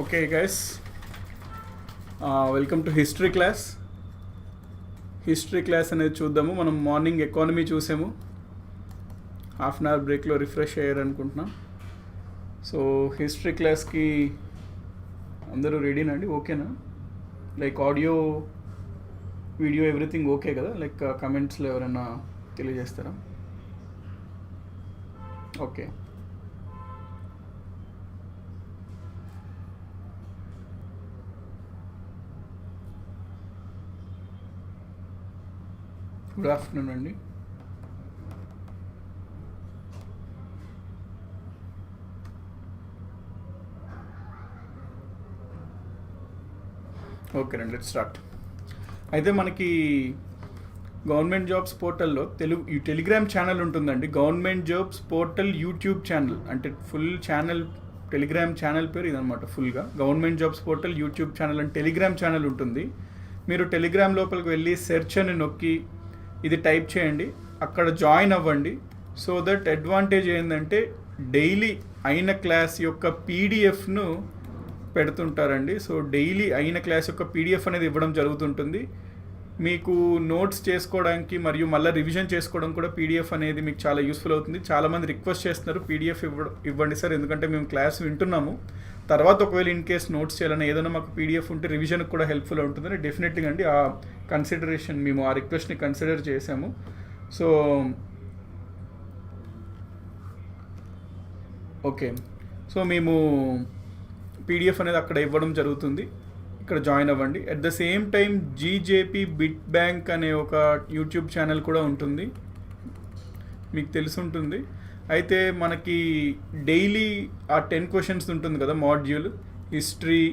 Okay, guys, welcome to history class. History class అనేది చూద్దాము. మనం మార్నింగ్ ఎకానమీ చూసాము, హాఫ్ అన్ అవర్ బ్రేక్లో రిఫ్రెష్ అయ్యారు అనుకుంటున్నాం. సో హిస్టరీ క్లాస్కి అందరూ రెడీనా అండి? ఓకేనా? Like audio, video everything okay కదా? లైక్ కమెంట్స్లో ఎవరైనా తెలియజేస్తారా? ఓకే. గుడ్ ఆఫ్టర్నూన్ అండి. ఓకేనండి, లెట్స్ స్టార్ట్. అయితే మనకి గవర్నమెంట్ జాబ్స్ పోర్టల్లో టెలిగ్రామ్ ఛానల్ ఉంటుందండి. Government jobs portal YouTube channel, అంటే ఫుల్ ఛానల్, టెలిగ్రామ్ ఛానల్ పేరు ఇదనమాట. ఫుల్గా government jobs portal YouTube channel అని టెలిగ్రామ్ ఛానల్ ఉంటుంది. మీరు టెలిగ్రామ్ లోపలికి వెళ్ళి సెర్చ్ అని నొక్కి ఇది టైప్ చేయండి, అక్కడ జాయిన్ అవ్వండి. సో దట్ అడ్వాంటేజ్ ఏంటంటే డైలీ అయిన క్లాస్ యొక్క పీడిఎఫ్ను పెడుతుంటారండి. సో డైలీ అయిన క్లాస్ యొక్క పీడిఎఫ్ అనేది ఇవ్వడం జరుగుతుంటుంది. మీకు నోట్స్ చేసుకోవడానికి మరియు మళ్ళీ రివిజన్ చేసుకోవడం కూడా పీడిఎఫ్ అనేది మీకు చాలా యూస్ఫుల్ అవుతుంది. చాలామంది రిక్వెస్ట్ చేస్తున్నారు పీడిఎఫ్ ఇవ్వండి సార్, ఎందుకంటే మేము క్లాస్ వింటున్నాము, తర్వాత ఒకవేళ ఇన్ కేస్ నోట్స్ చేయాలని ఏదైనా మాకు పీడిఎఫ్ ఉంటే రివిజన్కి కూడా హెల్ప్ఫుల్ ఉంటుందని డెఫినెట్గా అండి ఆ కన్సిడరేషన్, మేము ఆ రిక్వెస్ట్ని కన్సిడర్ చేసాము. సో ఓకే, సో మేము పీడిఎఫ్ అనేది అక్కడ ఇవ్వడం జరుగుతుంది, ఇక్కడ జాయిన్ అవ్వండి. At the same time GJP bit bank అనే ఒక యూట్యూబ్ ఛానల్ కూడా ఉంటుంది, మీకు తెలిసి ఉంటుంది. అయితే మనకి డైలీ ఆ 10 క్వశ్చన్స్ ఉంటుంది కదా module, history,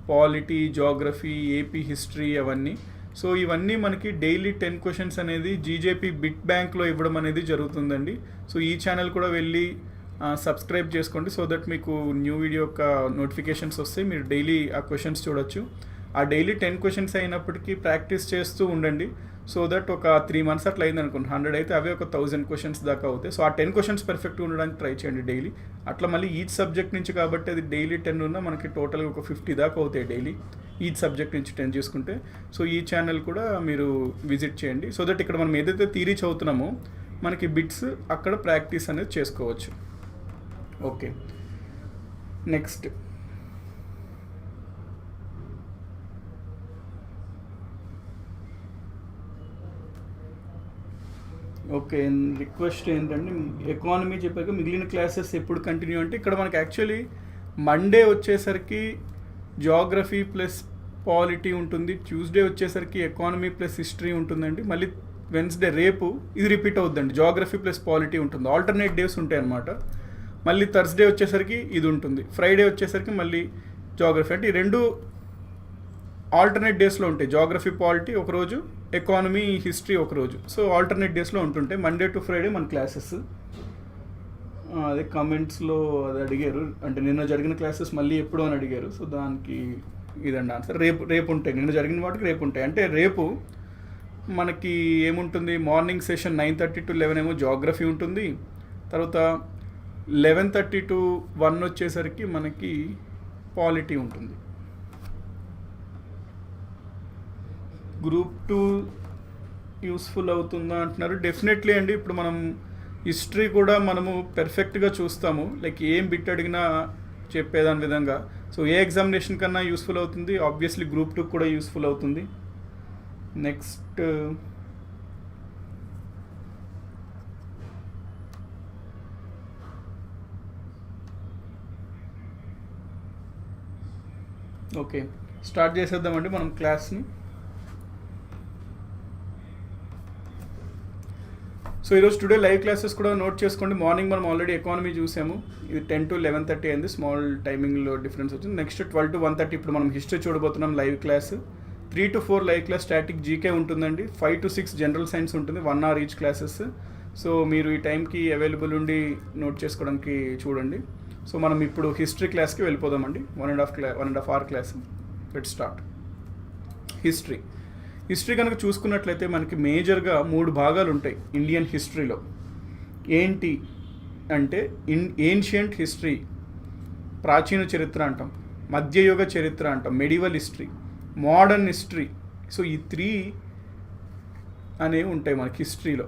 polity, geography, AP history అవన్నీ. సో ఇవన్నీ మనకి డైలీ 10 క్వశ్చన్స్ అనేది జీజేపీ బిట్ బ్యాంక్లో ఇవ్వడం అనేది జరుగుతుందండి. సో ఈ ఛానల్ కూడా వెళ్ళి సబ్స్క్రైబ్ చేసుకోండి, సో దట్ మీకు న్యూ వీడియో యొక్క నోటిఫికేషన్స్ వస్తాయి, మీరు డైలీ ఆ క్వశ్చన్స్ చూడొచ్చు. ఆ డైలీ 10 క్వశ్చన్స్ అయినప్పటికీ ప్రాక్టీస్ చేస్తూ ఉండండి. సో దట్ ఒక 3 months అట్లా అయింది అనుకోండి, 100 అయితే అవే ఒక 1000 క్వశ్చన్స్ దాకా అవుతాయి. సో ఆ 10 క్వశ్చన్స్ పర్ఫెక్ట్గా ఉండడానికి ట్రై చేయండి డైలీ. అట్లా మళ్ళీ ఈచ్ సబ్జెక్ట్ నుంచి కాబట్టి అది డైలీ 10 ఉన్నా మనకి టోటల్గా ఒక 50 దాకా అవుతాయి డైలీ, ఈచ్ సబ్జెక్ట్ నుంచి 10 చేసుకుంటే. సో ఈ ఛానల్ కూడా మీరు విజిట్ చేయండి, సో దట్ ఇక్కడ మనం ఏదైతే థియరీ చదువుతున్నామో మనకి బిట్స్ అక్కడ ప్రాక్టీస్ అనేది చేసుకోవచ్చు. ఓకే, నెక్స్ట్ ఓకే, రిక్వెస్ట్ ఏంటంటే ఎకానమీ చెప్పాక మిగిలిన క్లాసెస్ ఎప్పుడు కంటిన్యూ అంటే ఇక్కడ మనకి యాక్చువల్లీ మండే వచ్చేసరికి జాగ్రఫీ ప్లస్ పాలిటీ ఉంటుంది, ట్యూస్డే వచ్చేసరికి ఎకానమీ ప్లస్ హిస్టరీ ఉంటుందండి, మళ్ళీ వెన్స్డే రేపు ఇది రిపీట్ అవుద్దండి, జాగ్రఫీ ప్లస్ పాలిటీ ఉంటుంది. ఆల్టర్నేట్ డేస్ ఉంటాయి అన్నమాట. మళ్ళీ థర్స్డే వచ్చేసరికి ఇది ఉంటుంది, ఫ్రైడే వచ్చేసరికి మళ్ళీ జాగ్రఫీ. అంటే ఈ రెండు ఆల్టర్నేట్ డేస్లో ఉంటాయి, జాగ్రఫీ పాలిటీ ఒకరోజు, ఎకానమీ హిస్టరీ ఒకరోజు. సో ఆల్టర్నేట్ డేస్లో ఉంటుంటాయి, మండే టు ఫ్రైడే మన క్లాసెస్. అదే కమెంట్స్లో అది అడిగారు, అంటే నిన్న జరిగిన క్లాసెస్ మళ్ళీ ఎప్పుడు అని అడిగారు. సో దానికి ఇదండి ఆన్సర్. రేపు ఉంటాయి, నిన్న జరిగిన వాటికి రేపు ఉంటాయి. అంటే రేపు మనకి ఏముంటుంది, మార్నింగ్ సెషన్ 9:30 to 11 ఏమో జాగ్రఫీ ఉంటుంది, తర్వాత 11:30 to 1 వచ్చేసరికి మనకి పాలిటీ ఉంటుంది. గ్రూప్ 2 యూస్ఫుల్ అవుతుందా అంటున్నారు. డెఫినెట్లీ అండి. ఇప్పుడు మనం హిస్టరీ కూడా మనము పెర్ఫెక్ట్గా చూస్తాము, లైక్ ఏం బిట్ అడిగినా చెప్పేదాని విధంగా. సో ఏ ఎగ్జామినేషన్ కన్నా యూస్ఫుల్ అవుతుంది, ఆబ్వియస్లీ గ్రూప్ 2 కూడా యూస్ఫుల్ అవుతుంది. నెక్స్ట్ ఓకే, స్టార్ట్ చేసేద్దామండి మనం క్లాస్ని. సో ఈరోజు టుడే లైవ్ క్లాసెస్ కూడా నోట్ చేసుకోండి. మార్నింగ్ మనం ఆల్రెడీ ఎకానమీ చూసాము, ఇది 10 to 11:30 అయింది, స్మాల్ టైమింగ్లో డిఫరెన్స్ వచ్చింది. నెక్స్ట్ 12 to 1:30 ఇప్పుడు మనం హిస్టరీ చూడబోతున్నాం live class. 3 to 4 live class static GK ఉంటుందండి, 5 to 6 జనరల్ సైన్స్ ఉంటుంది, 1 hour ఈచ్ క్లాసెస్. సో మీరు ఈ టైంకి అవైలబుల్ ఉండి నోట్ చేసుకోవడానికి చూడండి. సో మనం ఇప్పుడు హిస్టరీ క్లాస్కి వెళ్ళిపోదామండి, 1.5 hour class. Let's start. History కనుక చూసుకున్నట్లయితే మనకి మేజర్గా 3 భాగాలు ఉంటాయి ఇండియన్ హిస్టరీలో. ఏంటి అంటే ఏన్షియంట్ హిస్టరీ, ప్రాచీన చరిత్ర అంటాం. మధ్యయుగ చరిత్ర అంటాం, medieval history, modern history. So ఈ 3 అనేవి ఉంటాయి మనకి హిస్టరీలో.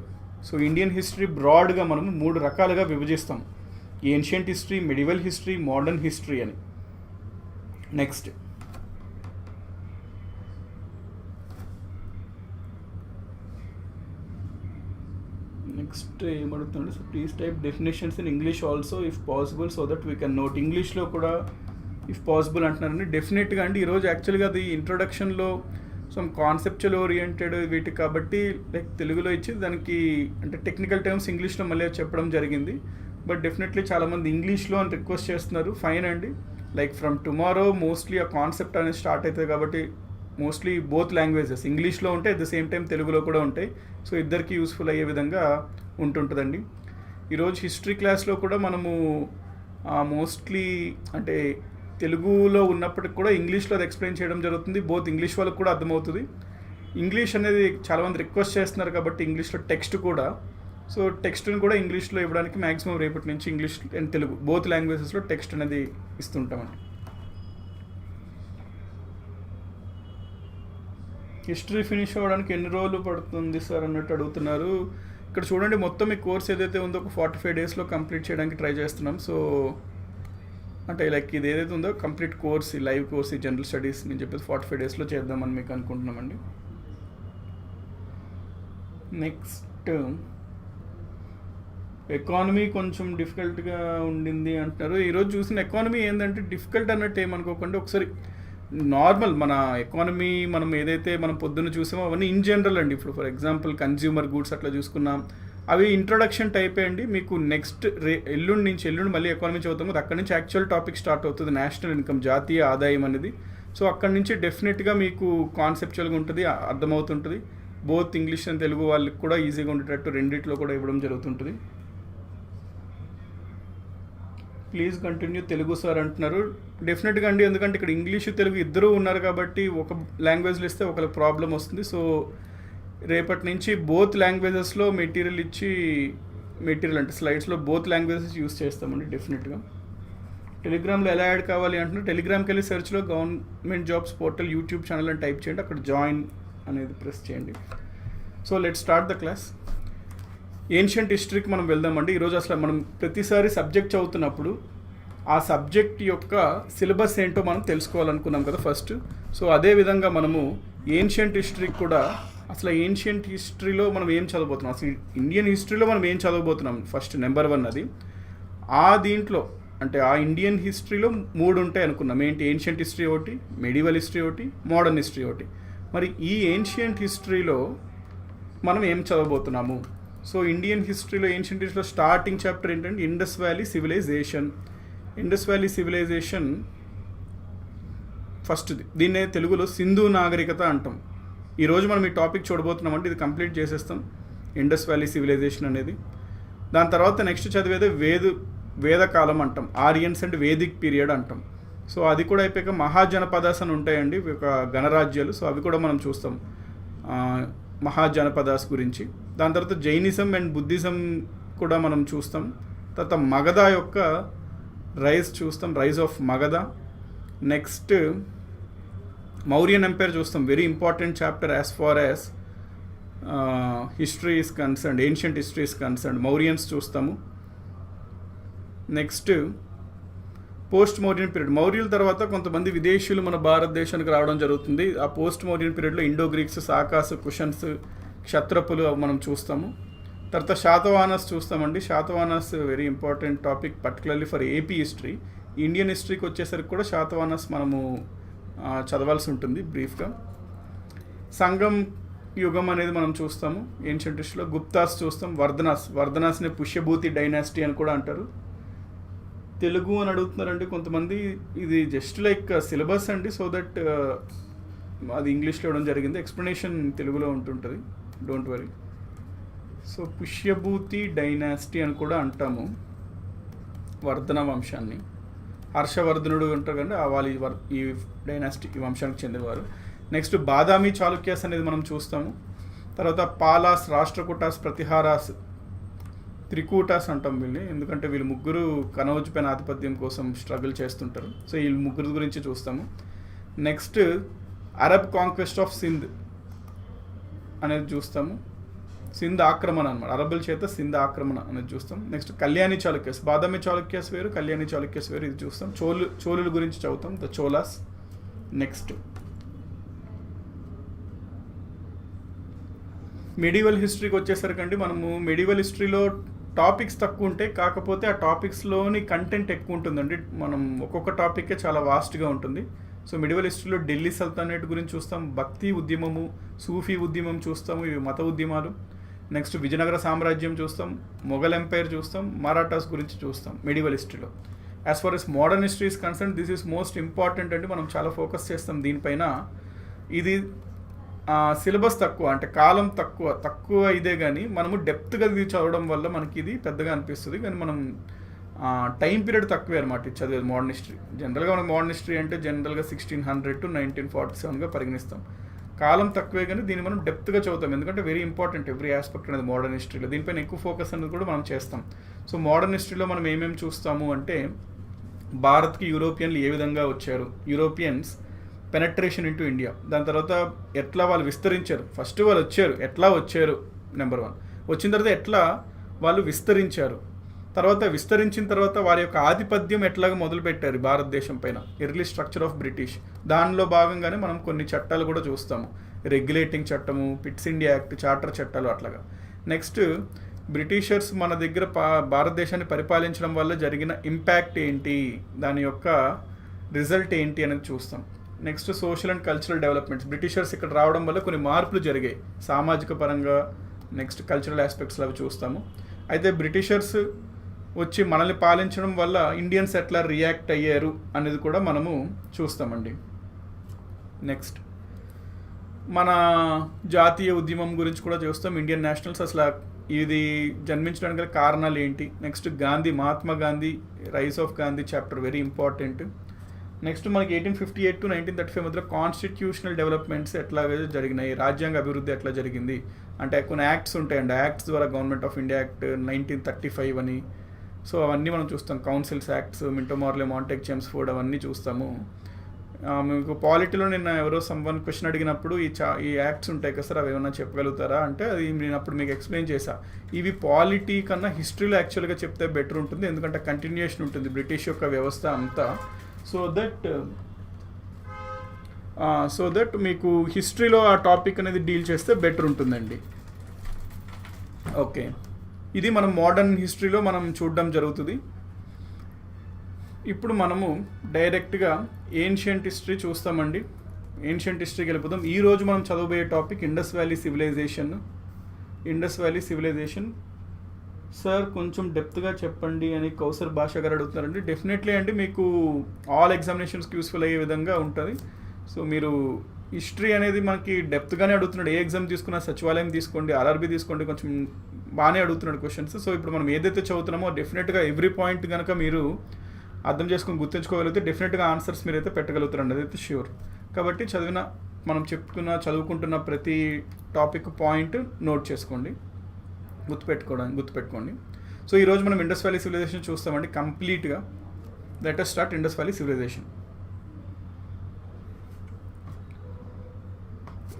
సో ఇండియన్ హిస్టరీ బ్రాడ్గా మనము 3 రకాలుగా విభజిస్తాం, ancient history, medieval history, modern history అని. నెక్స్ట్ ఏమడుగుతుంది, so please type definitions in English also if possible so that we can note. ఇంగ్లీష్లో కూడా ఇఫ్ పాసిబుల్ అంటున్నారండి. డెఫినెట్గా అండి. ఈరోజు యాక్చువల్గా అది ఇంట్రొడక్షన్లో సమ్ కాన్సెప్చువల్ ఓరియంటెడ్ వీటి కాబట్టి లైక్ తెలుగులో ఇచ్చి దానికి అంటే టెక్నికల్ టర్మ్స్ ఇంగ్లీష్లో మళ్ళీ చెప్పడం జరిగింది. బట్ డెఫినెట్లీ చాలామంది ఇంగ్లీష్లో అని రిక్వెస్ట్ చేస్తున్నారు. ఫైన్ అండి. లైక్ ఫ్రమ్ టుమారో మోస్ట్లీ ఆ కాన్సెప్ట్ అనేది స్టార్ట్ అవుతుంది కాబట్టి మోస్ట్లీ బోత్ లాంగ్వేజెస్ ఇంగ్లీష్లో ఉంటాయి, అట్ ద సేమ్ టైం తెలుగులో కూడా ఉంటాయి. సో ఇద్దరికి యూస్ఫుల్ అయ్యే విధంగా ఉంటుంటుందండి. ఈరోజు హిస్టరీ క్లాస్లో కూడా మనము మోస్ట్లీ అంటే తెలుగులో ఉన్నప్పటికి కూడా ఇంగ్లీష్లో అది ఎక్స్ప్లెయిన్ చేయడం జరుగుతుంది. బోత్ ఇంగ్లీష్ వాళ్ళకి కూడా అర్థమవుతుంది. ఇంగ్లీష్ అనేది చాలామంది రిక్వెస్ట్ చేస్తున్నారు కాబట్టి ఇంగ్లీష్లో టెక్స్ట్ కూడా, సో టెక్స్ట్ని కూడా ఇంగ్లీష్లో ఇవ్వడానికి మ్యాక్సిమం రేపటి నుంచి ఇంగ్లీష్ అండ్ తెలుగు బోత్ లాంగ్వేజెస్లో టెక్స్ట్ అనేది ఇస్తుంటామండి. హిస్టరీ ఫినిష్ అవ్వడానికి ఎన్ని రోజులు పడుతుంది సార్ అన్నట్టు అడుగుతున్నారు. ఇక్కడ చూడండి, మొత్తం ఈ కోర్స్ ఏదైతే ఉందో ఒక 45 డేస్లో కంప్లీట్ చేయడానికి ట్రై చేస్తున్నాం. సో అంటే లైక్ ఇది ఏదైతే ఉందో కంప్లీట్ కోర్స్, ఈ లైవ్ కోర్స్, ఈ జనరల్ స్టడీస్ నేను చెప్పేసి 45 డేస్లో చేద్దామని మీకు అనుకుంటున్నామండి. నెక్స్ట్ ఎకానమీ కొంచెం డిఫికల్ట్గా ఉండింది అంటున్నారు. ఈరోజు చూసిన ఎకానమీ ఏంటంటే డిఫికల్ట్ అన్నట్టు ఏమనుకోకుండా ఒకసారి నార్మల్ మన ఎకానమీ మనం ఏదైతే మనం పొద్దున్న చూసామో అవన్నీ ఇన్ జనరల్ అండి. ఇప్పుడు ఫర్ ఎగ్జాంపుల్ కన్జ్యూమర్ గూడ్స్ అట్లా చూసుకున్నాం, అవి ఇంట్రొడక్షన్ టైప్ అండి. మీకు నెక్స్ట్ ఎల్లుండి మళ్ళీ ఎకానమీ చదువుతాము, అక్కడి నుంచి యాక్చువల్ టాపిక్ స్టార్ట్ అవుతుంది, నేషనల్ ఇన్కమ్, జాతీయ ఆదాయం అనేది. సో అక్కడి నుంచి డెఫినెట్గా మీకు కాన్సెప్చువల్గా ఉంటుంది, అర్థమవుతుంటుంది. బోత్ ఇంగ్లీష్ అండ్ తెలుగు వాళ్ళకి కూడా ఈజీగా ఉండేటట్టు రెండిట్లో కూడా ఇవ్వడం జరుగుతుంటుంది. ప్లీజ్ కంటిన్యూ తెలుగు సార్ అంటున్నారు. డెఫినెట్గా అండి, ఎందుకంటే ఇక్కడ ఇంగ్లీషు తెలుగు ఇద్దరూ ఉన్నారు కాబట్టి ఒక లాంగ్వేజ్లో ఇస్తే ఒకరికి ప్రాబ్లం వస్తుంది. సో రేపటి నుంచి బోత్ లాంగ్వేజెస్లో మెటీరియల్ అంటే స్లైడ్స్లో బోత్ లాంగ్వేజెస్ యూస్ చేస్తామండి డెఫినెట్గా. టెలిగ్రామ్లో ఎలా యాడ్ కావాలి అంటున్నారు. టెలిగ్రామ్కి వెళ్ళి సెర్చ్లో government jobs portal YouTube channel అని టైప్ చేయండి, అక్కడ జాయిన్ అనేది ప్రెస్ చేయండి. So let start the class. Ancient హిస్టరీకి మనం వెళ్దామండి. ఈరోజు అసలు మనం ప్రతిసారి సబ్జెక్ట్ చదువుతున్నప్పుడు ఆ సబ్జెక్ట్ యొక్క సిలబస్ ఏంటో మనం తెలుసుకోవాలనుకున్నాం కదా ఫస్ట్. సో అదేవిధంగా మనము ఏన్షియంట్ హిస్టరీకి కూడా అసలు ఏన్షియంట్ హిస్టరీలో మనం ఏం చదవబోతున్నాం, అసలు ఇండియన్ హిస్టరీలో మనం ఏం చదవబోతున్నాం ఫస్ట్ నెంబర్ 1 అది. ఆ దీంట్లో అంటే ఆ ఇండియన్ హిస్టరీలో 3 ఉంటాయి అనుకున్నాం. ఏంటి? ఏన్షియంట్ హిస్టరీ ఒకటి, మెడివల్ హిస్టరీ ఒకటి, మోడర్న్ హిస్టరీ ఒకటి. మరి ఈ ఏన్షియంట్ హిస్టరీలో మనం ఏం చదవబోతున్నాము? సో ఇండియన్ హిస్టరీలో ఏన్షియంట్ హిస్టరీలో స్టార్టింగ్ చాప్టర్ ఏంటంటే Indus valley civilisation. Indus valley civilisation ఫస్ట్ది. దీన్నే తెలుగులో సింధు నాగరికత అంటాం. ఈరోజు మనం ఈ టాపిక్ చూడబోతున్నామంటే ఇది కంప్లీట్ చేసేస్తాం, ఇండస్ వ్యాలీ సివిలైజేషన్ అనేది. దాని తర్వాత నెక్స్ట్ చదివేదే వేదకాలం అంటాం, ఆరియన్స్ అండ్ వేదిక్ పీరియడ్ అంటాం. సో అది కూడా అయిపోయాక మహాజనపదాస్ అని ఉంటాయండి, ఒక గణరాజ్యాలు. సో అవి కూడా మనం చూస్తాం, మహాజనపదాస్ గురించి. దాని తర్వాత జైనిజం అండ్ బుద్ధిజం కూడా మనం చూస్తాం. తర్వాత మగధ యొక్క రైజ్ చూస్తాం, rise of Magadha. Next Mauryan empire చూస్తాం, very important chapter as far as history is concerned, ancient history is concerned. Mauryans చూస్తాము. Next post Mauryan period. మౌర్యుల తర్వాత కొంతమంది విదేశీయులు మన భారతదేశానికి రావడం జరుగుతుంది. ఆ పోస్ట్ మౌర్యన్ పీరియడ్లో ఇండో గ్రీక్స్, సాకాస్, కుషన్స్, క్షత్రపులు మనం చూస్తాము. తర్వాత శాతవాహనస్ చూస్తామండి. Satavahanas very important topic, particularly for AP history. Indian హిస్టరీకి వచ్చేసరికి కూడా శాతవాహనస్ మనము చదవాల్సి ఉంటుంది బ్రీఫ్గా. సంగం యుగం అనేది మనం చూస్తాము ఏన్షియంట్ హిస్టరీలో. గుప్తాస్ చూస్తాం. వర్ధనాస్ని పుష్యభూతి డైనాసిటీ అని కూడా అంటారు. తెలుగు అని అడుగుతున్నారండి కొంతమంది. ఇది జస్ట్ లైక్ సిలబస్ అండి, సో దట్ అది ఇంగ్లీష్లో ఇవ్వడం జరిగింది, ఎక్స్ప్లెనేషన్ తెలుగులో ఉంటుంటుంది, don't worry. So Pushyabhuti dynasty అని కూడా అంటాము వర్ధన వంశాన్ని. హర్షవర్ధనుడు అంటారు కండి, వాళ్ళు ఈ డైనాసిటీ, ఈ వంశానికి చెందినవారు. నెక్స్ట్ బాదామి చాళుక్యాస్ అనేది మనం చూస్తాము. తర్వాత పాలాస్, రాష్ట్రకూటాస్, ప్రతిహారాస్, త్రికూటాస్ అంటాం వీళ్ళని, ఎందుకంటే వీళ్ళు ముగ్గురు కనౌజ్ పైన ఆధిపత్యం కోసం స్ట్రగుల్ చేస్తుంటారు. సో వీళ్ళు ముగ్గురు గురించి చూస్తాము. Next Arab conquest of Sindh అనేది చూస్తాము. సింధ్ ఆక్రమణ అనమాట, అరబ్బుల చేత సింధ్ ఆక్రమణ అనేది చూస్తాం. నెక్స్ట్ కళ్యాణి చాళుక్యస్, బాదామి చాళుక్యస్ వేరు, కళ్యాణి చాళుక్యస్ వేరు, ఇది చూస్తాం. చోళుల గురించి చదువుతాం, ద చోలాస్. నెక్స్ట్ మెడివల్ హిస్టరీకి వచ్చేసరికండి, మనము మెడివల్ హిస్టరీలో టాపిక్స్ తక్కువ ఉంటాయి, కాకపోతే ఆ టాపిక్స్లోని కంటెంట్ ఎక్కువ ఉంటుందండి. మనం ఒక్కొక్క టాపిక్కే చాలా వాస్ట్గా ఉంటుంది. సో మెడివల్ హిస్టరీలో ఢిల్లీ సల్తనరేట్ గురించి చూస్తాం, భక్తి ఉద్యమము, సూఫీ ఉద్యమం చూస్తాము, ఇవి మత ఉద్యమాలు. నెక్స్ట్ విజయనగర సామ్రాజ్యం చూస్తాం, మొఘల్ ఎంపైర్ చూస్తాం, మరాఠాస్ గురించి చూస్తాం మెడివల్ హిస్టరీలో. As far as modern history is concern, this is most important అండి. మనం చాలా ఫోకస్ చేస్తాం దీనిపైన. ఇది సిలబస్ తక్కువ, అంటే కాలం తక్కువ ఇదే, కానీ మనము డెప్త్గా ఇది చదవడం వల్ల మనకి ఇది పెద్దగా అనిపిస్తుంది, కానీ మనం టైం పీరియడ్ తక్కువే అనమాట ఇది చదివేది మోడర్న్ హిస్టరీ. జనరల్గా మనకు మోడర్న్ హిస్టరీ అంటే జనరల్గా 1600 to 1947గా పరిగణిస్తాం. కాలం తక్కువే, కానీ దీన్ని మనం డెప్త్గా చదువుతాం, ఎందుకంటే వెరీ ఇంపార్టెంట్ ఎవ్రీ ఆస్పెక్ట్ అనేది మోడర్న్ హిస్టరీలో. దీనిపైన ఎక్కువ ఫోకస్ అనేది కూడా మనం చేస్తాం. సో మోడర్న్ హిస్టరీలో మనం ఏమేమి చూస్తాము అంటే, భారత్కి యూరోపియన్లు ఏ విధంగా వచ్చారు, యూరోపియన్స్ పెనట్రేషన్ ఇంటూ ఇండియా, దాని తర్వాత ఎట్లా వాళ్ళు విస్తరించారు, ఫస్ట్ వాళ్ళు వచ్చారు ఎట్లా వచ్చారు, నెంబర్ 1, వచ్చిన తర్వాత ఎట్లా వాళ్ళు విస్తరించారు, తర్వాత విస్తరించిన తర్వాత వారి యొక్క ఆధిపత్యం ఎట్లాగా మొదలుపెట్టారు భారతదేశం పైన, ఎర్లీ స్ట్రక్చర్ ఆఫ్ బ్రిటిష్. దానిలో భాగంగానే మనం కొన్ని చట్టాలు కూడా చూస్తాము, రెగ్యులేటింగ్ చట్టము, పిట్స్ ఇండియా యాక్ట్, చార్టర్ చట్టాలు అట్లాగా. నెక్స్ట్ బ్రిటిషర్స్ మన దగ్గర భారతదేశాన్ని పరిపాలించడం వల్ల జరిగిన ఇంపాక్ట్ ఏంటి, దాని యొక్క రిజల్ట్ ఏంటి అనేది చూస్తాం. Next social and cultural developments, Britishers ఇక్కడ రావడం వల్ల కొన్ని మార్పులు జరిగాయి సామాజిక పరంగా, నెక్స్ట్ కల్చరల్ ఆస్పెక్ట్స్లో అవి చూస్తాము. అయితే బ్రిటిషర్స్ వచ్చి మనల్ని పాలించడం వల్ల ఇండియన్స్ ఎట్లా రియాక్ట్ అయ్యారు అనేది కూడా మనము చూస్తామండి. నెక్స్ట్ మన జాతీయ ఉద్యమం గురించి కూడా చూస్తాం, ఇండియన్ నేషనల్స్ అసలు ఇది జన్మించడానికి గల కారణాలు ఏంటి. Next Gandhi, Mahatma Gandhi, rice of Gandhi chapter very important. Next మనకి 1858 to 1935 మధ్యలో కాన్స్టిట్యూషనల్ డెవలప్మెంట్స్ ఎట్లా జరిగినాయి, రాజ్యాంగ అభివృద్ధి ఎట్లా జరిగింది అంటే కొన్ని యాక్ట్స్ ఉంటాయండి, యాక్ట్స్ ద్వారా గవర్నమెంట్ ఆఫ్ ఇండియా యాక్ట్ 1935 అని, సో అవన్నీ మనం చూస్తాం. Councils acts, Minto మార్లే, Montek, Chelmsford, అవన్నీ చూస్తాము. మీకు పాలిటీలో నిన్న ఎవరో సమ్వన్ క్వశ్చన్ అడిగినప్పుడు ఈ యాక్ట్స్ ఉంటాయి కదా సార్, అవి ఏమన్నా చెప్పగలుగుతారా అంటే, అది నేను అప్పుడు మీకు ఎక్స్ప్లెయిన్ చేశా. ఇవి పాలిటీ కన్నా హిస్టరీలో యాక్చువల్గా చెప్తే బెటర్ ఉంటుంది, ఎందుకంటే కంటిన్యూషన్ ఉంటుంది బ్రిటిష్ యొక్క వ్యవస్థ అంతా. సో దట్ మీకు హిస్టరీలో ఆ టాపిక్ అనేది డీల్ చేస్తే బెటర్ ఉంటుందండి. ఓకే, ఇది మనం మోడర్న్ హిస్టరీలో మనం చూడడం జరుగుతుంది. ఇప్పుడు మనము డైరెక్ట్గా ఏన్షియంట్ హిస్టరీ చూస్తామండి. ఏన్షియంట్ హిస్టరీకి వెళ్ళిపోతాం. ఈరోజు మనం చదవబోయే topic Indus valley civilisation. Indus valley civilisation sir కొంచెం డెప్త్గా చెప్పండి అని కౌసర్ భాష గారు అడుగుతున్నారండి. డెఫినెట్లీ అండి, మీకు ఆల్ ఎగ్జామినేషన్స్కి యూస్ఫుల్ అయ్యే విధంగా ఉంటుంది. సో మీరు హిస్టరీ అనేది మనకి డెప్త్గానే అడుగుతున్నాడు, ఏ ఎగ్జామ్ తీసుకున్నా, సచివాలయం తీసుకోండి, ఆర్ఆర్బీ తీసుకోండి, కొంచెం బాగానే అడుగుతున్నాడు క్వశ్చన్స్. సో ఇప్పుడు మనం ఏదైతే చదువుతున్నామో డెఫినెట్గా ఎవ్రీ పాయింట్ కనుక మీరు అర్థం చేసుకొని గుర్తుంచుకోగలిగితే డెఫినెట్గా ఆన్సర్స్ మీరైతే పెట్టగలుగుతారండి, అదైతే ష్యూర్. కాబట్టి మనం చదువుకుంటున్న ప్రతి టాపిక్ పాయింట్ నోట్ చేసుకోండి, గుర్తుపెట్టుకోండి. సో ఈరోజు మనం ఇండస్ వ్యాలీ సివిలైజేషన్ చూస్తామండి కంప్లీట్గా. Let us start Indus valley civilisation.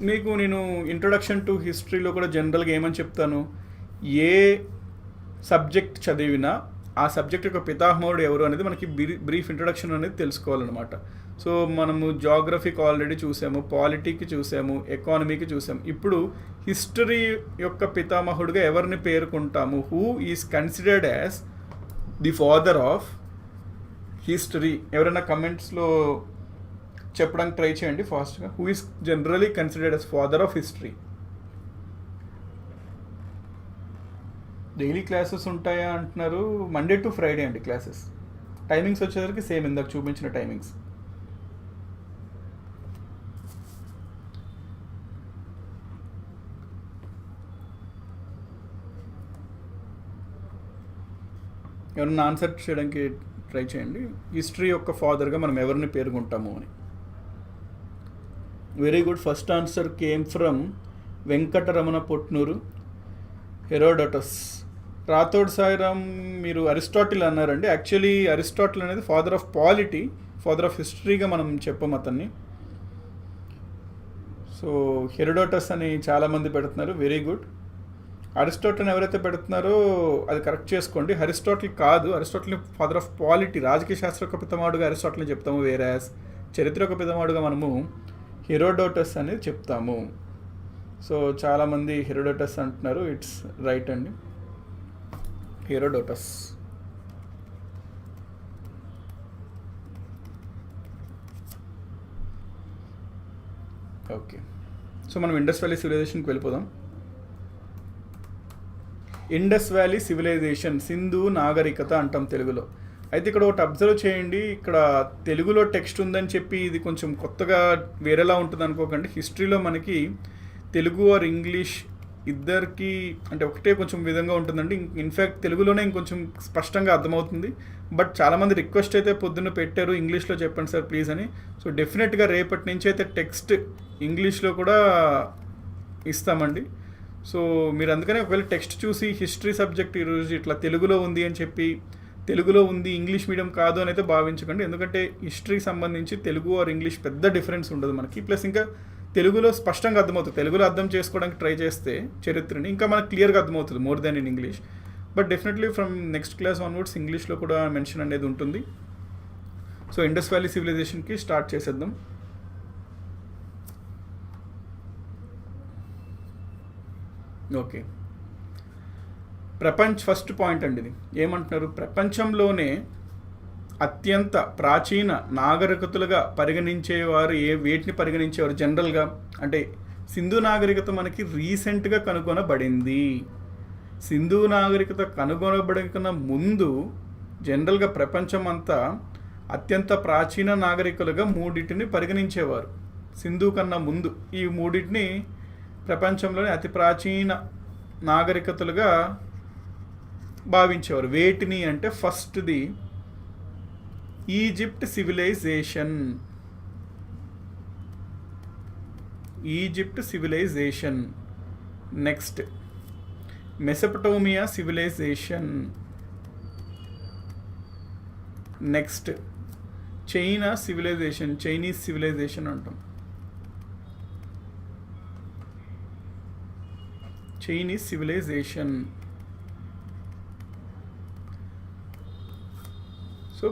మీకు నేను ఇంట్రొడక్షన్ టు హిస్టరీలో కూడా జనరల్గా ఏమని చెప్తాను, ఏ సబ్జెక్ట్ చదివినా ఆ సబ్జెక్ట్ యొక్క పితామహుడు ఎవరు అనేది మనకి బ్రీఫ్ ఇంట్రొడక్షన్ అనేది తెలుసుకోవాలన్నమాట. సో మనము జాగ్రఫీకి ఆల్రెడీ చూసాము, పాలిటీకి చూసాము, ఎకానమీకి చూసాము. ఇప్పుడు హిస్టరీ యొక్క పితామహుడుగా ఎవరిని పేర్కొంటాము, who is considered as the father of history? ఎవరైనా కమెంట్స్లో చెప్పడానికి ట్రై చేయండి ఫాస్ట్గా. Who is generally considered as father of history? Daily classes ఉంటాయా అంటున్నారు. మండే టు ఫ్రైడే అండి క్లాసెస్. టైమింగ్స్ వచ్చేసరికి సేమ్ ఇందాక చూపించిన టైమింగ్స్. ఎవరన్నా ఆన్సర్ చేయడానికి ట్రై చేయండి. హిస్టరీ యొక్క ఫాదర్గా మనం ఎవరిని పేర్కొంటాము అని. Very good. First answer came from Venkataramana Potnuru, Herodotus. Rathod Sairam మీరు అరిస్టాటిల్ అన్నారండి. యాక్చువల్లీ అరిస్టాటిల్ అనేది father of polity, father of హిస్టరీగా మనం చెప్పం అతన్ని. సో హెరోడోటస్ అని చాలామంది పెడుతున్నారు, వెరీ గుడ్. అరిస్టాటిల్ ఎవరైతే పెడుతున్నారో అది కరెక్ట్ చేసుకోండి. అరిస్టాటిల్ కాదు, అరిస్టాటిల్ ఫాదర్ ఆఫ్ పాలిటీ, రాజకీయ శాస్త్ర యొక్క పితామహుడుగా అరిస్టాటిల్ని చెప్తాము, వేరాస్ చరిత్ర యొక్క పితామహుడుగా మనము హెరోడోటస్ అనేది చెప్తాము. సో చాలామంది హెరోడోటస్ అంటున్నారు, ఇట్స్ రైట్ అండి, హెరోడోటస్. ఓకే, సో మనం ఇండస్ వ్యాలీ సివిలైజేషన్కి వెళ్ళిపోదాం. ఇండస్ వ్యాలీ సివిలైజేషన్, సింధు నాగరికత అంటాం తెలుగులో. అయితే ఇక్కడ ఒకటి అబ్జర్వ్ చేయండి, ఇక్కడ తెలుగులో టెక్స్ట్ ఉందని చెప్పి ఇది కొంచెం కొత్తగా వేరేలా ఉంటుంది అనుకోకండి. హిస్టరీలో మనకి తెలుగు ఆర్ ఇంగ్లీష్ ఇద్దరికి అంటే ఒకటే కొంచెం విధంగా ఉంటుందండి. ఇన్ఫ్యాక్ట్ తెలుగులోనే ఇంకొంచెం స్పష్టంగా అర్థమవుతుంది. బట్ చాలామంది రిక్వెస్ట్ అయితే పొద్దున్న పెట్టారు, ఇంగ్లీష్లో చెప్పండి సార్ ప్లీజ్ అని. సో డెఫినెట్గా రేపటి నుంచి అయితే టెక్స్ట్ ఇంగ్లీష్లో కూడా ఇస్తామండి. సో మీరు అందుకనే ఒకవేళ టెక్స్ట్ చూసి హిస్టరీ సబ్జెక్ట్ ఈరోజు ఇట్లా తెలుగులో ఉంది అని చెప్పి తెలుగులో ఉంది ఇంగ్లీష్ మీడియం కాదు అని అయితే భావించకండి. ఎందుకంటే హిస్టరీకి సంబంధించి తెలుగు ఆర్ ఇంగ్లీష్ పెద్ద డిఫరెన్స్ ఉండదు మనకి. ప్లస్ ఇంకా తెలుగులో స్పష్టంగా అర్థమవుతుంది, తెలుగులో అర్థం చేసుకోవడానికి ట్రై చేస్తే చరిత్రని ఇంకా మనకు క్లియర్గా అర్థమవుతుంది more than in English. But definitely from next class onwards ఇంగ్లీష్లో కూడా మెన్షన్ అనేది ఉంటుంది. సో ఇండస్ వ్యాలీ సివిలైజేషన్కి స్టార్ట్ చేసేద్దాం. ఓకే, ఫస్ట్ పాయింట్ అండి ఇది. ఏమంటున్నారు, ప్రపంచంలోనే అత్యంత ప్రాచీన నాగరికతలుగా పరిగణించేవారు వేటిని పరిగణించేవారు జనరల్గా అంటే సింధు నాగరికత మనకి రీసెంట్గా కనుగొనబడింది. సింధు నాగరికత కనుగొనబడిన ముందు జనరల్గా ప్రపంచం అంతా అత్యంత ప్రాచీన నాగరికలుగా మూడింటిని పరిగణించేవారు. సింధు కన్నా ముందు ఈ మూడింటిని ప్రపంచంలోని అతి ప్రాచీన నాగరికతలుగా భావించేవారు. వేటిని అంటే ఫస్ట్ది Egypt civilisation. Egypt civilisation. Next Mesopotamia civilisation. Next China civilisation, Chinese civilisation అంటాం, చైనీస్ సివిలైజేషన్. సో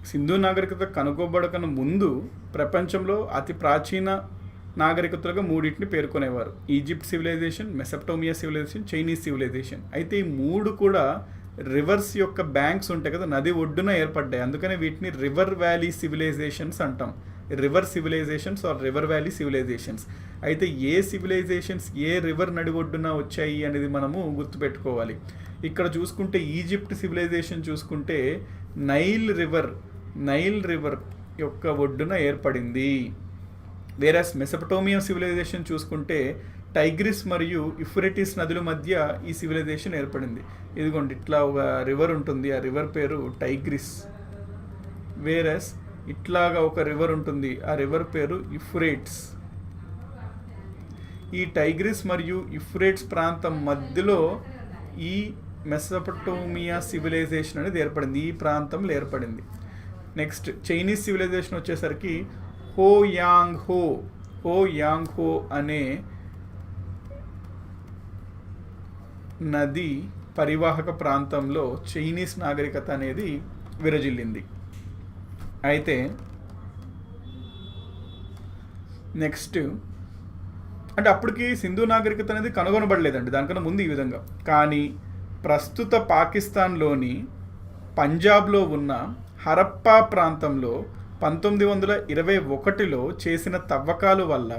సింధు నాగరికత కనుగొనబడకన ముందు ప్రపంచంలో అతి ప్రాచీన నాగరికతలుగా మూడింటిని పేర్కొనేవారు, Egypt civilisation, Mesopotamia civilisation, Chinese civilisation. అయితే ఈ మూడు కూడా రివర్స్ యొక్క బ్యాంక్స్ ఉంటాయి కదా, నది ఒడ్డున ఏర్పడ్డాయి. అందుకనే వీటిని రివర్ వ్యాలీ సివిలైజేషన్స్ అంటాం, river civilisations or river valley civilisations. అయితే ఏ సివిలైజేషన్స్ ఏ రివర్ నడి ఒడ్డున వచ్చాయి అనేది మనము గుర్తుపెట్టుకోవాలి. ఇక్కడ చూసుకుంటే ఈజిప్ట్ సివిలైజేషన్ చూసుకుంటే నైల్ రివర్ యొక్క ఒడ్డున ఏర్పడింది. వేరస్ మెసొపటోమియా సివిలైజేషన్ చూసుకుంటే టైగ్రిస్ మరియు యుఫ్రెటిస్ నదుల మధ్య ఈ సివిలైజేషన్ ఏర్పడింది. ఇదిగోండి ఇట్లా ఒక రివర్ ఉంటుంది, ఆ రివర్ పేరు టైగ్రిస్. వేరస్ ఇట్లాగా ఒక రివర్ ఉంటుంది, ఆ రివర్ పేరు యుఫ్రేట్స్. ఈ టైగ్రిస్ మరియు యుఫ్రేట్స్ ప్రాంతం మధ్యలో ఈ మెసొపటోమియా సివిలైజేషన్ అనేది ఏర్పడింది, ఈ ప్రాంతంలో ఏర్పడింది. నెక్స్ట్ చైనీస్ సివిలైజేషన్ వచ్చేసరికి హో యాంగ్ హో అనే నది పరివాహక ప్రాంతంలో చైనీస్ నాగరికత అనేది విరజిల్లింది. అయితే నెక్స్ట్ అంటే అప్పటికి సింధు నాగరికత అనేది కనుగొనబడలేదండి, దానికన్నా ముందు ఈ విధంగా. కానీ ప్రస్తుత పాకిస్తాన్లోని పంజాబ్లో ఉన్న హరప్పా ప్రాంతంలో 1921లో చేసిన తవ్వకాల వల్ల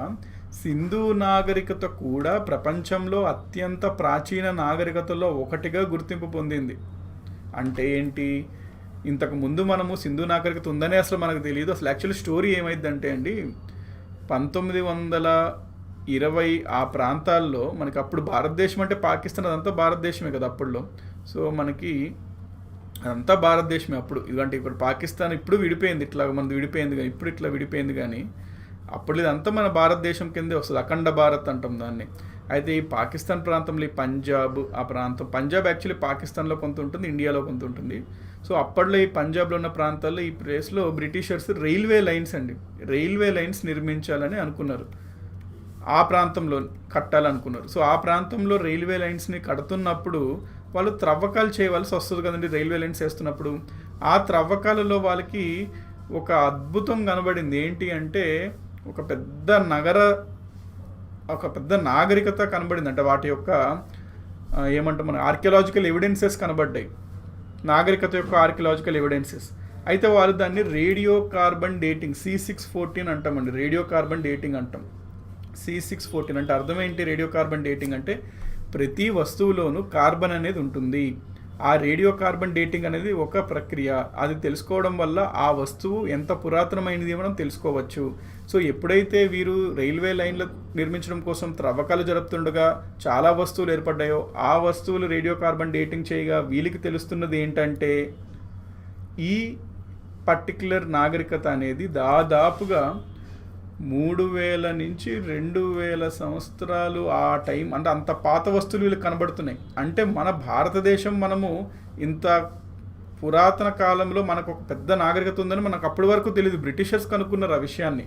సింధు నాగరికత కూడా ప్రపంచంలో అత్యంత ప్రాచీన నాగరికతలో ఒకటిగా గుర్తింపు పొందింది. అంటే ఏంటి, ఇంతకు ముందు మనము సింధు నాగరికత ఉందనే అసలు మనకు తెలియదు. అసలు యాక్చువల్లీ స్టోరీ ఏమైందంటే అండి, 1920 ఆ ప్రాంతాల్లో మనకి అప్పుడు భారతదేశం అంటే పాకిస్తాన్ అదంతా భారతదేశమే కదా అప్పుడులో. సో మనకి అదంతా భారతదేశమే అప్పుడు. ఇదంటే ఇప్పుడు పాకిస్తాన్ ఇప్పుడు విడిపోయింది, ఇట్లా మనది విడిపోయింది కానీ ఇప్పుడు ఇట్లా విడిపోయింది. కానీ అప్పుడు ఇదంతా మన భారతదేశం కిందే వస్తుంది, అఖండ భారత్ అంటాం దాన్ని. అయితే ఈ పాకిస్తాన్ ప్రాంతంలో ఈ పంజాబ్ ఆ ప్రాంతం, పంజాబ్ యాక్చువల్లీ పాకిస్తాన్లో కొంత ఉంటుంది, ఇండియాలో కొంత ఉంటుంది. సో అప్పట్లో ఈ పంజాబ్లో ఉన్న ప్రాంతాల్లో ఈ ప్లేస్లో బ్రిటిషర్స్ రైల్వే లైన్స్ అండి, రైల్వే లైన్స్ నిర్మించాలని అనుకున్నారు, ఆ ప్రాంతంలో కట్టాలనుకున్నారు. సో ఆ ప్రాంతంలో రైల్వే లైన్స్ని కడుతున్నప్పుడు వాళ్ళు త్రవ్వకాలు చేయవలసి వస్తుంది కదండి, రైల్వే లైన్స్ వేస్తున్నప్పుడు. ఆ త్రవ్వకాలలో వాళ్ళకి ఒక అద్భుతం కనబడింది. ఏంటి అంటే ఒక పెద్ద నాగరికత కనబడింది. అంటే వాటి యొక్క ఏమంటాం మన ఆర్కియలాజికల్ ఎవిడెన్సెస్ కనబడ్డాయి, నాగరికత యొక్క ఆర్కియలాజికల్ ఎవిడెన్సెస్. అయితే వాళ్ళు దాన్ని రేడియో కార్బన్ డేటింగ్ C614 అంటామండి, రేడియో కార్బన్ డేటింగ్ అంటాం. C614 అంటే అర్థం ఏంటి? రేడియో కార్బన్ డేటింగ్ అంటే ప్రతి వస్తువులోనూ కార్బన్ అనేది ఉంటుంది. ఆ రేడియో కార్బన్ డేటింగ్ అనేది ఒక ప్రక్రియ. అది తెలుసుకోవడం వల్ల ఆ వస్తువు ఎంత పురాతనమైనది మనం తెలుసుకోవచ్చు. సో ఎప్పుడైతే వీరు రైల్వే లైన్లు నిర్మించడం కోసం త్రవ్వకాలు జరుపుతుండగా చాలా వస్తువులు ఏర్పడ్డాయో ఆ వస్తువులు రేడియో కార్బన్ డేటింగ్ చేయగా వీళ్ళకి తెలుస్తున్నది ఏంటంటే ఈ పర్టిక్యులర్ నాగరికత అనేది దాదాపుగా 3000 నుంచి 2000 సంవత్సరాలు ఆ టైం, అంటే అంత పాత వస్తువులు వీళ్ళకి కనబడుతున్నాయి. అంటే మన భారతదేశం, మనము ఇంత పురాతన కాలంలో మనకు ఒక పెద్ద నాగరికత ఉందని మనకు అప్పటి వరకు తెలియదు, బ్రిటిషర్స్ కనుక్కున్నారు ఆ విషయాన్ని.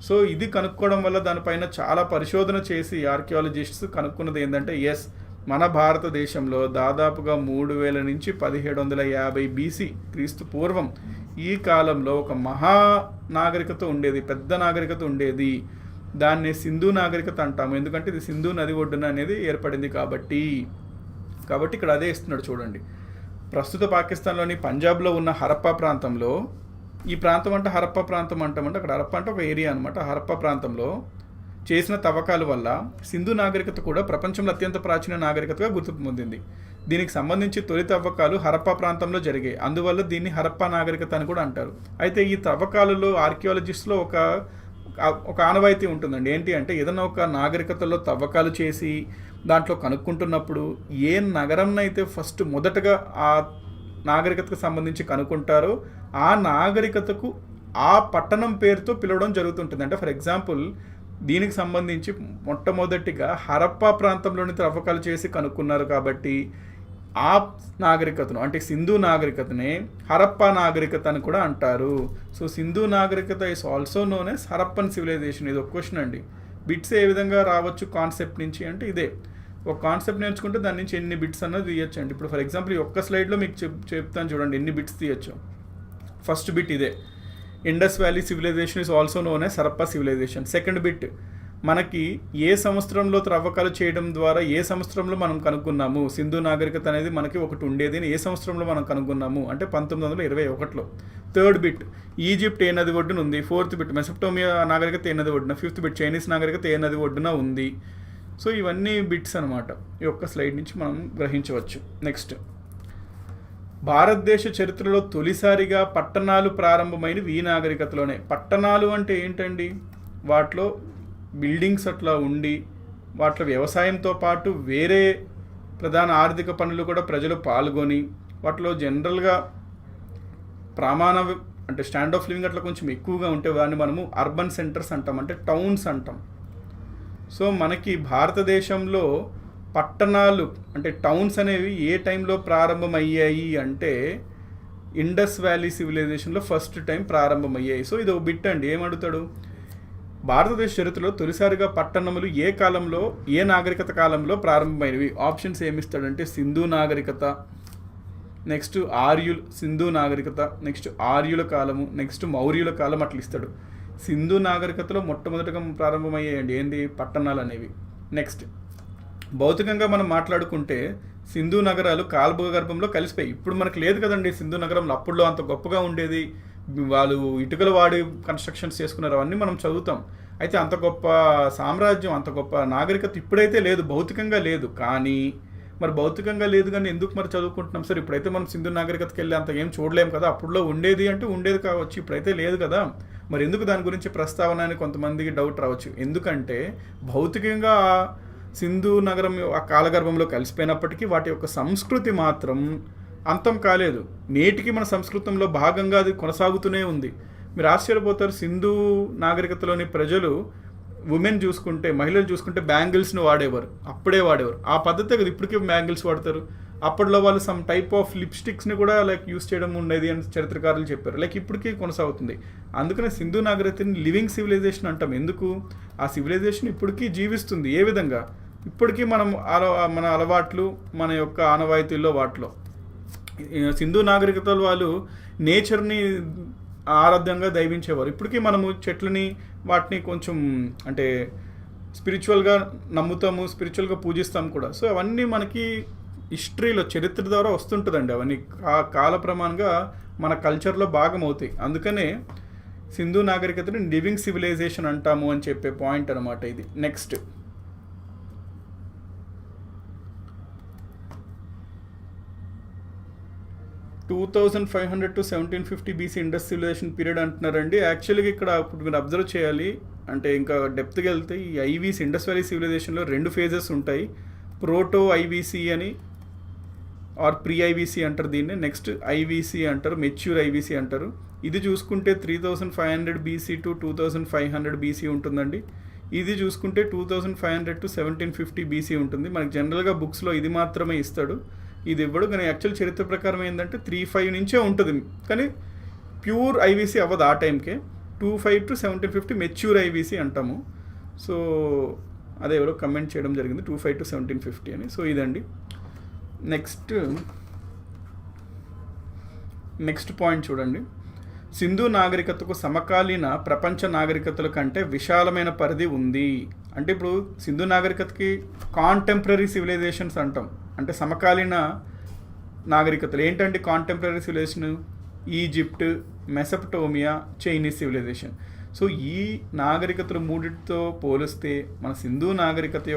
సో ఇది కనుక్కోవడం వల్ల దానిపైన చాలా పరిశోధన చేసి ఆర్కియాలజిస్ట్స్ కనుక్కున్నది ఏంటంటే ఎస్, మన భారతదేశంలో దాదాపుగా 3000 నుంచి 1750 BC క్రీస్తు పూర్వం ఈ కాలంలో ఒక మహా నాగరికత ఉండేది, పెద్ద నాగరికత ఉండేది. దాన్ని సింధు నాగరికత అంటాము, ఎందుకంటే ఇది సింధు నది ఒడ్డున అనేది ఏర్పడింది కాబట్టి ఇక్కడ అదే ఇస్తున్నాడు చూడండి. ప్రస్తుత పాకిస్తాన్లోని పంజాబ్లో ఉన్న హరప్పా ప్రాంతంలో, ఈ ప్రాంతం అంటే హరప్పా ప్రాంతం అంటామంటే అక్కడ హరప్పా అంటే ఒక ఏరియా అనమాట. హరప్పా ప్రాంతంలో చేసిన తవ్వకాల వల్ల సింధు నాగరికత కూడా ప్రపంచంలో అత్యంత ప్రాచీన నాగరికతగా గుర్తింపు పొందింది. దీనికి సంబంధించి తొలి తవ్వకాలు హరప్పా ప్రాంతంలో జరిగాయి, అందువల్ల దీన్ని హరప్పా నాగరికత అని కూడా అంటారు. అయితే ఈ తవ్వకాలలో ఆర్కియాలజిస్ట్లో ఒక ఆనవాయితీ ఉంటుందండి. ఏంటి అంటే ఏదైనా ఒక నాగరికతలో తవ్వకాలు చేసి దాంట్లో కనుక్కుంటున్నప్పుడు ఏ నగరంనైతే ఫస్ట్ మొదటగా ఆ నాగరికతకు సంబంధించి కనుక్కుంటారో ఆ నాగరికతకు ఆ పట్టణం పేరుతో పిలవడం జరుగుతుంటుంది. అంటే ఫర్ ఎగ్జాంపుల్ దీనికి సంబంధించి మొట్టమొదటిగా హరప్పా ప్రాంతంలోని త్రవ్వకాలు చేసి కనుక్కున్నారు కాబట్టి ఆ నాగరికతను, అంటే సింధు నాగరికతనే హరప్పా నాగరికత అని కూడా అంటారు. సో సింధు నాగరికత is also known as Harappan civilisation. ఇది ఒక క్వశ్చన్ అండి. బిట్స్ ఏ విధంగా రావచ్చు కాన్సెప్ట్ నుంచి అంటే ఇదే, ఒక కాన్సెప్ట్ నేర్చుకుంటే దాని నుంచి ఎన్ని బిట్స్ అన్నది తీయచ్చు అండి. ఇప్పుడు ఫర్ ఎగ్జాంపుల్ ఈ ఒక్క స్లైడ్లో మీకు చెప్తాను చూడండి ఎన్ని బిట్స్ తీయచ్చు. ఫస్ట్ బిట్ ఇదే, Indus valley civilisation is also known as Harappa civilisation. Second bit, మనకి ఏ సంవత్సరంలో త్రవ్వకాలు చేయడం ద్వారా ఏ సంవత్సరంలో మనం కనుక్కున్నాము సింధు నాగరికత అనేది మనకి ఒకటి ఉండేది అని ఏ సంవత్సరంలో మనం కనుక్కున్నాము అంటే 1921లో. థర్డ్ బిట్, ఈజిప్ట్ ఏ నది ఒడ్డున ఉంది. ఫోర్త్ బిట్, మెసొపటోమియా నాగరికత ఏ నది ఒడ్డున. ఫిఫ్త్ బిట్, చైనీస్ నాగరికత ఏ నది ఒడ్డున ఉంది. సో ఇవన్నీ బిట్స్ అనమాట, ఈ ఒక్క స్లైడ్ నుంచి మనం గ్రహించవచ్చు. నెక్స్ట్, భారతదేశ చరిత్రలో తొలిసారిగా పట్టణాలు ప్రారంభమైనవి ఈ నాగరికతలోనే. పట్టణాలు అంటే ఏంటండి? వాటిలో బిల్డింగ్స్ అట్లా ఉండి వాటిలో వ్యవసాయంతో పాటు వేరే ప్రధాన ఆర్థిక పనులు కూడా ప్రజలు పాల్గొని వాటిలో జనరల్గా అంటే స్టాండ్ ఆఫ్ లివింగ్ అట్లా కొంచెం ఎక్కువగా ఉంటే వాటిని మనము అర్బన్ సెంటర్స్ అంటాం, అంటే టౌన్స్ అంటాం. సో మనకి భారతదేశంలో పట్టణాలు అంటే టౌన్స్ అనేవి ఏ టైంలో ప్రారంభమయ్యాయి అంటే ఇండస్ వ్యాలీ సివిలైజేషన్లో ఫస్ట్ టైం ప్రారంభమయ్యాయి. సో ఇది ఒక బిట్ అండి. ఏమడుగుతాడు, భారతదేశ చరిత్రలో తొలిసారిగా పట్టణములు ఏ కాలంలో ఏ నాగరికత కాలంలో ప్రారంభమైనవి? ఆప్షన్స్ ఏమిస్తాడంటే సింధు నాగరికత, నెక్స్ట్ సింధు నాగరికత, నెక్స్ట్ ఆర్యుల కాలము, నెక్స్ట్ మౌర్యుల కాలం అట్లా ఇస్తాడు. సింధు నాగరికతలో మొట్టమొదటిగా ప్రారంభమయ్యాయండి ఏంటి? పట్టణాలు అనేవి. నెక్స్ట్, భౌతికంగా మనం మాట్లాడుకుంటే సింధు నగరాలు కాలభూగర్భంలో కలిసిపోయి. ఇప్పుడు మనకు లేదు కదండి సింధు నగరంలో, అప్పుడులో అంత గొప్పగా ఉండేది, వాళ్ళు ఇటుకలు వాడి కన్స్ట్రక్షన్స్ చేసుకున్నారు, అవన్నీ మనం చదువుతాం. అయితే అంత గొప్ప సామ్రాజ్యం, అంత గొప్ప నాగరికత ఇప్పుడైతే లేదు, భౌతికంగా లేదు. కానీ మరి భౌతికంగా లేదు కానీ ఎందుకు మరి చదువుకుంటున్నాం సార్? ఇప్పుడైతే మనం సింధు నాగరికతకి వెళ్ళి అంత ఏం చూడలేం కదా, అప్పుడులో ఉండేది అంటే ఉండేది కావచ్చు, ఇప్పుడైతే లేదు కదా, మరి ఎందుకు దాని గురించి ప్రస్తావన అని కొంతమందికి డౌట్ రావచ్చు. ఎందుకంటే భౌతికంగా సింధు నగరం ఆ కాలగర్భంలో కలిసిపోయినప్పటికీ వాటి యొక్క సంస్కృతి మాత్రం అంతం కాలేదు. నేటికి మన సంస్కృతంలో భాగంగా అది కొనసాగుతూనే ఉంది. మీరు ఆశ్చర్యపోతారు, సింధు నాగరికతలోని ప్రజలు ఉమెన్ చూసుకుంటే, మహిళలు చూసుకుంటే బ్యాంగిల్స్ని వాడేవారు, అప్పుడే వాడేవారు. ఆ పద్ధతే కదా ఇప్పటికీ బ్యాంగిల్స్ వాడతారు. అప్పట్లో వాళ్ళు సమ్ టైప్ ఆఫ్ లిప్స్టిక్స్ని కూడా లైక్ యూస్ చేయడం ఉండేది అని చరిత్రకారులు చెప్పారు. లైక్ ఇప్పటికీ కొనసాగుతుంది. అందుకనే సింధు నాగరికతని లివింగ్ సివిలైజేషన్ అంటాం. ఎందుకు? ఆ సివిలైజేషన్ ఇప్పటికీ జీవిస్తుంది. ఏ విధంగా? ఇప్పటికీ మన అలవాట్లు, మన యొక్క ఆనవాయితీల్లో వాటిలో సింధు నాగరికత వాళ్ళు నేచర్ని ఆరాధ్యంగా దైవించేవారు. ఇప్పటికీ మనము చెట్లని వాటిని కొంచెం అంటే స్పిరిచువల్గా నమ్ముతాము, స్పిరిచువల్గా పూజిస్తాం కూడా. సో అవన్నీ మనకి హిస్టరీలో చరిత్ర ద్వారా వస్తుంటుందండి. అవన్నీ కాల ప్రమాణంగా మన కల్చర్లో భాగం అవుతాయి. అందుకనే సింధు నాగరికతని లివింగ్ సివిలైజేషన్ అంటాము అని చెప్పే పాయింట్ అనమాట ఇది. Next 2500 to 1750 BC Indus civilization period అంటున్నారండి. యాక్చువల్గా ఇక్కడ ఇప్పుడు మీరు అబ్జర్వ్ చేయాలి అంటే ఇంకా డెప్త్గా వెళ్తే ఈ ఐవీసీ ఇండస్ వ్యాలీ సివిలైజేషన్లో 2 ఫేజెస్ ఉంటాయి. ప్రోటో ఐవీసీ అని ఆర్ ప్రీ ఐవీసీ అంటారు దీన్ని. నెక్స్ట్ ఐవీసీ అంటారు, మెచ్యూర్ ఐవీసీ అంటారు. ఇది చూసుకుంటే 3500 BC టు 2500 BC ఉంటుందండి. ఇది చూసుకుంటే 2500 to 1750 BC ఉంటుంది. మనకి జనరల్గా బుక్స్లో ఇది మాత్రమే ఇస్తాడు, ఇది ఇవ్వడు. కానీ యాక్చువల్ చరిత్ర ప్రకారం ఏంటంటే 35 నుంచే ఉంటుంది, కానీ ప్యూర్ ఐవీసీ అవ్వదు ఆ టైంకే. 25 to 1750 మెచ్యూర్ ఐవీసీ అంటాము. సో అదే ఎవరో కమెంట్ చేయడం జరిగింది 25 to 1750 అని. సో ఇదండి. నెక్స్ట్ పాయింట్ చూడండి. సింధు నాగరికతకు సమకాలీన ప్రపంచ నాగరికతల కంటే విశాలమైన పరిధి ఉంది. అంటే ఇప్పుడు సింధు నాగరికతకి కాంటెంపరీ సివిలైజేషన్స్ అంటాం. అంటే సమకాలీన నాగరికతలు ఏంటంటే contemporary civilization Egypt, Mesopotamia, Chinese civilisation. So ఈ నాగరికతలు మూడింటితో పోలిస్తే మన సింధు నాగరికత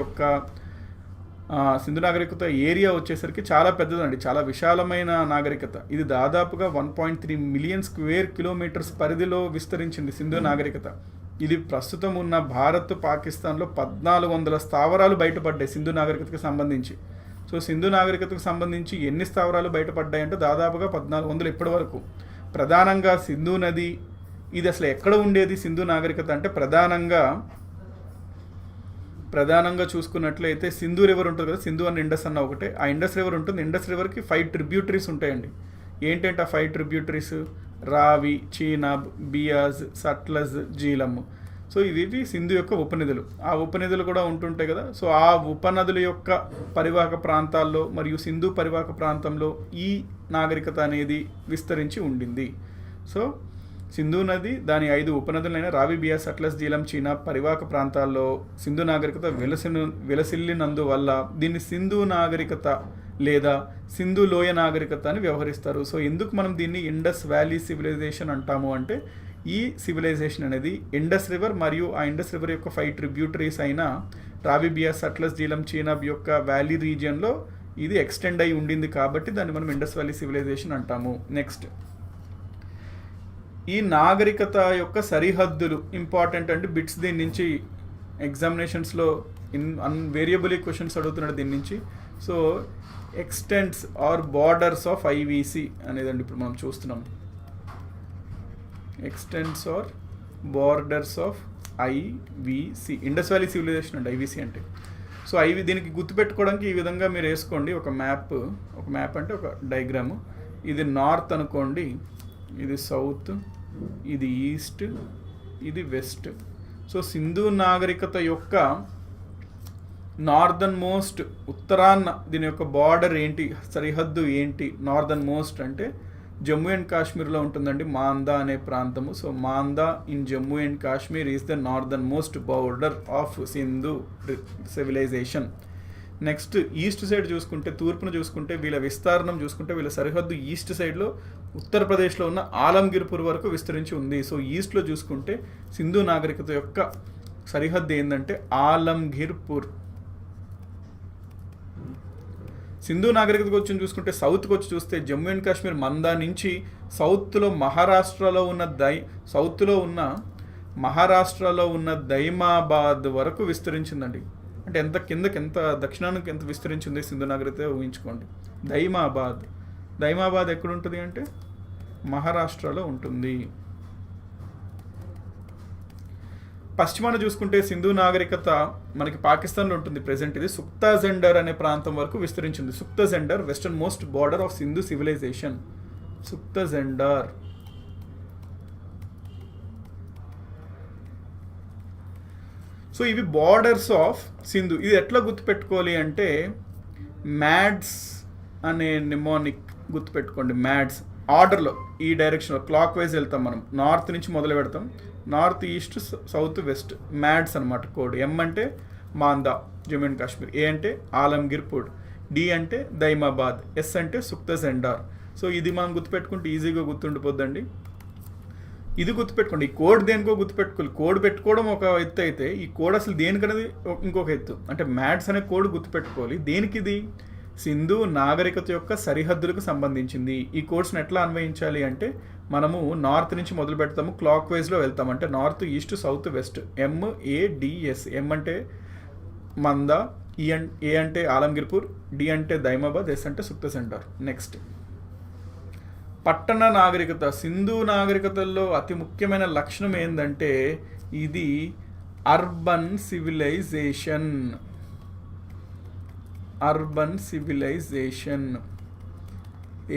ఏరియా వచ్చేసరికి చాలా పెద్దదండి, చాలా విశాలమైన నాగరికత. ఇది దాదాపుగా 1.3 మిలియన్ స్క్వేర్ కిలోమీటర్స్ పరిధిలో విస్తరించింది సింధు నాగరికత. ఇది ప్రస్తుతం ఉన్న భారత్, పాకిస్తాన్లో 1400 స్థావరాలు బయటపడ్డాయి సింధు నాగరికతకు సంబంధించి. సో సింధు నాగరికతకు సంబంధించి ఎన్ని స్థావరాలు బయటపడ్డాయంటే దాదాపుగా 1400 ఇప్పటి వరకు. ప్రధానంగా సింధు నది, ఇది అసలు ఎక్కడ ఉండేది సింధు నాగరికత అంటే ప్రధానంగా చూసుకున్నట్లయితే సింధు రివర్ ఉంటుంది కదా, సింధు అన్న ఇండస్ అన్న ఒకటే. ఆ ఇండస్ రివర్ ఉంటుంది. ఇండస్ రివర్కి 5 ట్రిబ్యూటరీస్ ఉంటాయండి. ఏంటంటే ఆ 5 ట్రిబ్యూటరీస్ రావి, చీనాబ్, బియాజ్, సట్లజ్, జీలమ్. సో ఇవి సింధు యొక్క ఉపనదులు. ఆ ఉపనదులు కూడా ఉంటుంటాయి కదా. సో ఆ ఉపనదుల యొక్క పరివాహక ప్రాంతాల్లో మరియు సింధు పరివాహక ప్రాంతంలో ఈ నాగరికత అనేది విస్తరించి ఉండింది. సో సింధు నది, దాని 5 ఉపనదులైన రావి, బియాస్, సట్లెజ్, జీలం, చీనా పరివాహక ప్రాంతాల్లో సింధు నాగరికత విలసిల్లినందువల్ల దీన్ని సింధు నాగరికత లేదా సింధు లోయ నాగరికత అని వ్యవహరిస్తారు. సో ఎందుకు మనం దీన్ని ఇండస్ వ్యాలీ సివిలైజేషన్ అంటాము అంటే ఈ సివిలైజేషన్ అనేది ఇండస్ రివర్ మరియు ఆ ఇండస్ రివర్ యొక్క 5 ట్రిబ్యూటరీస్ అయిన రావి, బియాస్, సట్లెజ్, జీలం, చీనాబ్ యొక్క వ్యాలీ రీజియన్లో ఇది ఎక్స్టెండ్ అయి ఉండింది కాబట్టి దాన్ని మనం ఇండస్ వ్యాలీ సివిలైజేషన్ అంటాము. నెక్స్ట్, ఈ నాగరికత యొక్క సరిహద్దులు ఇంపార్టెంట్ అంటే బిట్స్ దీని నుంచి ఎగ్జామినేషన్స్లో వేరియబుల్ క్వశ్చన్స్ అడుగుతున్నాడు దీని నుంచి. So extents or borders of IVC అనేదండి ఇప్పుడు మనం చూస్తున్నాం. Extents or borders of IVC, Indus valley civilisation అండి ఐవీసీ అంటే. సో దీనికి గుర్తుపెట్టుకోవడానికి ఈ విధంగా మీరు వేసుకోండి ఒక మ్యాప్ అంటే ఒక డయాగ్రాము. ఇది నార్త్ అనుకోండి, ఇది సౌత్, ఇది ఈస్ట్, ఇది వెస్ట్. సో సింధు నాగరికత యొక్క నార్దర్న్ మోస్ట్ ఉత్తరాన్న దీని యొక్క బార్డర్ ఏంటి, సరిహద్దు ఏంటి? నార్దర్న్ మోస్ట్ అంటే జమ్మూ అండ్ కాశ్మీర్లో ఉంటుందండి, మాందా అనే ప్రాంతము. So Manda in Jammu and Kashmir is the northernmost border of Sindhu civilisation. Next east side చూసుకుంటే, తూర్పును చూసుకుంటే, వీళ్ళ విస్తరణం చూసుకుంటే వీళ్ళ సరిహద్దు ఈస్ట్ సైడ్లో ఉత్తరప్రదేశ్లో ఉన్న ఆలంగిర్పూర్ వరకు విస్తరించి ఉంది. సో ఈస్ట్లో చూసుకుంటే సింధు నాగరికత యొక్క సరిహద్దు ఏంటంటే ఆలంగిర్పూర్. సింధు నాగరికతకు వచ్చి చూసుకుంటే సౌత్కి వచ్చి చూస్తే జమ్మూ అండ్ కాశ్మీర్ మందా నుంచి సౌత్లో మహారాష్ట్రలో ఉన్న దైమాబాద్ వరకు విస్తరించిందండి. అంటే ఎంత దక్షిణానికి ఎంత విస్తరించింది సింధు నాగరికత ఊహించుకోండి. దైమాబాద్ ఎక్కడ ఉంటుంది అంటే మహారాష్ట్రలో ఉంటుంది. పశ్చిమాన చూసుకుంటే సింధు నాగరికత మనకి పాకిస్తాన్లో ఉంటుంది ప్రెసెంట్. ఇది సుక్తా జెండర్ అనే ప్రాంతం వరకు విస్తరించింది. సుక్తా Dor western most border of Sindhu civilization. సుక్తా జెండర్. సో ఇవి బార్డర్స్ ఆఫ్ సింధు. ఇది ఎట్లా గుర్తుపెట్టుకోవాలి అంటే మ్యాడ్స్ అనే నిమోనిక్ గుర్తుపెట్టుకోండి. మ్యాడ్స్ ఆర్డర్లో ఈ డైరెక్షన్లో క్లాక్ వైజ్ వెళ్తాం మనం. నార్త్ నుంచి మొదలు పెడతాం, నార్త్ ఈస్ట్ సౌత్ వెస్ట్. మ్యాడ్స్ అనమాట కోడ్. ఎం అంటే మాందా జమ్మూ అండ్ కాశ్మీర్, ఏ అంటే ఆలంగీర్ పూడ్, డి అంటే దైమాబాద్, ఎస్ అంటే సుక్తా జెండార్. సో ఇది మనం గుర్తుపెట్టుకుంటే ఈజీగా గుర్తుండిపోద్దండి. ఇది గుర్తుపెట్టుకోండి. ఈ కోడ్ దేనికో గుర్తుపెట్టుకోవాలి. కోడ్ పెట్టుకోవడం ఒక ఎత్తు అయితే ఈ కోడ్ అసలు దేనికనేది ఇంకొక ఎత్తు. అంటే మ్యాడ్స్ అనే కోడ్ గుర్తుపెట్టుకోవాలి. దేనికి? ఇది సింధు నాగరికత యొక్క సరిహద్దులకు సంబంధించింది. ఈ కోడ్స్ని ఎట్లా అన్వయించాలి అంటే మనము నార్త్ నుంచి మొదలు పెడతాము, క్లాక్ వైజ్లో వెళ్తాం. అంటే north east south west. MADS. ఎం అంటే మందా, ఏ అంటే ఆలంగీర్పూర్, డి అంటే దైమాబాద్, ఎస్ అంటే సుక్తా జెండార్. నెక్స్ట్ పట్టణ నాగరికత. సింధు నాగరికతల్లో అతి ముఖ్యమైన లక్షణం ఏంటంటే ఇది అర్బన్ సివిలైజేషన్. అర్బన్ సివిలైజేషన్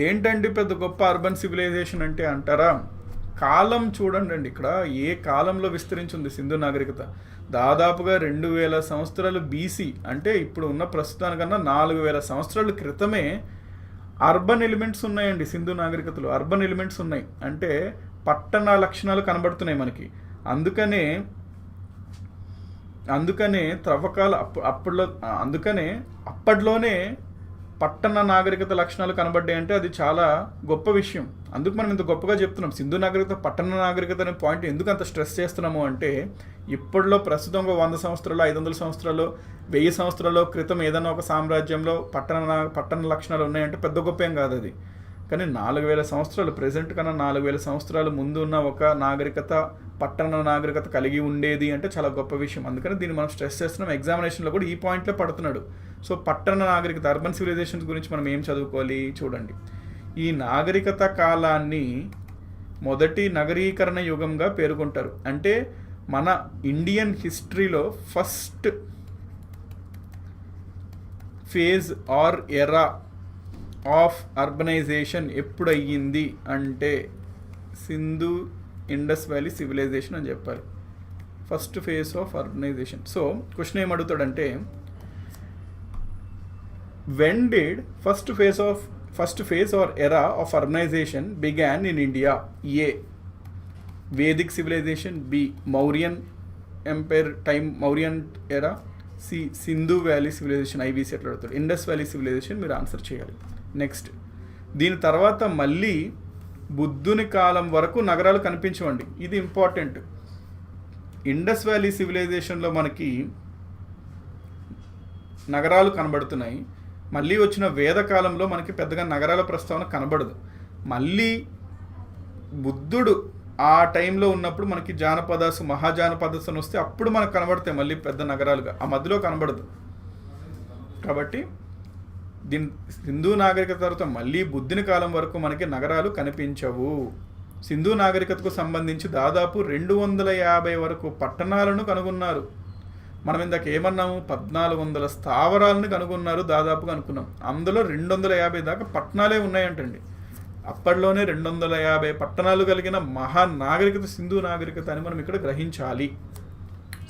ఏంటండి పెద్ద గొప్ప అర్బన్ సివిలైజేషన్ అంటే అంటారా? కాలం చూడండి ఇక్కడ ఏ కాలంలో విస్తరించింది సింధు నాగరికత. దాదాపుగా 2000 సంవత్సరాలు BC, అంటే ఇప్పుడు ఉన్న ప్రస్తుతానికన్నా 4000 సంవత్సరాల క్రితమే అర్బన్ ఎలిమెంట్స్ ఉన్నాయండి సింధు నాగరికతలో. అర్బన్ ఎలిమెంట్స్ ఉన్నాయి అంటే పట్టణ లక్షణాలు కనబడుతున్నాయి మనకి. అందుకనే త్రవ్వకాలు అప్పట్లోనే పట్టణ నాగరికత లక్షణాలు కనబడ్డాయి అంటే అది చాలా గొప్ప విషయం. అందుకు మనం ఇంత గొప్పగా చెప్తున్నాం. సింధు నాగరికత పట్టణ నాగరికత అనే పాయింట్ ఎందుకు అంత స్ట్రెస్ చేస్తున్నాము అంటే ఇప్పట్లో ప్రస్తుతం ఒక 100 సంవత్సరాలు 500 సంవత్సరాలు 1000 సంవత్సరాల క్రితం ఏదైనా ఒక సామ్రాజ్యంలో పట్టణ లక్షణాలు ఉన్నాయంటే పెద్ద గొప్ప ఏం కాదు అది. కానీ 4000 సంవత్సరాలు ప్రెసెంట్ కన్నా 4000 సంవత్సరాలు ముందు ఉన్న ఒక నాగరికత పట్టణ నాగరికత కలిగి ఉండేది అంటే చాలా గొప్ప విషయం. అందుకని దీన్ని మనం స్ట్రెస్ చేస్తున్నాం. ఎగ్జామినేషన్లో కూడా ఈ పాయింట్లో పడుతున్నాడు. సో పట్టణ నాగరికత అర్బన్ సివిలైజేషన్స్ గురించి మనం ఏం చదువుకోవాలి చూడండి. ఈ నాగరికత కాలాన్ని మొదటి నగరీకరణ యుగంగా పేర్కొంటారు. అంటే మన ఇండియన్ హిస్టరీలో first phase or era of urbanization ఎప్పుడు అయ్యింది అంటే సింధు ఇండస్ వ్యాలీ సివిలైజేషన్ అని చెప్పాలి. First phase of urbanization. So question ఏం అడుగుతాడంటే when did first phase or era of urbanization began in India? A Vedic civilization, B Mauryan empire time Mauryan era, C Sindhu valley civilization. IVC ఎట్లా అడుగుతాడు. Indus valley civilization మీరు answer చేయాలి. Next దీని తర్వాత మళ్ళీ బుద్ధుని కాలం వరకు నగరాలు కనిపించవండి. ఇది ఇంపార్టెంట్. ఇండస్ వ్యాలీ సివిలైజేషన్లో మనకి నగరాలు కనబడుతున్నాయి. మళ్ళీ వచ్చిన వేద కాలంలో మనకి పెద్దగా నగరాల ప్రస్తావన కనబడదు. మళ్ళీ బుద్ధుడు ఆ టైంలో ఉన్నప్పుడు మనకి మహాజానపదాస్ అని వస్తే అప్పుడు మనకు కనబడతాయి మళ్ళీ పెద్ద నగరాలుగా. ఆ మధ్యలో కనబడదు. కాబట్టి సింధు నాగరికత తర్వాత మళ్ళీ బుద్ధుని కాలం వరకు మనకి నగరాలు కనిపించవు. సింధు నాగరికతకు సంబంధించి దాదాపు 250 వరకు పట్టణాలను కనుగొన్నారు. మనం ఇందాక ఏమన్నాము? 1400 స్థావరాలను కనుగొన్నారు దాదాపుగా అనుకున్నాం. అందులో 250 దాకా పట్టణాలే ఉన్నాయంటండి. అప్పట్లోనే 250 పట్టణాలు కలిగిన మహానాగరికత సింధు నాగరికత అని మనం ఇక్కడ గ్రహించాలి.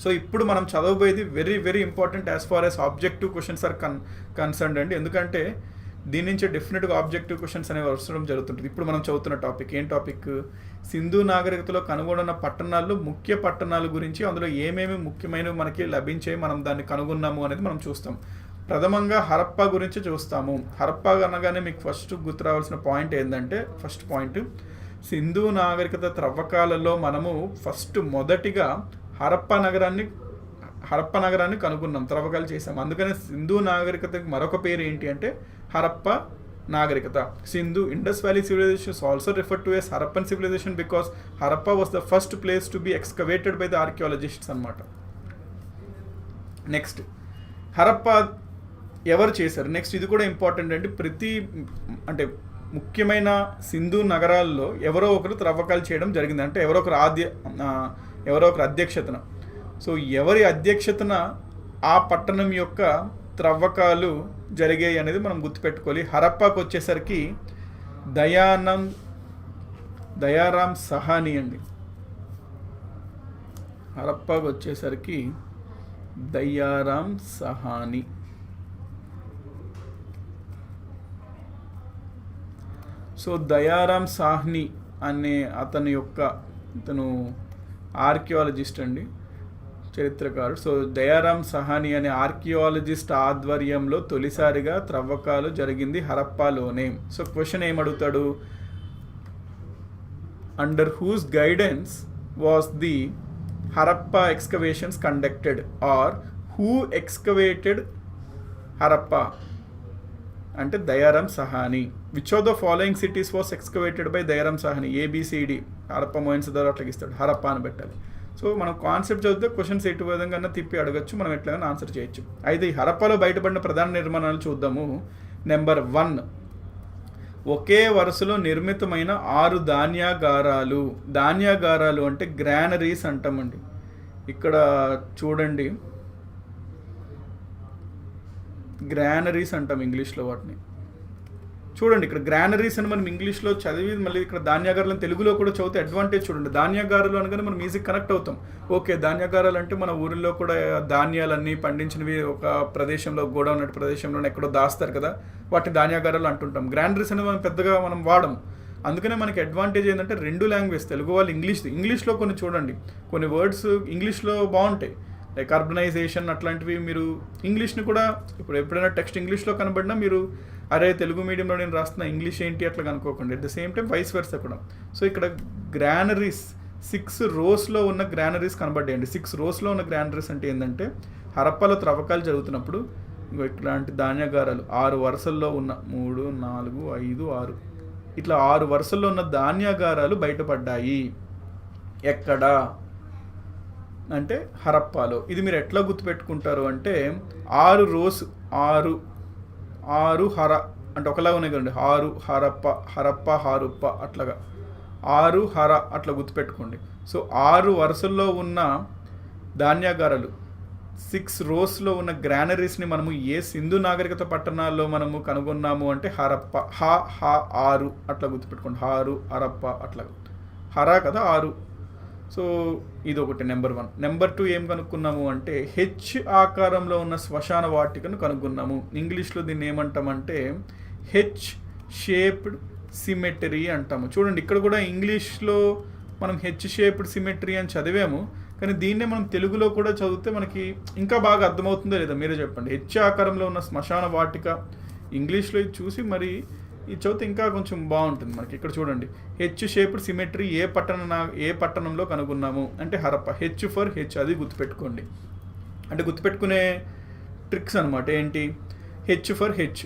సో ఇప్పుడు మనం చదవబోయేది very very important as far as objective questions are concerned అండి. ఎందుకంటే దీని నుంచి డెఫినెట్గా ఆబ్జెక్టివ్ క్వశ్చన్స్ అనేవి వస్తడం జరుగుతుంటుంది. ఇప్పుడు మనం చదువుతున్న టాపిక్ ఏం టాపిక్? సింధు నాగరికతలో కనుగొన్న పట్టణాలు, ముఖ్య పట్టణాల గురించి, అందులో ఏమేమి ముఖ్యమైనవి మనకి లభించే మనం దాన్ని కనుగొన్నాము అనేది మనం చూస్తాం. ప్రథమంగా హరప్పా గురించి చూస్తాము. హరప్పా అనగానే మీకు ఫస్ట్ గుర్తు రావాల్సిన పాయింట్ ఏంటంటే ఫస్ట్ పాయింట్ సింధు నాగరికత త్రవ్వకాలలో మనము మొదటిగా హరప్పా నగరాన్ని కనుగొన్నాం, త్రవ్వకాలు చేసాం. అందుకనే సింధు నాగరికతకి మరొక పేరు ఏంటి అంటే హరప్పా నాగరికత. Sindhu Indus valley civilization also referred to as Harappan civilization because Harappa was the first place to be excavated by the archaeologists అనమాట. నెక్స్ట్ హరప్పా ఎవరు చేశారు? నెక్స్ట్ ఇది కూడా ఇంపార్టెంట్ అండి. ముఖ్యమైన సింధు నగరాల్లో ఎవరో ఒకరు త్రవ్వకాలు చేయడం జరిగింది. అంటే ఎవరో ఒకరు అధ్యక్షతన. సో ఎవరి అధ్యక్షతన ఆ పట్టణం యొక్క త్రవ్వకాలు జరిగాయి అనేది మనం గుర్తుపెట్టుకోవాలి. హరప్పాకు వచ్చేసరికి దయారాం సహానీ అండి. హరప్పాకు వచ్చేసరికి దయారాం సహానీ. సో దయారాం సాహ్ని అనే ఇతను ఆర్కియాలజిస్ట్ అండి, చరిత్రకారుడు. సో దయారాం సహానీ అనే ఆర్కియాలజిస్ట్ ఆధ్వర్యంలో తొలిసారిగా త్రవ్వకాలు జరిగింది హరప్పాలోనే. సో క్వశ్చన్ ఏమడుగుతాడు, under whose guidance was the Harappa excavations conducted or who excavated Harappa అంటే Dayaram Sahni. Which of the following cities was excavated by Dayaram Sahni? A B C D, Harappa, Mohenjodaro అట్లా ఇస్తాడు, హరప్పా అని పెట్టాలి. సో మనం కాన్సెప్ట్ చదివితే క్వశ్చన్స్ ఎటు విధంగా తిప్పి అడగచ్చు, మనం ఎట్లాగైనా ఆన్సర్ చేయొచ్చు. అయితే ఈ హరప్పాలో బయటపడిన ప్రధాన నిర్మాణాలు చూద్దాము. నెంబర్ 1, ఒకే వరుసలో నిర్మితమైన 6 ధాన్యాగారాలు. ధాన్యాగారాలు అంటే గ్రానరీస్ అంటామండి. ఇక్కడ చూడండి, గ్రానరీస్ అంటాం ఇంగ్లీష్లో వాటిని. చూడండి ఇక్కడ గ్రానరీస్ అని మనం ఇంగ్లీష్లో చదివి మళ్ళీ ఇక్కడ ధాన్యాగారాలను తెలుగులో కూడా చదివితే అడ్వాంటేజ్ చూడండి. ధాన్యాగారాలు అనగానే మనం ఈజీ కనెక్ట్ అవుతాం. ఓకే, ధాన్యాగారాలు అంటే మన ఊరిలో కూడా ధాన్యాలన్నీ పండించినవి ఒక ప్రదేశంలో, గోడౌన్ ఉన్నట్టు ప్రదేశంలో ఎక్కడో దాస్తారు కదా, వాటిని ధాన్యాగారాలు అంటుంటాం. గ్రానరీస్ అనేది మనం పెద్దగా వాడము. అందుకనే మనకి అడ్వాంటేజ్ ఏంటంటే 2 లాంగ్వేజ్, తెలుగు వాళ్ళు ఇంగ్లీష్లో కొన్ని చూడండి, కొన్ని వర్డ్స్ ఇంగ్లీష్లో బాగుంటాయి, లైక్ అర్బనైజేషన్ అట్లాంటివి. మీరు ఇంగ్లీష్ని కూడా ఇప్పుడు ఎప్పుడైనా టెక్స్ట్ ఇంగ్లీష్లో కనబడినా మీరు అరే తెలుగు మీడియంలో నేను రాస్తున్న ఇంగ్లీష్ ఏంటి అట్లా కనుక్కోకండి. At the same time vice versa కూడా. సో ఇక్కడ గ్రానరీస్ 6 రోస్లో ఉన్న గ్రానరీస్ కనబడ్డాయండి. 6 రోస్లో ఉన్న గ్రానరీస్ అంటే ఏంటంటే హరప్పాలో త్రవ్వకాలు జరుగుతున్నప్పుడు ఇట్లాంటి ధాన్యాగారాలు 6 వరుసల్లో ఉన్న 3, 4, 5, 6 ఇట్లా 6 వరుసల్లో ఉన్న ధాన్యాగారాలు బయటపడ్డాయి. ఎక్కడ అంటే హరప్పాలో. ఇది మీరు ఎట్లా గుర్తుపెట్టుకుంటారు అంటే 6 రోస్, 6 హర అంటే ఒకలాగా ఉన్నాయి కదండి, 6 హరప్ప హారుప్ప అట్లాగా 6 హర అట్లా గుర్తుపెట్టుకోండి. సో 6 వరుసల్లో ఉన్న ధాన్యాగారాలు, 6 రోస్లో ఉన్న గ్రానరీస్ని మనము ఏ సింధు నాగరికత పట్టణాల్లో మనము కనుగొన్నాము అంటే హరప్ప, 6 అట్లా గుర్తుపెట్టుకోండి, 6 హరప్ప అట్లా, హర కదా 6. సో ఇది ఒకటి నెంబర్ 1. నెంబర్ 2 ఏం కనుక్కున్నాము అంటే హెచ్ ఆకారంలో ఉన్న శ్మశాన వాటికను కనుక్కున్నాము. ఇంగ్లీష్లో దీన్ని ఏమంటామంటే హెచ్ షేప్డ్ సిమెటరీ అంటాము. చూడండి ఇక్కడ కూడా ఇంగ్లీష్లో మనం హెచ్ షేప్డ్ సిమెటరీ అని చదివాము, కానీ దీన్నే మనం తెలుగులో కూడా చదివితే మనకి ఇంకా బాగా అర్థమవుతుందో లేదా మీరే చెప్పండి. హెచ్ ఆకారంలో ఉన్న శ్మశాన వాటిక ఇంగ్లీష్లో ఇది చూసి మరి ఈ చదివితే ఇంకా కొంచెం బాగుంటుంది మనకి. ఇక్కడ చూడండి, హెచ్ షేప్డ్ సిమెట్రీ ఏ పట్టణంలో కనుగొన్నాము అంటే హరప్ప. హెచ్ ఫర్ హెచ్, అది గుర్తుపెట్టుకోండి. అంటే గుర్తుపెట్టుకునే ట్రిక్స్ అనమాట. ఏంటి, హెచ్ ఫర్ హెచ్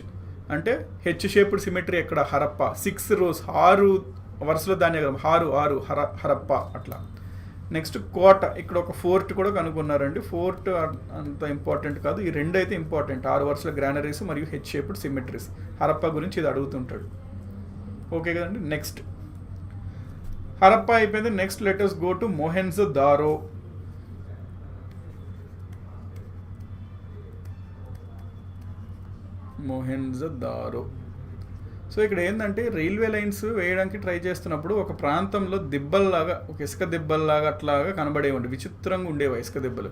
అంటే హెచ్ షేప్డ్ సిమెట్రీ ఎక్కడ, హరప్ప. 6 రోస్, 6 వరుసలో ధాన్యాగారం, 6 హరప్ప అట్లా. నెక్స్ట్ కోట, ఇక్కడ ఒక ఫోర్ట్ కూడా కనుగొన్నారండి. ఫోర్ట్ అంత ఇంపార్టెంట్ కాదు, ఈ 2 అయితే ఇంపార్టెంట్. 6 వరుసల గ్రానరీస్ మరియు హెచ్ షేప్డ్ సిమెట్రీస్. హరప్పా గురించి ఇది అడుగుతుంటాడు. ఓకే కదండి. నెక్స్ట్ హరప్పా అయిపోయింది. Next let us go to Mohenjo-daro. So ఇక్కడ ఏంటంటే రైల్వే లైన్స్ వేయడానికి ట్రై చేస్తున్నప్పుడు ఒక ప్రాంతంలో దిబ్బల్లాగా, ఒక ఇసుక దిబ్బల్లాగా అట్లాగా కనబడేవండి, విచిత్రంగా ఉండేవి ఇసుక దిబ్బలు.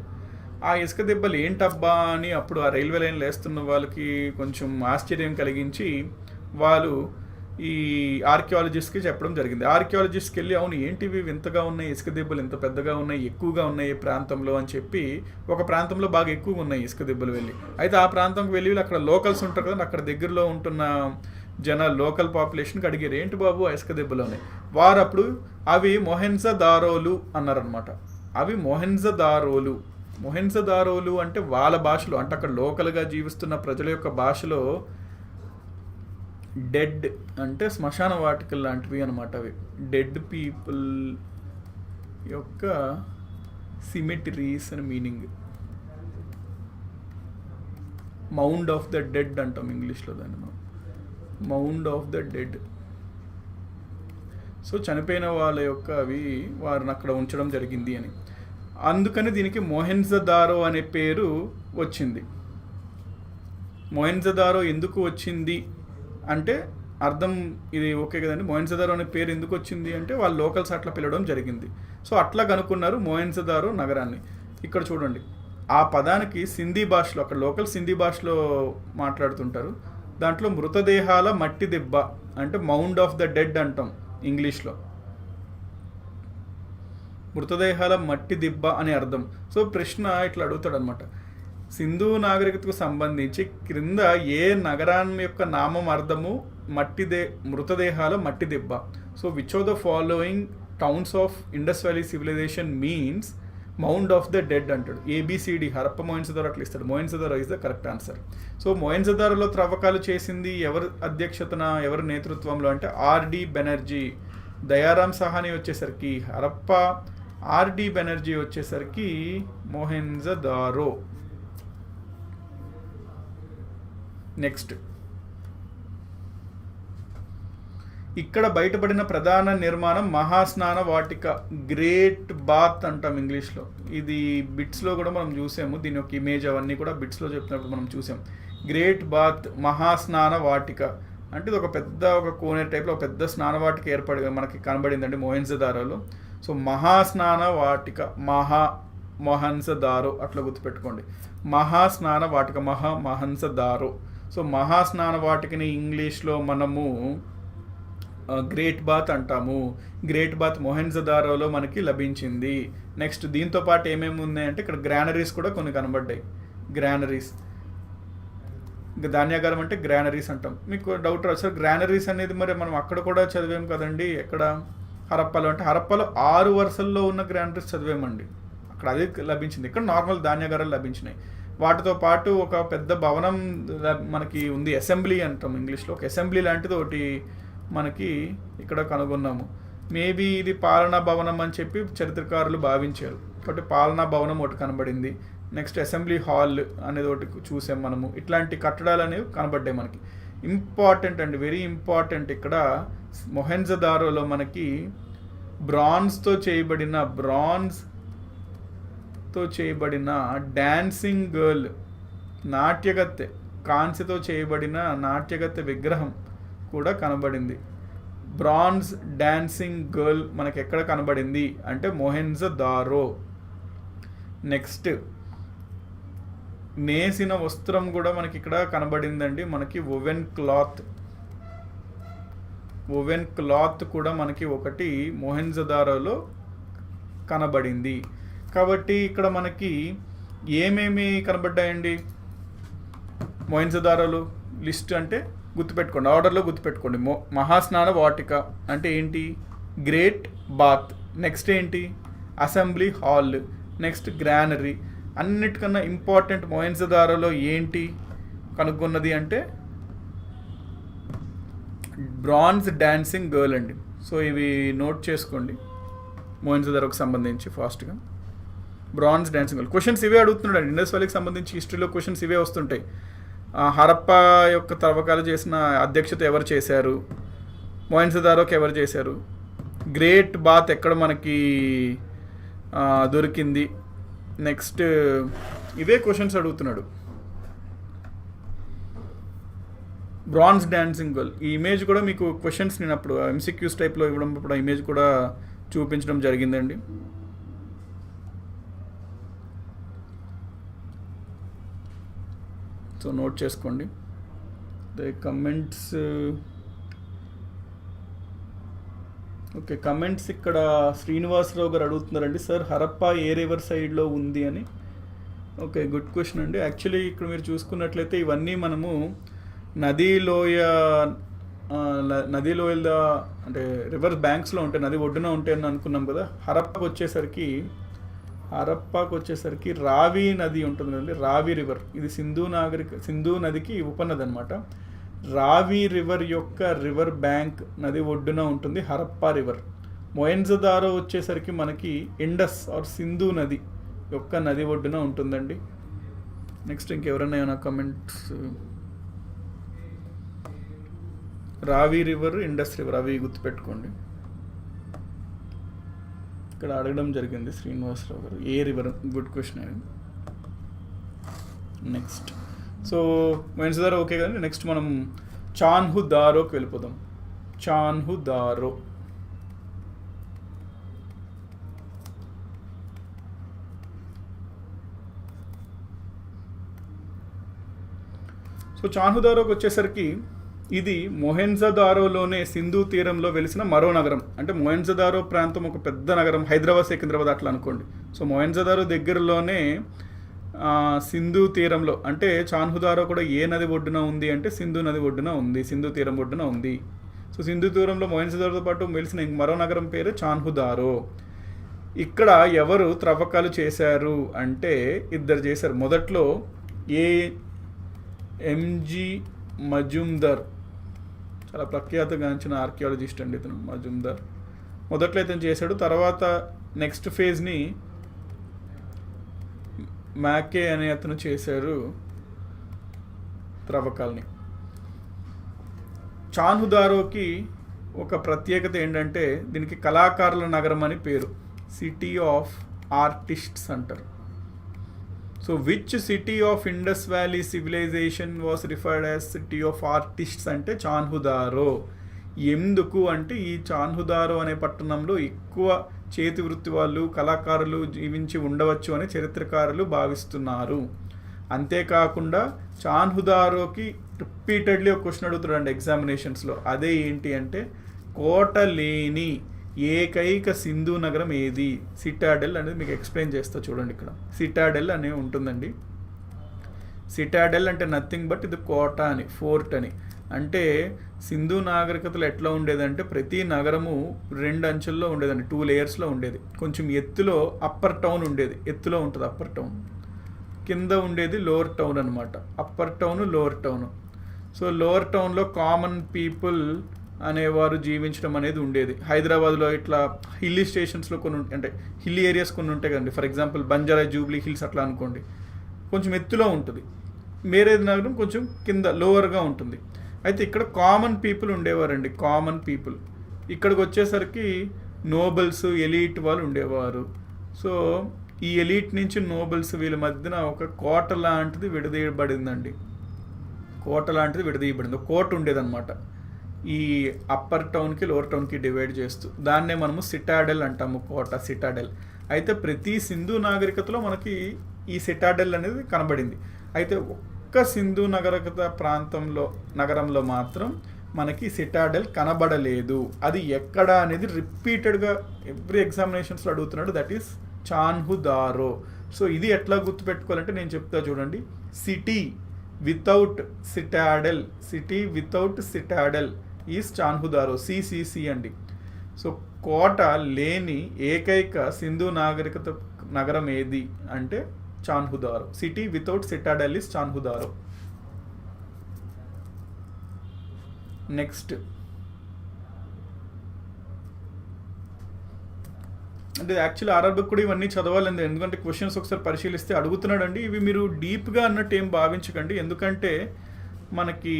ఆ ఇసుక దిబ్బలు ఏంటబ్బా అని అప్పుడు ఆ రైల్వే లైన్లు వేస్తున్న వాళ్ళకి కొంచెం ఆశ్చర్యం కలిగించి వాళ్ళు ఈ ఆర్కియాలజిస్ట్కి చెప్పడం జరిగింది. ఆర్కియాలజిస్ట్కి వెళ్ళి అవును ఏంటివి వింతగా ఉన్నాయి, ఇసుక దిబ్బలు ఇంత పెద్దగా ఉన్నాయి, ఎక్కువగా ఉన్నాయి ఈ ప్రాంతంలో అని చెప్పి, ఒక ప్రాంతంలో బాగా ఎక్కువగా ఉన్నాయి ఇసుక దిబ్బలు వెళ్ళి. అయితే ఆ ప్రాంతంకి వెళ్ళి అక్కడ లోకల్స్ ఉంటారు కదా, అక్కడ దగ్గరలో ఉంటున్న జనాలు, లోకల్ పాపులేషన్కి అడిగారు ఏంటి బాబు ఆ ఇసుక దిబ్బలోనే. వారు అప్పుడు అవి మొహెంజోదారోలు అన్నారనమాట. అవి మొహెంజోదారోలు అంటే వాళ్ళ భాషలో, అంటే అక్కడ లోకల్గా జీవిస్తున్న ప్రజల యొక్క భాషలో డెడ్ అంటే శ్మశాన వాటికలు లాంటివి అనమాట. అవి డెడ్ పీపుల్ యొక్క సిమెటరీస్ అని meaning. Mound of the dead అంటాం ఇంగ్లీష్లో దాన్ని మనం, mound of the dead. So చనిపోయిన వాళ్ళ యొక్క అవి వారిని అక్కడ ఉంచడం జరిగింది అని. అందుకని దీనికి మొహెంజదారో అనే పేరు వచ్చింది. మొహెంజదారో ఎందుకు వచ్చింది అంటే అర్థం ఇది ఓకే కదండి. మొహెంజదారో అనే పేరు ఎందుకు వచ్చింది అంటే వాళ్ళు లోకల్స్ అట్లా పిలవడం జరిగింది. సో అట్లా కనుక్కున్నారు మొహెంజదారో నగరాన్ని. ఇక్కడ చూడండి, ఆ పదానికి సింధీ భాషలో, అక్కడ లోకల్ సింధీ భాషలో మాట్లాడుతుంటారు. దాంట్లో మృతదేహాల మట్టి దెబ్బ అంటే మౌండ్ ఆఫ్ ద డెడ్ అంటాం ఇంగ్లీష్లో. మృతదేహాల మట్టి దిబ్బ అని అర్థం. సో ప్రశ్న ఇట్లా అడుగుతాడు అనమాట, సింధు నాగరికతకు సంబంధించి క్రింద ఏ నగరాన్ని యొక్క నామం అర్థము మృతదేహాల మట్టి దిబ్బ. So which of the following towns of Indus valley civilization means mound of the dead అంటాడు. ఏబిసిడి హరప్ప మొహెంజదారో అట్లా ఇస్తాడు. Mohenjodaro is the correct answer. So మొహెంజదారోలో త్రవ్వకాలు చేసింది ఎవరి అధ్యక్షతన, ఎవరి నేతృత్వంలో అంటే ఆర్డి బెనర్జీ. దయారాం సహాని వచ్చేసరికి హరప్ప, ఆర్డి బెనర్జీ వచ్చేసరికి మొహెంజదారో. నెక్స్ట్, ఇక్కడ బయటపడిన ప్రధాన నిర్మాణం మహాస్నాన వాటిక, గ్రేట్ బాత్ అంటాం ఇంగ్లీష్లో. ఇది బిట్స్లో కూడా మనం చూసాము, దీని యొక్క ఇమేజ్ అవన్నీ కూడా బిట్స్లో చెప్పినప్పుడు మనం చూసాం. గ్రేట్ బాత్ మహాస్నాన వాటిక అంటే ఇది ఒక కోనేరు టైప్లో ఒక పెద్ద స్నాన వాటిక మనకి కనబడిందండి మొహెంజదారోలో. సో మహాస్నాన వాటిక, మొహెంజదారో అట్లా గుర్తుపెట్టుకోండి. మహాస్నాన వాటిక, మొహెంజదారో. సో మహాస్నాన వాటికని ఇంగ్లీష్లో మనము గ్రేట్ బాత్ అంటాము. గ్రేట్ బాత్ మొహెంజదారోలో మనకి లభించింది. నెక్స్ట్ దీంతో పాటు ఏమేమి ఉన్నాయంటే ఇక్కడ గ్రానరీస్ కూడా కొన్ని కనబడ్డాయి. గ్రానరీస్, ధాన్యాగారం అంటే గ్రానరీస్ అంటాం. మీకు డౌట్ రాదు సార్, గ్రానరీస్ అనేది మరి మనం అక్కడ కూడా చదివాం కదండి, ఎక్కడ హరప్పలో అంటే హరప్పలో 6 వరుసల్లో ఉన్న గ్రానరీస్ చదివామండి, అక్కడ అది లభించింది. ఇక్కడ నార్మల్ ధాన్యాగారాలు లభించినాయి. వాటితో పాటు ఒక పెద్ద భవనం మనకి ఉంది, అసెంబ్లీ అంటాం ఇంగ్లీష్లో. ఒక అసెంబ్లీ లాంటిది ఒకటి మనకి ఇక్కడ కనుగొన్నాము. మేబీ ఇది పాలనా భవనం అని చెప్పి చరిత్రకారులు భావించారు, కాబట్టి పాలనా భవనం ఒకటి కనబడింది. నెక్స్ట్ అసెంబ్లీ హాల్ అనేది ఒకటి చూసాం మనము. ఇట్లాంటి కట్టడాలు అనేవి కనబడ్డాయి మనకి. ఇంపార్టెంట్ అండి, వెరీ ఇంపార్టెంట్. ఇక్కడ మొహెంజదారోలో మనకి బ్రాంజ్తో చేయబడిన డాన్సింగ్ గర్ల్, నాట్యగత్తె, కాంస్యతో చేయబడిన నాట్యగత్తె విగ్రహం కూడా కనబడింది. బ్రాంజ్ డాన్సింగ్ గర్ల్ మనకి ఎక్కడ కనబడింది అంటే మొహెంజదారో. నెక్స్ట్ నేసిన వస్త్రం కూడా మనకి ఇక్కడ కనబడిందండి. మనకి ఓవెన్ క్లాత్ కూడా మనకి ఒకటి మొహెంజదారోలో కనబడింది. కాబట్టి ఇక్కడ మనకి ఏమేమి కనబడ్డాయండి మొహెంజదారోలో లిస్ట్ అంటే గుర్తుపెట్టుకోండి, ఆర్డర్లో గుర్తుపెట్టుకోండి. మహాస్నాన వాటిక అంటే ఏంటి, గ్రేట్ బాత్. నెక్స్ట్ ఏంటి, అసెంబ్లీ హాల్. Next granary. అన్నిటికన్నా ఇంపార్టెంట్ మొహెంజదారోలో ఏంటి కనుక్కున్నది అంటే బ్రాంజ్ డాన్సింగ్ గర్ల్ అండి. సో ఇవి నోట్ చేసుకోండి మొహెంజదారోకి సంబంధించి ఫాస్ట్గా. బ్రాంజ్ డాన్సింగ్ గర్ల్ క్వశ్చన్స్ ఇవే అడుగుతున్నాడు అండి. ఇండస్ వ్యాలీకి సంబంధించి హిస్టరీలో క్వశ్చన్స్ ఇవే వస్తుంటాయి. హరప్ప యొక్క తవ్వకాలు చేసిన అధ్యక్షత ఎవరు చేశారు, మొహెంజదారోకి ఎవరు చేశారు, గ్రేట్ బాత్ ఎక్కడ మనకి దొరికింది. నెక్స్ట్ ఇవే క్వశ్చన్స్ అడుగుతున్నాడు. బ్రాంజ్ డాన్సింగ్ గర్ల్, ఈ ఇమేజ్ కూడా మీకు క్వశ్చన్స్ నేను అప్పుడు ఎంసీక్యూస్ టైప్లో ఇవ్వడం అప్పుడు ఆ ఇమేజ్ కూడా చూపించడం జరిగిందండి. సో నోట్ చేసుకోండి. కమెంట్స్ ఓకే, కమెంట్స్ ఇక్కడ శ్రీనివాసరావు గారు అడుగుతున్నారండి, సార్ హరప్ప ఏ రివర్ సైడ్లో ఉంది అని. ఓకే, గుడ్ క్వశ్చన్ అండి. యాక్చువల్లీ ఇక్కడ మీరు చూసుకున్నట్లయితే ఇవన్నీ మనము నదీ లోయల అంటే రివర్ బ్యాంక్స్లో ఉంటాయి, నది ఒడ్డున ఉంటాయని అనుకున్నాం కదా. హరప్పాకు వచ్చేసరికి రావి నది ఉంటుంది కదండి, రావి రివర్. ఇది సింధు నదికి ఉపనది అనమాట. రావి రివర్ యొక్క రివర్ బ్యాంక్ నది ఒడ్డున ఉంటుంది హరప్పా రివర్. మొహెంజదారో వచ్చేసరికి మనకి ఇండస్ ఆర్ సింధు నది యొక్క నది ఒడ్డున ఉంటుందండి. నెక్స్ట్ ఇంకెవరైనా ఏమైనా కమెంట్స్, రావి రివర్, ఇండస్ రివర్ అవి గుర్తుపెట్టుకోండి. ఇక్కడ అడగడం జరిగింది శ్రీనివాసరావు గారు, ఏ రివర్, గుడ్ క్వశ్చన్ అది. నెక్స్ట్ సో మొహెంజోదారో ఓకే కదండి. నెక్స్ట్ మనం చాన్హుదారోకి వెళ్ళిపోదాం. చాన్హుదారో. సో చాన్హుదారోకి వచ్చేసరికి ఇది మొహెంజోదారోలోనే సింధు తీరంలో వెలిసిన మరో నగరం. అంటే మొహెంజోదారో ప్రాంతం ఒక పెద్ద నగరం, హైదరాబాద్ సికింద్రాబాద్ అట్లా అనుకోండి. సో మొహెంజోదారో దగ్గరలోనే సింధు తీరంలో, అంటే చాన్హుదారో కూడా ఏ నది ఒడ్డున ఉంది అంటే సింధు నది ఒడ్డున ఉంది, సింధు తీరం ఒడ్డున ఉంది. సో సింధు తీరంలో మొహెంజోదారోతో పాటు వెలిసిన మరో నగరం పేరు చాన్హుదారో. ఇక్కడ ఎవరు త్రవ్వకాలు చేశారు అంటే ఇద్దరు చేశారు. మొదట్లో ఎంజి మజుందర్, చాలా ప్రఖ్యాతగాంచిన ఆర్కియాలజిస్ట్ అండి ఇతను మజుందర్. మొదట్లో ఇతను చేశాడు. తర్వాత నెక్స్ట్ ఫేజ్ని మ్యాకే అనే అతను చేశారు త్రవ్వకాలని. చాన్హుదారోకి ఒక ప్రత్యేకత ఏంటంటే దీనికి కళాకారుల నగరం అని పేరు, సిటీ ఆఫ్ ఆర్టిస్ట్స్ అంటారు. So which city of Indus valley civilization was referred as city of artists అంటే చాన్హుదారో. ఎందుకు అంటే ఈ చాన్హుదారో అనే పట్టణంలో ఎక్కువ చేతి వృత్తి వాళ్ళు, కళాకారులు జీవించి ఉండవచ్చు అని చరిత్రకారులు భావిస్తున్నారు. అంతేకాకుండా చాన్హుదారోకి రిపీటెడ్లీ ఒక క్వశ్చన్ అడుగుతాడండి ఎగ్జామినేషన్స్లో. అదే ఏంటి అంటే కోట లేని ఏకైక సింధు నగరం ఏది? సిటాడెల్ అనేది మీకు ఎక్స్ప్లెయిన్ చేస్తా చూడండి. ఇక్కడ సిటాడెల్ అనే ఉంటుందండి. సిటాడెల్ అంటే నథింగ్ బట్ ఇది కోట అని, ఫోర్ట్ అని. అంటే సింధు నాగరికతలు ఎట్లా ఉండేదంటే ప్రతి నగరము 2 అంచెల్లో ఉండేదండి, 2 లేయర్స్లో ఉండేది. కొంచెం ఎత్తులో అప్పర్ టౌన్ ఉండేది, ఎత్తులో ఉంటుంది అప్పర్ టౌన్. కింద ఉండేది లోవర్ టౌన్ అనమాట. Upper town, lower town. So lower టౌన్లో కామన్ పీపుల్ అనేవారు జీవించడం అనేది ఉండేది. హైదరాబాద్లో ఇట్లా హిల్లీ స్టేషన్స్లో కొన్ని అంటే హిల్లీ ఏరియాస్ కొన్ని ఉంటాయి కదండి. For example Banjara Jubilee hills అట్లా అనుకోండి, కొంచెం ఎత్తులో ఉంటుంది. వేరేది నగరం కొంచెం కింద లోవర్గా ఉంటుంది. అయితే ఇక్కడ కామన్ పీపుల్ ఉండేవారండి, కామన్ పీపుల్. ఇక్కడికి వచ్చేసరికి నోబెల్స్, ఎలీట్ వాళ్ళు ఉండేవారు. సో ఈ ఎలీట్ నుంచి నోబెల్స్ వీళ్ళ మధ్యన ఒక కోట లాంటిది విడదీయబడిందండి. కోట లాంటిది విడదీయబడింది, ఒక కోట ఉండేదన్నమాట ఈ అప్పర్ టౌన్కి లోవర్ టౌన్కి డివైడ్ చేస్తూ. దాన్నే మనము సిటాడెల్ అంటాము, కోట, సిటాడెల్. అయితే ప్రతి సింధు నాగరికతలో మనకి ఈ సిటాడెల్ అనేది కనబడింది. అయితే ఒక్క సింధు నాగరికత నగరంలో మాత్రం మనకి సిటాడెల్ కనబడలేదు. అది ఎక్కడ అనేది రిపీటెడ్గా ఎవ్రీ ఎగ్జామినేషన్స్లో అడుగుతున్నాడు. That is Chanhudaro. సో ఇది ఎట్లా గుర్తుపెట్టుకోవాలంటే నేను చెప్తా చూడండి. City without Citadel, city without Citadel is Chanhudaro, CCC అండి. సో కోట లేని ఏకైక సింధు నాగరికత నగరం ఏది అంటే Chanhudaro. City without Citadel is Chanhudaro. Next అంటే యాక్చువల్లీ ఆర్ఆర్బీకి కూడా ఇవన్నీ చదవాలండి, ఎందుకంటే క్వశ్చన్స్ ఒకసారి పరిశీలిస్తే అడుగుతున్నాడండి. ఇవి మీరు డీప్గా అన్నట్టు ఏం భావించకండి, ఎందుకంటే మనకి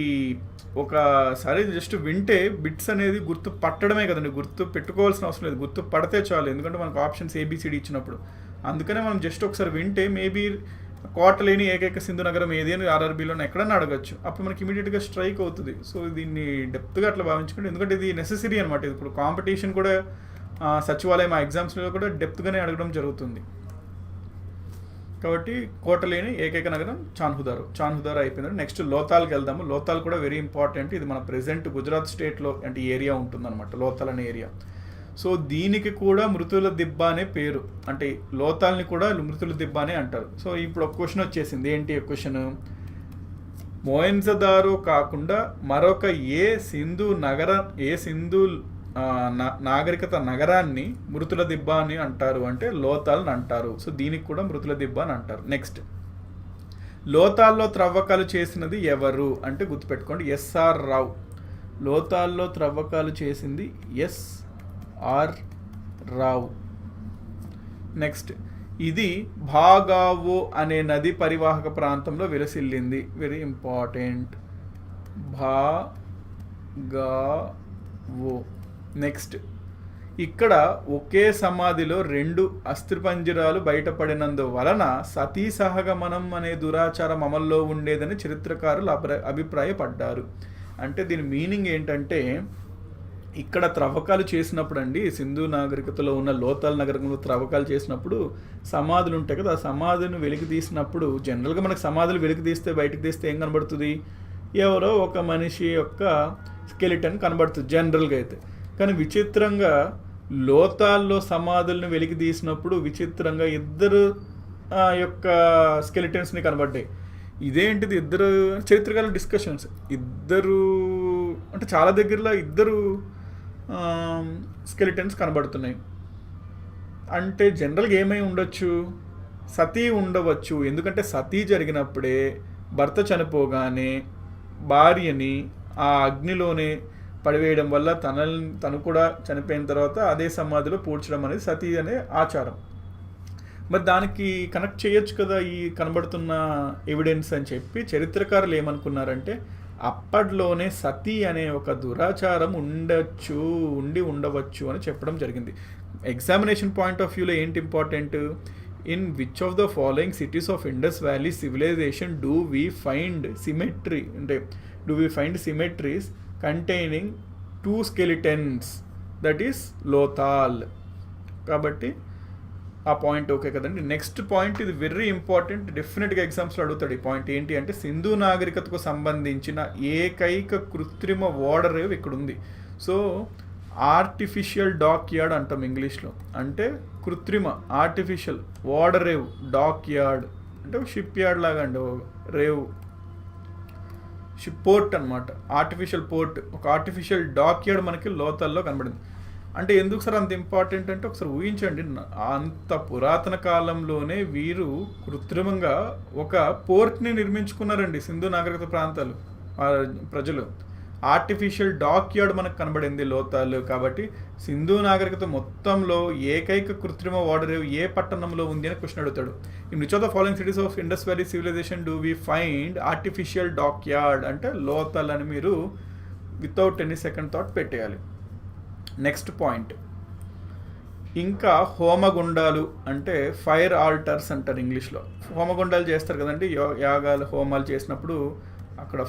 ఒకసారి జస్ట్ వింటే బిట్స్ అనేది గుర్తు పట్టడమే కదండి, గుర్తు పెట్టుకోవాల్సిన అవసరం లేదు, గుర్తు పడితే చాలు. ఎందుకంటే మనకు ఆప్షన్స్ ఏబిసిడి ఇచ్చినప్పుడు అందుకనే మనం జస్ట్ ఒకసారి వింటే మేబీ కోట లేని ఏకైక సింధు నగరం ఏది అని ఆర్ఆర్బీలో ఎక్కడన్నా అడగచ్చు, అప్పుడు మనకి ఇమీడియట్గా స్ట్రైక్ అవుతుంది. సో దీన్ని డెప్త్గా అట్లా భావించుకోండి, ఎందుకంటే ఇది నెసెసరీ అనమాట. ఇప్పుడు కాంపిటీషన్ కూడా సచివాలయం ఆ ఎగ్జామ్స్లో కూడా డెప్త్గానే అడగడం జరుగుతుంది. కాబట్టి కోట లేని ఏకైక నగరం చాన్హుదారో అయిపోయింది. నెక్స్ట్ లోతాల్కి వెళ్దాము. లోతాల్ కూడా వెరీ ఇంపార్టెంట్. ఇది మన ప్రెజెంట్ గుజరాత్ స్టేట్లో అంటే ఏరియా ఉంటుందన్నమాట, లోతాల్ అనే ఏరియా. సో దీనికి కూడా మృతుల దిబ్బ అనే పేరు, అంటే లోతాల్ని కూడా మృతుల దిబ్బ అనే అంటారు. సో ఇప్పుడు ఒక క్వశ్చన్ వచ్చేసింది. ఏంటి క్వశ్చన్? మొహెంజోదారో కాకుండా మరొక ఏ సింధు నాగరికత నగరాన్ని మృతుల దిబ్బ అని అంటారు అంటే లోతాల్ని అంటారు. సో దీనికి కూడా మృతుల దిబ్బ అని అంటారు. నెక్స్ట్ లోతాల్లో త్రవ్వకాలు చేసినది ఎవరు అంటే గుర్తుపెట్టుకోండి, ఎస్ఆర్ రావు. లోతాల్లో త్రవ్వకాలు చేసింది ఎస్ఆర్ రావు. నెక్స్ట్ ఇది భాగావో అనే నది పరివాహక ప్రాంతంలో విలసిల్లింది. Very important, Bhogavo. నెక్స్ట్ ఇక్కడ ఒకే సమాధిలో 2 అస్థిపంజరాలు బయటపడినందువలన సతీ సహగమనం అనే దురాచారం అమల్లో ఉండేదని చరిత్రకారులు అభిప్రాయపడ్డారు. అంటే దీని మీనింగ్ ఏంటంటే, ఇక్కడ త్రవ్వకాలు చేసినప్పుడు అండి, సింధు నాగరికతలో ఉన్న లోతాల్ నగరంలో త్రవ్వకాలు చేసినప్పుడు సమాధులు ఉంటాయి కదా, ఆ సమాధిని వెలికి తీసినప్పుడు జనరల్గా మనకు సమాధులు వెలికి తీస్తే బయటకు తీస్తే ఏం కనబడుతుంది, ఎవరో ఒక మనిషి యొక్క స్కెలిటన్ కనబడుతుంది జనరల్గా అయితే. కానీ విచిత్రంగా లోతాల్లో సమాధులను వెలికి తీసినప్పుడు విచిత్రంగా ఇద్దరు యొక్క స్కెలిటన్స్ని కనబడ్డాయి. ఇదేంటిది ఇద్దరు చరిత్రకారుల డిస్కషన్స్, ఇద్దరు అంటే చాలా దగ్గరలో ఇద్దరు స్కెలిటన్స్ కనబడుతున్నాయి. అంటే జనరల్గా ఏమై ఉండొచ్చు, సతీ ఉండవచ్చు. ఎందుకంటే సతీ జరిగినప్పుడే భర్త చనిపోగానే భార్యని ఆ అగ్నిలోనే పడివేయడం వల్ల తను కూడా చనిపోయిన తర్వాత అదే సమాధిలో పూడ్చడం అనేది సతీ అనే ఆచారం. మరి దానికి కనెక్ట్ చేయొచ్చు కదా ఈ కనబడుతున్న ఎవిడెన్స్ అని చెప్పి చరిత్రకారులు ఏమనుకున్నారంటే, అప్పట్లోనే సతీ అనే ఒక దురాచారం ఉండవచ్చు అని చెప్పడం జరిగింది. ఎగ్జామినేషన్ పాయింట్ ఆఫ్ వ్యూలో ఏంటి important, in which of the following cities of Indus valley civilization do we find cemeteries containing 2 skeletons, that is Lothal. కాబట్టి ఆ పాయింట్ ఓకే కదండి. నెక్స్ట్ పాయింట్, ఇది వెరీ ఇంపార్టెంట్, డెఫినెట్గా ఎగ్జామ్స్లో అడుగుతాడు ఈ పాయింట్. ఏంటి అంటే, సింధు నాగరికతకు సంబంధించిన ఏకైక కృత్రిమ ఓడరేవ్ ఇక్కడ ఉంది. సో ఆర్టిఫిషియల్ డాక్ యార్డ్ అంటాం ఇంగ్లీష్లో, అంటే కృత్రిమ ఆర్టిఫిషియల్ ఓడరేవ్, డాక్ యార్డ్ అంటే షిప్ యార్డ్ లాగా అండి, రేవ్ షిప్ పోర్ట్ అనమాట, ఆర్టిఫిషియల్ పోర్ట్, ఒక ఆర్టిఫిషియల్ డాక్ యార్డ్ మనకి లోతాల్లో కనబడింది. అంటే ఎందుకు సార్ అంత ఇంపార్టెంట్ అంటే, ఒకసారి ఊహించండి, అంత పురాతన కాలంలోనే వీరు కృత్రిమంగా ఒక పోర్ట్ని నిర్మించుకున్నారండి సింధు నాగరికత ప్రాంతాలు ప్రజలు. ఆర్టిఫిషియల్ డాక్ యార్డ్ మనకు కనబడింది లోతాలు. కాబట్టి సింధు నాగరికత మొత్తంలో ఏకైక కృత్రిమ ఓడరేవ్ ఏ పట్టణంలో ఉంది అని క్వశ్చన్ అడుగుతాడు. In which of the following cities of Indus valley civilization do we find artificial dock yard అంటే లోతాల్ అని మీరు వితౌట్ ఎనీ సెకండ్ థాట్ పెట్టేయాలి. నెక్స్ట్ పాయింట్, ఇంకా హోమగుండాలు అంటే ఫైర్ ఆల్టర్స్ అంటారు ఇంగ్లీష్లో. హోమగుండాలు చేస్తారు కదండి, యాగాలు హోమాలు చేసినప్పుడు అక్కడ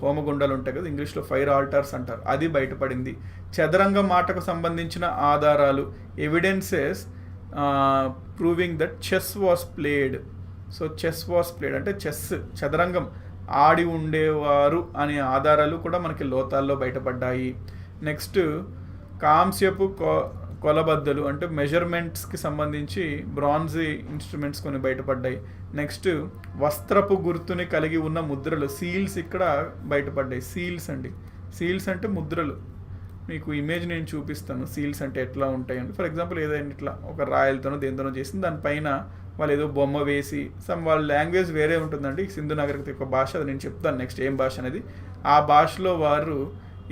హోమగుండాలు ఉంటాయి కదా, ఇంగ్లీష్లో ఫైర్ ఆల్టర్స్ అంటారు. అది బయటపడింది. చదరంగం ఆటకు సంబంధించిన ఆధారాలు, evidences proving that chess was played. So chess was played అంటే చదరంగం ఆడి ఉండేవారు అనే ఆధారాలు కూడా మనకి లోతాల్లో బయటపడ్డాయి. నెక్స్ట్ కాంస్యపు కొలబద్దలు అంటే మెజర్మెంట్స్కి సంబంధించి బ్రాంజ్ ఇన్స్ట్రుమెంట్స్ కొన్ని బయటపడ్డాయి. నెక్స్ట్ వస్త్రపు గుర్తుని కలిగి ఉన్న ముద్రలు, సీల్స్ ఇక్కడ బయటపడ్డాయి. సీల్స్ అండి, సీల్స్ అంటే ముద్రలు. మీకు ఇమేజ్ నేను చూపిస్తాను సీల్స్ అంటే ఎట్లా ఉంటాయండి. ఫర్ ఎగ్జాంపుల్ ఏదైనా ఇట్లా ఒక రాయలతోనో దేనితోనో చేసింది, దానిపైన వాళ్ళు ఏదో బొమ్మ వేసి వాళ్ళ లాంగ్వేజ్ వేరే ఉంటుందండి. సింధు నాగరికత యొక్క భాష, అది నేను చెప్తాను నెక్స్ట్ ఏం భాష అనేది. ఆ భాషలో వారు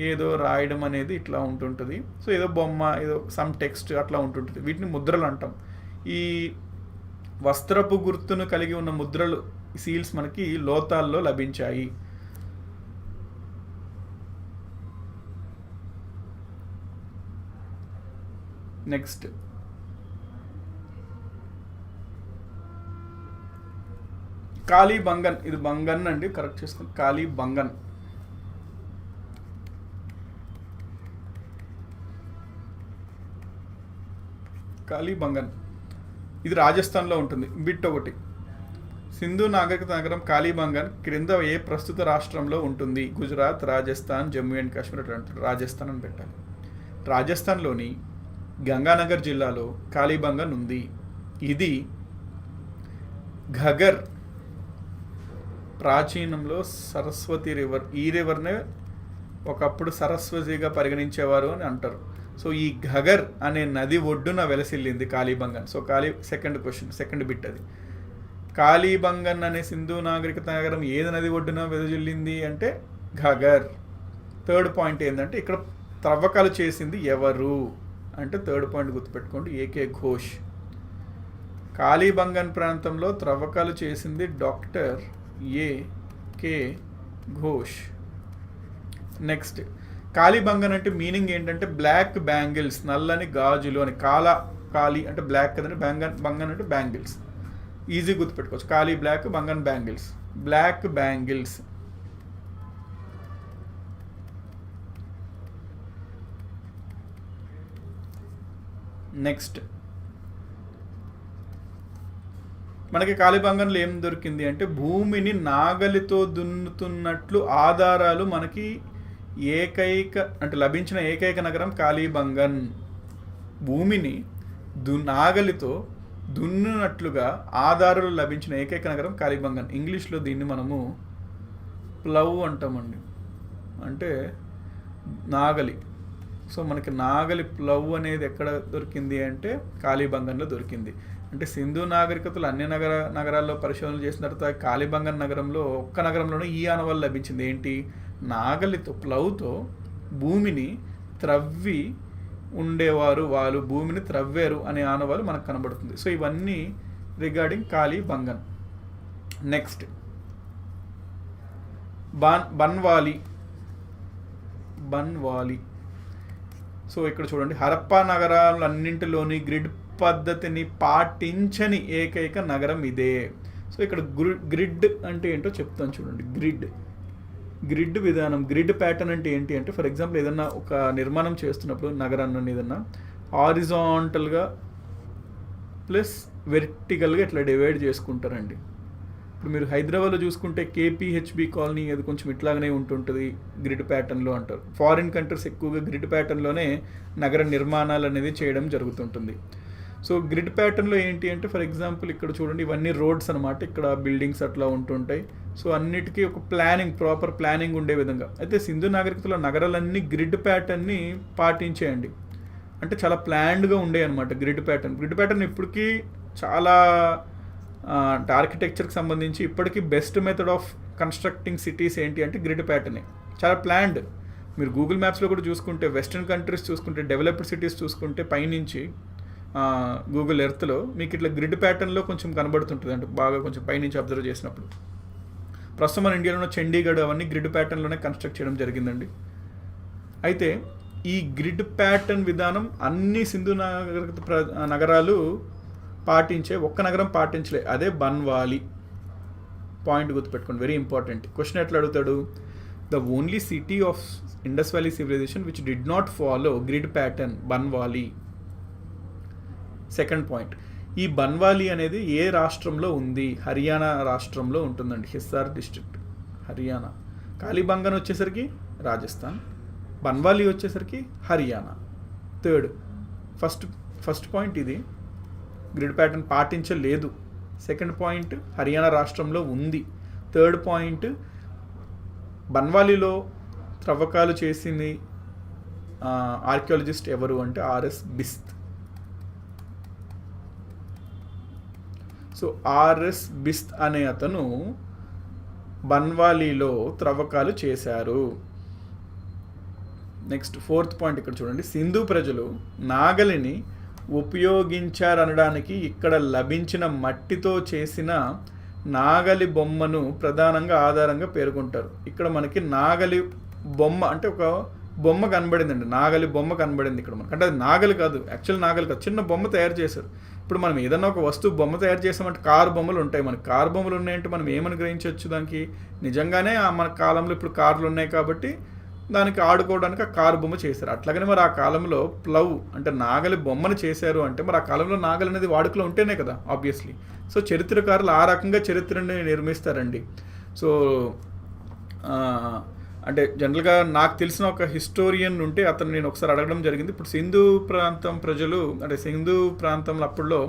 ఏదో రాయడం అనేది ఇట్లా ఉంటుంటుంది. సో ఏదో బొమ్మ, ఏదో సమ్ టెక్స్ట్ అట్లా ఉంటుంటుంది. వీటిని ముద్రలు అంటాం. ఈ వస్త్రపు గుర్తును కలిగి ఉన్న ముద్రలు, సీల్స్ మనకి లోతాల్లో లభించాయి. నెక్స్ట్ కాళీబంగన్, ఇది బంగన్ అండి, కరెక్ట్ చేసుకుని కాళీబంగన్. కాళీబంగన్ ఇది రాజస్థాన్లో ఉంటుంది. బిట్ ఒకటి, సింధు నాగరికత నగరం కాళీబంగన్ క్రింద ఏ ప్రస్తుత రాష్ట్రంలో ఉంటుంది? గుజరాత్, రాజస్థాన్, జమ్మూ అండ్ కాశ్మీర్. రాజస్థాన్ అని పెట్టాలి. రాజస్థాన్లోని గంగానగర్ జిల్లాలో కాళీబంగన్ ఉంది. ఇది ఘగర్, ప్రాచీనంలో సరస్వతి రివర్, ఈ రివర్నే ఒకప్పుడు సరస్వతిగా పరిగణించేవారు అని అంటారు. సో ఈ ఘగర్ అనే నది ఒడ్డున వెలసిల్లింది Kalibangan. So second question, second bit అది. కాళీబంగన్ అనే సింధు నాగరికత నగరం ఏది నది ఒడ్డున వెదజిల్లింది అంటే ఘగర్. థర్డ్ పాయింట్ ఏంటంటే, ఇక్కడ త్రవ్వకాలు చేసింది ఎవరు అంటే, థర్డ్ పాయింట్ గుర్తుపెట్టుకోండి, ఏకే ఘోష్. కాళీబంగన్ ప్రాంతంలో త్రవ్వకాలు చేసింది doctor AK Ghosh. Next, Kalibangan అంటే మీనింగ్ ఏంటంటే బ్లాక్ బ్యాంగిల్స్, నల్లని గాజులు అని. కాళీ అంటే బ్లాక్ కదండి, బంగన్ అంటే బ్యాంగిల్స్. ఈజీ గుర్తుపెట్టుకోవచ్చు. కాళీ బ్లాక్, బంగన్ బ్యాంగిల్స్, బ్లాక్ బ్యాంగిల్స్. నెక్స్ట్ మనకి కాళీబంగన్లో ఏం దొరికింది అంటే భూమిని నాగలితో దున్నుతున్నట్లు ఆధారాలు మనకి లభించిన ఏకైక నగరం కాళీబంగన్. భూమిని నాగలితో దున్నునట్లుగా ఆధారాలు లభించిన ఏకైక నగరం కాళీబంగన్. ఇంగ్లీష్లో దీన్ని మనము ప్లవ్ అంటామండి, అంటే నాగలి. సో మనకి నాగలి ప్లవ్ అనేది ఎక్కడ దొరికింది అంటే కాళీబంగన్లో దొరికింది. అంటే సింధు నాగరికతలు అన్ని నగరాల్లో పరిశోధనలు చేసిన తర్వాత కాళీబంగన్ నగరంలో ఒక్క నగరంలోనే ఈ ఆనవాళ్ళు లభించింది. ఏంటి? నాగలితో ప్లవ్తో భూమిని త్రవ్వి ఉండేవారు, వాళ్ళు భూమిని త్రవ్వారు అనే ఆనవాళ్ళు మనకు కనబడుతుంది. సో ఇవన్నీ regarding Kalibangan. Next Banawali. So ఇక్కడ చూడండి, హరప్పా నగరాలన్నింటిలోని గ్రిడ్ పద్ధతిని పాటించని ఏకైక నగరం ఇదే. సో ఇక్కడ గ్రిడ్ అంటే ఏంటో చెప్తాను చూడండి. గ్రిడ్ విధానం, గ్రిడ్ ప్యాటర్న్ అంటే ఏంటి అంటే, ఫర్ ఎగ్జాంపుల్ ఏదన్నా ఒక నిర్మాణం చేస్తున్నప్పుడు నగరాన్ని ఏదన్నా హారిజాంటల్గా ప్లస్ వెర్టికల్గా ఇట్లా డివైడ్ చేసుకుంటారండి. ఇప్పుడు మీరు హైదరాబాద్లో చూసుకుంటే కేపీహెచ్బి కాలనీ అది కొంచెం ఇట్లాగనే ఉంటుంటుంది, గ్రిడ్ ప్యాటర్న్లో అంటారు. ఫారిన్ కంట్రీస్ ఎక్కువగా గ్రిడ్ ప్యాటర్న్లోనే నగర నిర్మాణాలు అనేది చేయడం జరుగుతుంటుంది. సో గ్రిడ్ ప్యాటర్న్లో ఏంటి అంటే, ఫర్ ఎగ్జాంపుల్ ఇక్కడ చూడండి, ఇవన్నీ రోడ్స్ అనమాట, ఇక్కడ బిల్డింగ్స్ అట్లా ఉంటుంటాయి. సో అన్నిటికీ ఒక ప్రాపర్ ప్లానింగ్ ఉండే విధంగా. అయితే సింధు నాగరికతలో నగరాలన్నీ గ్రిడ్ ప్యాటర్న్ని పాటించేయండి, అంటే చాలా ప్లాన్డ్గా ఉండే అనమాట గ్రిడ్ ప్యాటర్న్ ఇప్పటికీ చాలా ఆర్కిటెక్చర్కి సంబంధించి ఇప్పటికీ best method of constructing cities ఏంటి అంటే గ్రిడ్ ప్యాటర్నే, చాలా ప్లాన్డ్. మీరు గూగుల్ మ్యాప్స్లో కూడా చూసుకుంటే, వెస్ట్రన్ కంట్రీస్ చూసుకుంటే, డెవలప్డ్ సిటీస్ చూసుకుంటే పైనుంచి గూగుల్ ఎర్త్లో మీకు ఇట్లా గ్రిడ్ ప్యాటర్న్లో కొంచెం కనబడుతుంటుంది, అంటే బాగా కొంచెం పైనుంచి అబ్జర్వ్ చేసినప్పుడు. ప్రస్తుతం మన ఇండియాలో ఉన్న చండీగఢ్ అవన్నీ గ్రిడ్ ప్యాటర్న్లోనే కన్స్ట్రక్ట్ చేయడం జరిగిందండి. అయితే ఈ గ్రిడ్ ప్యాటర్న్ విధానం అన్ని సింధు నగరాలు పాటించే, ఒక్క నగరం పాటించలే, అదే బన్వాలి. పాయింట్ గుర్తుపెట్టుకోండి, వెరీ ఇంపార్టెంట్. క్వశ్చన్ ఎట్లా అడుగుతాడు? The only city of Indus valley civilization which did not follow grid pattern Banawali. Second point, ఈ బన్వాలి అనేది ఏ రాష్ట్రంలో ఉంది? హర్యానా రాష్ట్రంలో ఉంటుందండి, హిస్సార్ డిస్ట్రిక్ట్, హర్యానా. కాళీబంగన్ వచ్చేసరికి రాజస్థాన్, బన్వాలి వచ్చేసరికి హర్యానా. థర్డ్ ఫస్ట్ పాయింట్ ఇది, గ్రిడ్ ప్యాటర్న్ పాటించలేదు. సెకండ్ పాయింట్, హర్యానా రాష్ట్రంలో ఉంది. థర్డ్ పాయింట్, బన్వాలీలో త్రవ్వకాలు చేసింది ఆర్కియాలజిస్ట్ ఎవరు అంటే RS Bisht. So RS Bisht అనే అతను బన్వాలీలో త్రవ్వకాలు చేశారు. నెక్స్ట్ ఫోర్త్ పాయింట్ ఇక్కడ చూడండి, సింధు ప్రజలు నాగలిని ఉపయోగించారనడానికి ఇక్కడ లభించిన మట్టితో చేసిన నాగలి బొమ్మను ప్రధానంగా ఆధారంగా పేర్కొంటారు. ఇక్కడ మనకి నాగలి బొమ్మ అంటే ఒక బొమ్మ కనబడిందండి, నాగలి బొమ్మ కనబడింది ఇక్కడ మనకి. అంటే అది నాగలి కాదు, యాక్చువల్ నాగలి కాదు, చిన్న బొమ్మ తయారు చేశారు. ఇప్పుడు మనం ఏదన్నా ఒక వస్తువు బొమ్మ తయారు చేసామంటే కారు బొమ్మలు ఉంటాయి, మనకి కారు బొమ్మలు ఉన్నాయంటే మనం ఏమని గ్రహించవచ్చు దానికి? నిజంగానే మన కాలంలో ఇప్పుడు కార్లు ఉన్నాయి కాబట్టి దానికి ఆడుకోవడానికి ఆ కారు బొమ్మ చేశారు. అట్లాగనే మరి ఆ కాలంలో ప్లవ్ అంటే నాగలి బొమ్మను చేశారు అంటే మరి ఆ కాలంలో నాగలి అనేది వాడుకలో ఉంటేనే కదా ఆబ్వియస్లీ. సో చరిత్రకారులు ఆ రకంగా చరిత్రని నిర్మిస్తారండి. సో అంటే జనరల్గా నాకు తెలిసిన ఒక హిస్టోరియన్ ఉంటే అతను నేను ఒకసారి అడగడం జరిగింది. ఇప్పుడు సింధు ప్రాంతం ప్రజలు అంటే సింధు ప్రాంతంలో అప్పుడులో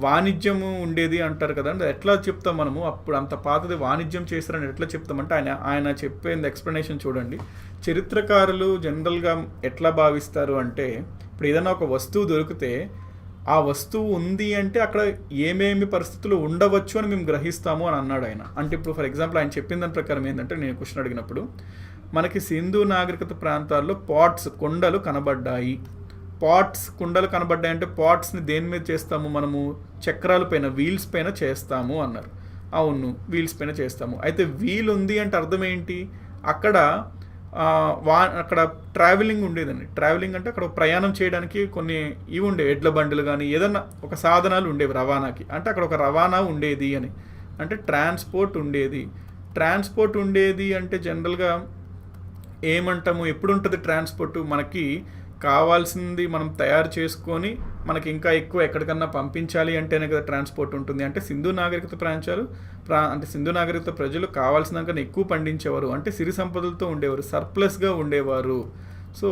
వాణిజ్యము ఉండేది అంటారు కదా, అంటే ఎట్లా చెప్తాం మనము? అప్పుడు అంత పాతది వాణిజ్యం చేస్తారని ఎట్లా చెప్తామంటే ఆయన చెప్పేది ఎక్స్ప్లెనేషన్ చూడండి. చరిత్రకారులు జనరల్గా ఎట్లా భావిస్తారు అంటే, ఇప్పుడు ఏదైనా ఒక వస్తువు దొరికితే ఆ వస్తువు ఉంది అంటే అక్కడ ఏమేమి పరిస్థితులు ఉండవచ్చు అని మేము గ్రహిస్తాము అని అన్నాడు ఆయన. అంటే ఇప్పుడు ఫర్ ఎగ్జాంపుల్ ఆయన చెప్పిన దాని ప్రకారం ఏంటంటే, నేను క్వశ్చన్ అడిగినప్పుడు మనకి సింధు నాగరికత ప్రాంతాల్లో కుండలు కనబడ్డాయి. కుండలు కనబడ్డాయంటే పాట్స్ని దేని మీద చేస్తాము మనము? చక్రాల పైన, వీల్స్ పైన చేస్తాము అన్నారు. అవును, వీల్స్ పైన చేస్తాము. అయితే వీల్ ఉంది అంటే అర్థం ఏంటి? అక్కడ అక్కడ ట్రావెలింగ్ ఉండేదండి. ట్రావెలింగ్ అంటే అక్కడ ప్రయాణం చేయడానికి కొన్ని ఇవి ఉండేవి, ఎడ్ల బండులు కానీ ఏదన్నా ఒక సాధనాలు ఉండేవి రవాణాకి. అంటే అక్కడ ఒక రవాణా ఉండేది అని, అంటే ట్రాన్స్పోర్ట్ ఉండేది. ట్రాన్స్పోర్ట్ ఉండేది అంటే జనరల్గా ఏమంటాము, ఎప్పుడు ఉంటుంది ట్రాన్స్పోర్ట్, మనకి కావాల్సింది మనం తయారు చేసుకొని మనకి ఇంకా ఎక్కువ ఎక్కడికన్నా పంపించాలి అంటేనే కదా ట్రాన్స్పోర్ట్ ఉంటుంది. అంటే సింధు నాగరికత అంటే సింధు నాగరికత ప్రజలు కావాల్సిన దానికన్నా ఎక్కువ పండించేవారు, అంటే సిరి సంపదలతో ఉండేవారు, సర్ప్లస్గా ఉండేవారు. సో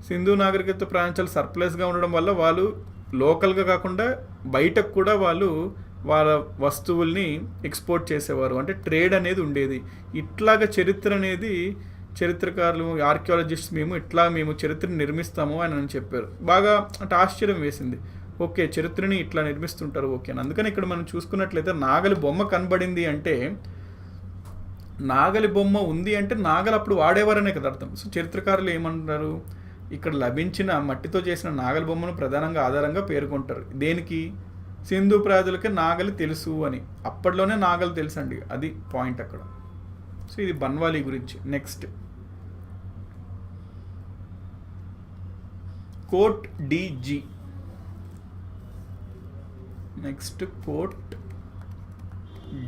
సింధు నాగరికత ప్రాంతాలు సర్ప్లస్గా ఉండడం వల్ల వాళ్ళు లోకల్గా కాకుండా బయటకు కూడా వాళ్ళు వాళ్ళ వస్తువుల్ని ఎక్స్పోర్ట్ చేసేవారు, అంటే ట్రేడ్ అనేది ఉండేది. ఇట్లాగా చరిత్ర అనేది చరిత్రకారులు, ఆర్కియాలజిస్ట్స్ మేము చరిత్రను నిర్మిస్తాము అని అని చెప్పారు. బాగా అంటే ఆశ్చర్యం వేసింది. ఓకే, చరిత్రని ఇట్లా నిర్మిస్తుంటారు, ఓకే అని. అందుకని ఇక్కడ మనం చూసుకున్నట్లయితే నాగలి బొమ్మ కనబడింది అంటే, నాగలి బొమ్మ ఉంది అంటే నాగలు అప్పుడు వాడేవారనే కదా అర్థం. సో చరిత్రకారులు ఏమంటారు, ఇక్కడ లభించిన మట్టితో చేసిన నాగలి బొమ్మను ప్రధానంగా ఆధారంగా పేర్కొంటారు. దేనికి? సింధు ప్రజలకి నాగలి తెలుసు అని. అప్పట్లోనే నాగలి తెలుసు అండి, అది పాయింట్ అక్కడ. సో ఇది బన్వాలి గురించి. నెక్స్ట్ కోట్ డిజి. నెక్స్ట్ కోట్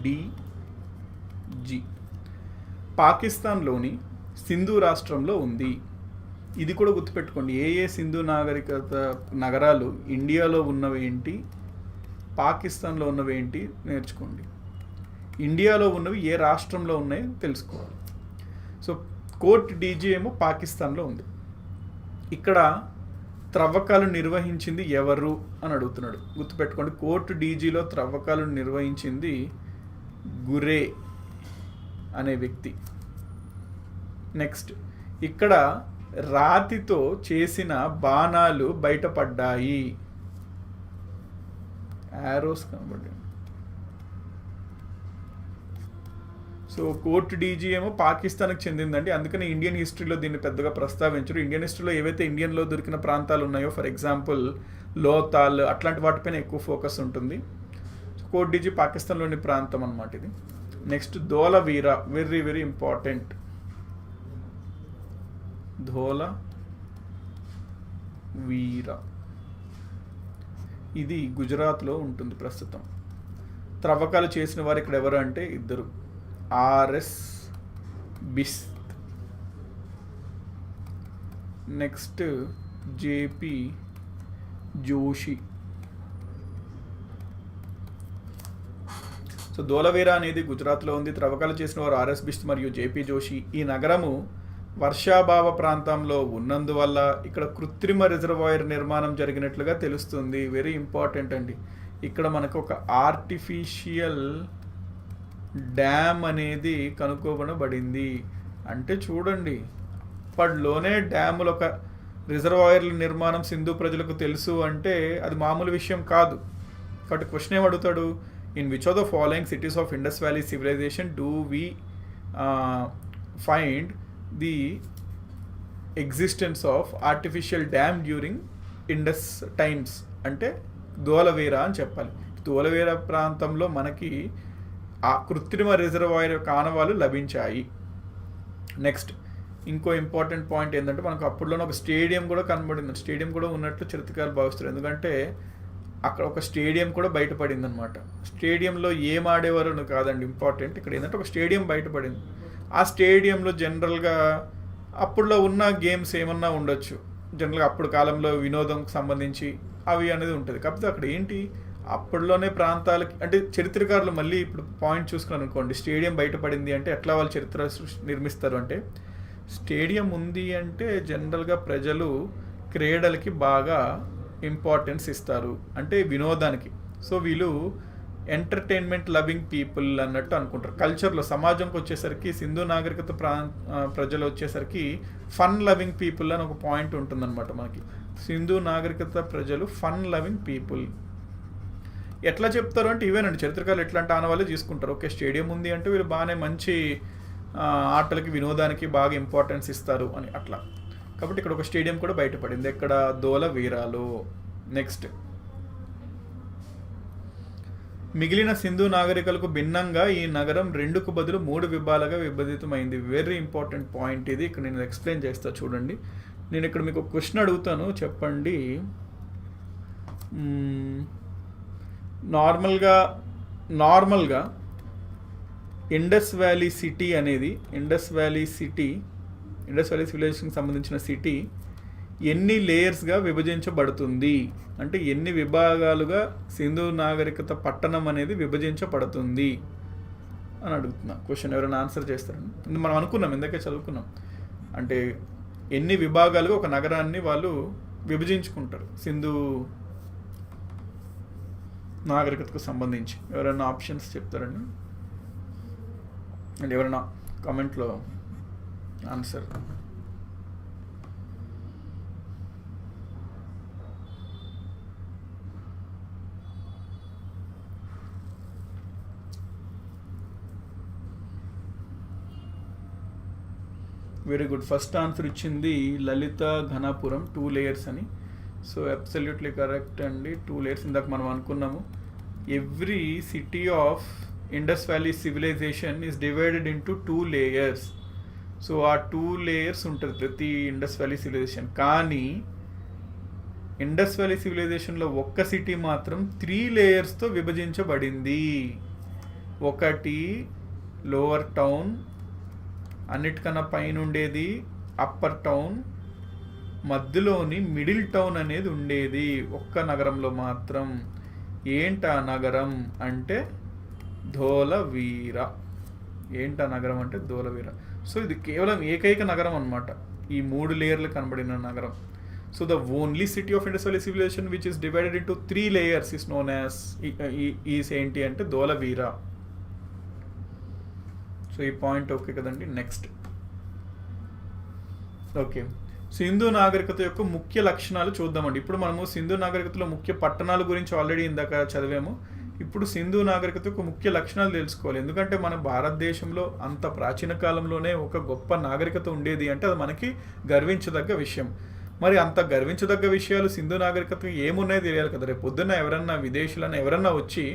డిజి పాకిస్తాన్లోని సింధు రాష్ట్రంలో ఉంది. ఇది కూడా గుర్తుపెట్టుకోండి, ఏ సింధు నాగరికత నగరాలు ఇండియాలో ఉన్నవేంటి, పాకిస్తాన్లో ఉన్నవేంటి నేర్చుకోండి. ఇండియాలో ఉన్నవి ఏ రాష్ట్రంలో ఉన్నాయో తెలుసుకోవాలి. సో కోట్ డీజీ ఏమో పాకిస్తాన్లో ఉంది. ఇక్కడ త్రవ్వకాలు నిర్వహించింది ఎవరు అని అడుగుతున్నాడు. గుర్తుపెట్టుకోండి, కోట్ డీజీలో త్రవ్వకాలు నిర్వహించింది గురే అనే వ్యక్తి. నెక్స్ట్ ఇక్కడ రాతితో చేసిన బాణాలు బయటపడ్డాయి, యారోస్ కనబడ్డాయి. సో కోట్ డీజీ ఏమో పాకిస్తాన్కి చెందిందండి, అందుకని ఇండియన్ హిస్టరీలో దీన్ని పెద్దగా ప్రస్తావించరు. ఇండియన్ హిస్టరీలో ఏవైతే ఇండియన్లో దొరికిన ప్రాంతాలు ఉన్నాయో, ఫర్ ఎగ్జాంపుల్ లోతాల్, అట్లాంటి వాటిపైన ఎక్కువ ఫోకస్ ఉంటుంది. కోట్ డీజీ పాకిస్తాన్లోని ప్రాంతం అన్నమాట ఇది. Next Dholavira, very very important. Dholavira ఇది గుజరాత్లో ఉంటుంది ప్రస్తుతం. త్రవ్వకాలు చేసిన వారు ఇక్కడ ఎవరు అంటే ఇద్దరు, RS Bisht, next JP Joshi. So Dholavira అనేది గుజరాత్లో ఉంది. త్రవ్వకాలు చేసిన వారు ఆర్ఎస్ బిస్త్ మరియు జేపీ జోషి. ఈ నగరము వర్షాభావ ప్రాంతంలో ఉన్నందువల్ల ఇక్కడ కృత్రిమ రిజర్వాయర్ నిర్మాణం జరిగినట్లుగా తెలుస్తుంది. వెరీ ఇంపార్టెంట్ అండి. ఇక్కడ మనకు ఒక ఆర్టిఫిషియల్ డ్యామ్ అనేది కనుక్కోబడబడింది. అంటే చూడండి, అప్పట్లోనే డ్యాములు, ఒక రిజర్వాయర్ల నిర్మాణం సింధు ప్రజలకు తెలుసు అంటే అది మామూలు విషయం కాదు. కాబట్టి క్వశ్చన్ ఏం అడుగుతాడు, in which of the following cities of Indus valley civilization do we find the existence of artificial dam during Indus times అంటే ధోలవీరా అని చెప్పాలి. ధోలవీరా ప్రాంతంలో మనకి ఆ కృత్రిమ రిజర్వాయర్ కానవాలు లభించాయి. నెక్స్ట్ ఇంకో ఇంపార్టెంట్ పాయింట్ ఏంటంటే, మనకు అప్పట్లోనే ఒక స్టేడియం కూడా కనబడింది. స్టేడియం కూడా ఉన్నట్లు చరిత్రకారులు భావిస్తారు, ఎందుకంటే అక్కడ ఒక స్టేడియం కూడా బయటపడింది అనమాట. స్టేడియంలో ఏం ఆడేవారు కాదండి ఇంపార్టెంట్, ఇక్కడ ఏంటంటే ఒక స్టేడియం బయటపడింది. ఆ స్టేడియంలో జనరల్గా అప్పుడులో ఉన్న గేమ్స్ ఏమన్నా ఉండొచ్చు, జనరల్గా అప్పుడు కాలంలో వినోదంకి సంబంధించి అవి అనేది ఉంటుంది. కాకపోతే అక్కడ ఏంటి, అప్పట్లోనే ప్రాంతాలకి, అంటే చరిత్రకారులు మళ్ళీ ఇప్పుడు పాయింట్ చూసుకున్నాను అనుకోండి, స్టేడియం బయటపడింది అంటే ఎట్లా వాళ్ళు చరిత్ర నిర్మిస్తారు అంటే, స్టేడియం ఉంది అంటే జనరల్గా ప్రజలు క్రీడలకి బాగా ఇంపార్టెన్స్ ఇస్తారు, అంటే వినోదానికి. సో వీళ్ళు ఎంటర్టైన్మెంట్ లవింగ్ పీపుల్ అన్నట్టు అనుకుంటారు. కల్చర్లో సమాజంకి వచ్చేసరికి సింధు నాగరికత ప్రజలు వచ్చేసరికి ఫన్ లవింగ్ పీపుల్ అని ఒక పాయింట్ ఉంటుందన్నమాట మనకి. సింధు నాగరికత ప్రజలు ఫన్ లవింగ్ పీపుల్. ఎట్లా చెప్తారు అంటే ఇవేనండి, చరిత్రకారులు ఎట్లాంటి ఆనవాళ్ళే తీసుకుంటారు. ఓకే, స్టేడియం ఉంది అంటే వీళ్ళు బాగానే మంచి ఆటలకి వినోదానికి బాగా ఇంపార్టెన్స్ ఇస్తారు అని అట్లా. కాబట్టి ఇక్కడ ఒక స్టేడియం కూడా బయటపడింది, ఎక్కడ ధోలవీరాలో. నెక్స్ట్ మిగిలిన సింధు నాగరికలకు భిన్నంగా ఈ నగరం 2కు బదులు 3 విభాగాలుగా విభజితమైంది. వెరీ ఇంపార్టెంట్ పాయింట్ ఇది. ఇక్కడ నేను ఎక్స్ప్లెయిన్ చేస్తా చూడండి. నేను ఇక్కడ మీకు క్వశ్చన్ అడుగుతాను, చెప్పండి. నార్మల్గా ఇండస్ వ్యాలీ సిటీ అనేది ఇండస్ వ్యాలీ సివిలైజేషన్కి సంబంధించిన సిటీ ఎన్ని లేయర్స్గా విభజించబడుతుంది, అంటే ఎన్ని విభాగాలుగా సింధు నాగరికత పట్టణం అనేది విభజించబడుతుంది అని అడుగుతున్నా. క్వశ్చన్ ఎవరైనా ఆన్సర్ చేస్తారని మనం అనుకున్నాం, ఇందాకే చదువుకున్నాం. అంటే ఎన్ని విభాగాలుగా ఒక నగరాన్ని వాళ్ళు విభజించుకుంటారు సింధు నాగరికతకు సంబంధించి. ఎవరైనా ఆప్షన్స్ చెప్తారండి, అండ్ ఎవరైనా కామెంట్లో answer. Very good. First answer ఇచ్చింది లలిత ఘనాపురం, 2 layers అని. సో అబ్సల్యూట్లీ కరెక్ట్ అండి, 2 layers. ఇందాక మనం అనుకున్నాము every city of Indus valley civilization is divided into 2 layers. So ఆ 2 layers ఉంటుంది ప్రతి ఇండస్ వ్యాలీ సివిలైజేషన్. కానీ ఇండస్ వ్యాలీ సివిలైజేషన్లో ఒక్క సిటీ మాత్రం 3 layers విభజించబడింది. ఒకటి లోవర్ టౌన్, అన్నిటికన్నా పైన ఉండేది అప్పర్ టౌన్, మధ్యలోని మిడిల్ టౌన్ అనేది ఉండేది ఒక్క నగరంలో మాత్రం. ఏంటా నగరం అంటే ధోలవీర. ఏంటా నగరం అంటే ధోలవీర. సో ఇది కేవలం ఏకైక నగరం అన్నమాట, ఈ 3 layers కనబడిన నగరం. So the only city of Indus valley civilization which is divided into 3 layers is known as is ఏంటి అంటే ధోలవీర. సో ఈ పాయింట్ ఓకే కదండి. నెక్స్ట్, ఓకే, సింధు నాగరికత యొక్క ముఖ్య లక్షణాలు చూద్దామండి. ఇప్పుడు మనము సింధు నాగరికతలో ముఖ్య పట్టణాల గురించి ఆల్రెడీ ఇందాక చదివాము. ఇప్పుడు సింధు నాగరికత యొక్క ముఖ్య లక్షణాలు తెలుసుకోవాలి. ఎందుకంటే మన భారతదేశంలో అంత ప్రాచీన కాలంలోనే ఒక గొప్ప నాగరికత ఉండేది అంటే అది మనకి గర్వించదగ్గ విషయం. మరి అంత గర్వించదగ్గ విషయాలు సింధు నాగరికత ఏమున్నాయో తెలియాలి కదా. రేపు పొద్దున్న ఎవరన్నా విదేశీయులను ఎవరన్నా వచ్చి,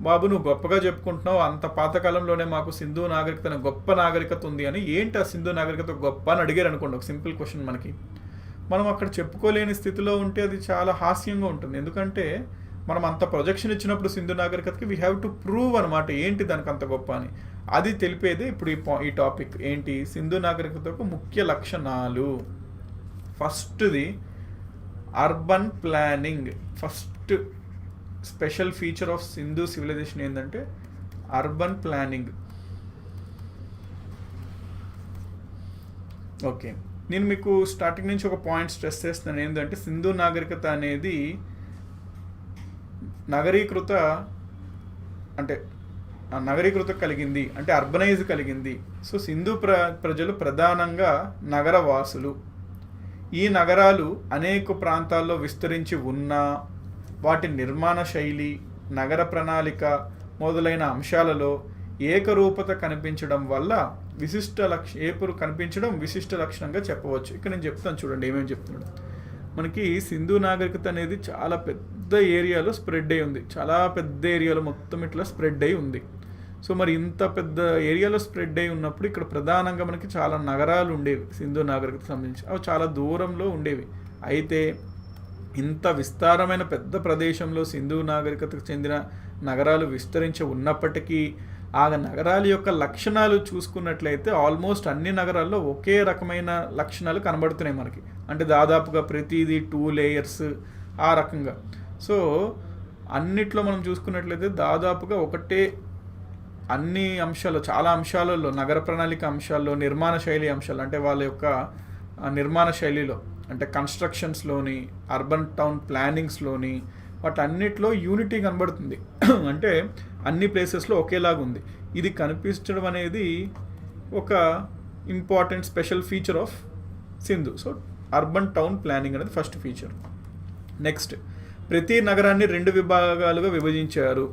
బాబు నువ్వు గొప్పగా చెప్పుకుంటున్నావు, అంత పాతకాలంలోనే మాకు సింధు నాగరికత గొప్ప నాగరికత ఉంది అని, ఏంటి ఆ సింధు నాగరికత గొప్ప అని అడిగారు అనుకోండి, ఒక సింపుల్ క్వశ్చన్ మనకి, మనం అక్కడ చెప్పుకోలేని స్థితిలో ఉంటే అది చాలా హాస్యంగా ఉంటుంది. ఎందుకంటే మనం అంత ప్రొజెక్షన్ ఇచ్చినప్పుడు సింధు నాగరికతకి వీ హ్యావ్ టు ప్రూవ్ అనమాట ఏంటి దానికి అంత గొప్ప అని. అది తెలిపేదే ఇప్పుడు ఈ టాపిక్. ఏంటి సింధు నాగరికతకు ముఖ్య లక్షణాలు. ఫస్ట్ది urban planning. First special feature of Sindhu civilization ఏంటంటే అర్బన్ ప్లానింగ్. ఓకే, నేను మీకు స్టార్టింగ్ నుంచి ఒక పాయింట్ స్ట్రెస్ చేస్తున్నాను. ఏంటంటే సింధు నాగరికత అనేది నగరీకృత కలిగింది, అంటే అర్బనైజ్ కలిగింది. సో సింధు ప్రజలు ప్రధానంగా నగరవాసులు. ఈ నగరాలు అనేక ప్రాంతాల్లో విస్తరించి ఉన్నా వాటి నిర్మాణ శైలి, నగర ప్రణాళిక మొదలైన అంశాలలో ఏకరూపత కనిపించడం వల్ల విశిష్ట లక్షణంగా చెప్పవచ్చు. ఇక్కడ నేను చెప్తాను చూడండి ఏమేమి చెప్తున్నాడు. మనకి సింధు నాగరికత అనేది చాలా పెద్ద ఏరియాలో స్ప్రెడ్ అయి ఉంది, చాలా పెద్ద ఏరియాలో మొత్తం ఇట్లా స్ప్రెడ్ అయి ఉంది. సో మరి ఇంత పెద్ద ఏరియాలో స్ప్రెడ్ అయి ఉన్నప్పుడు ఇక్కడ ప్రధానంగా మనకి చాలా నగరాలు ఉండేవి సింధు నాగరికత సంబంధించి. అవి చాలా దూరంలో ఉండేవి. అయితే ఇంత విస్తారమైన పెద్ద ప్రదేశంలో సింధు నాగరికతకు చెందిన నగరాలు విస్తరించి ఉన్నప్పటికీ ఆ నగరాల యొక్క లక్షణాలు చూసుకున్నట్లయితే ఆల్మోస్ట్ అన్ని నగరాల్లో ఒకే రకమైన లక్షణాలు కనబడుతున్నాయి మనకి. అంటే దాదాపుగా ప్రతిదీ 2 layers ఆ రకంగా. సో అన్నిట్లో మనం చూసుకున్నట్లయితే దాదాపుగా ఒకటే అన్ని అంశాలు, చాలా అంశాలలో, నగర ప్రణాళిక అంశాల్లో, నిర్మాణ శైలి అంశాలు, అంటే వాళ్ళ యొక్క నిర్మాణ శైలిలో, అంటే కన్స్ట్రక్షన్స్లోని, అర్బన్ టౌన్ ప్లానింగ్స్లోని, వాటన్నిటిలో యూనిటీ కనబడుతుంది. అంటే అన్ని ప్లేసెస్లో ఒకేలాగా ఉంది. ఇది కనిపించడం అనేది ఒక important special feature of Sindhu. So urban town planning అనేది ఫస్ట్ ఫీచర్. నెక్స్ట్, ప్రతి నగరాన్ని 2 విభాగాలుగా విభజించారు.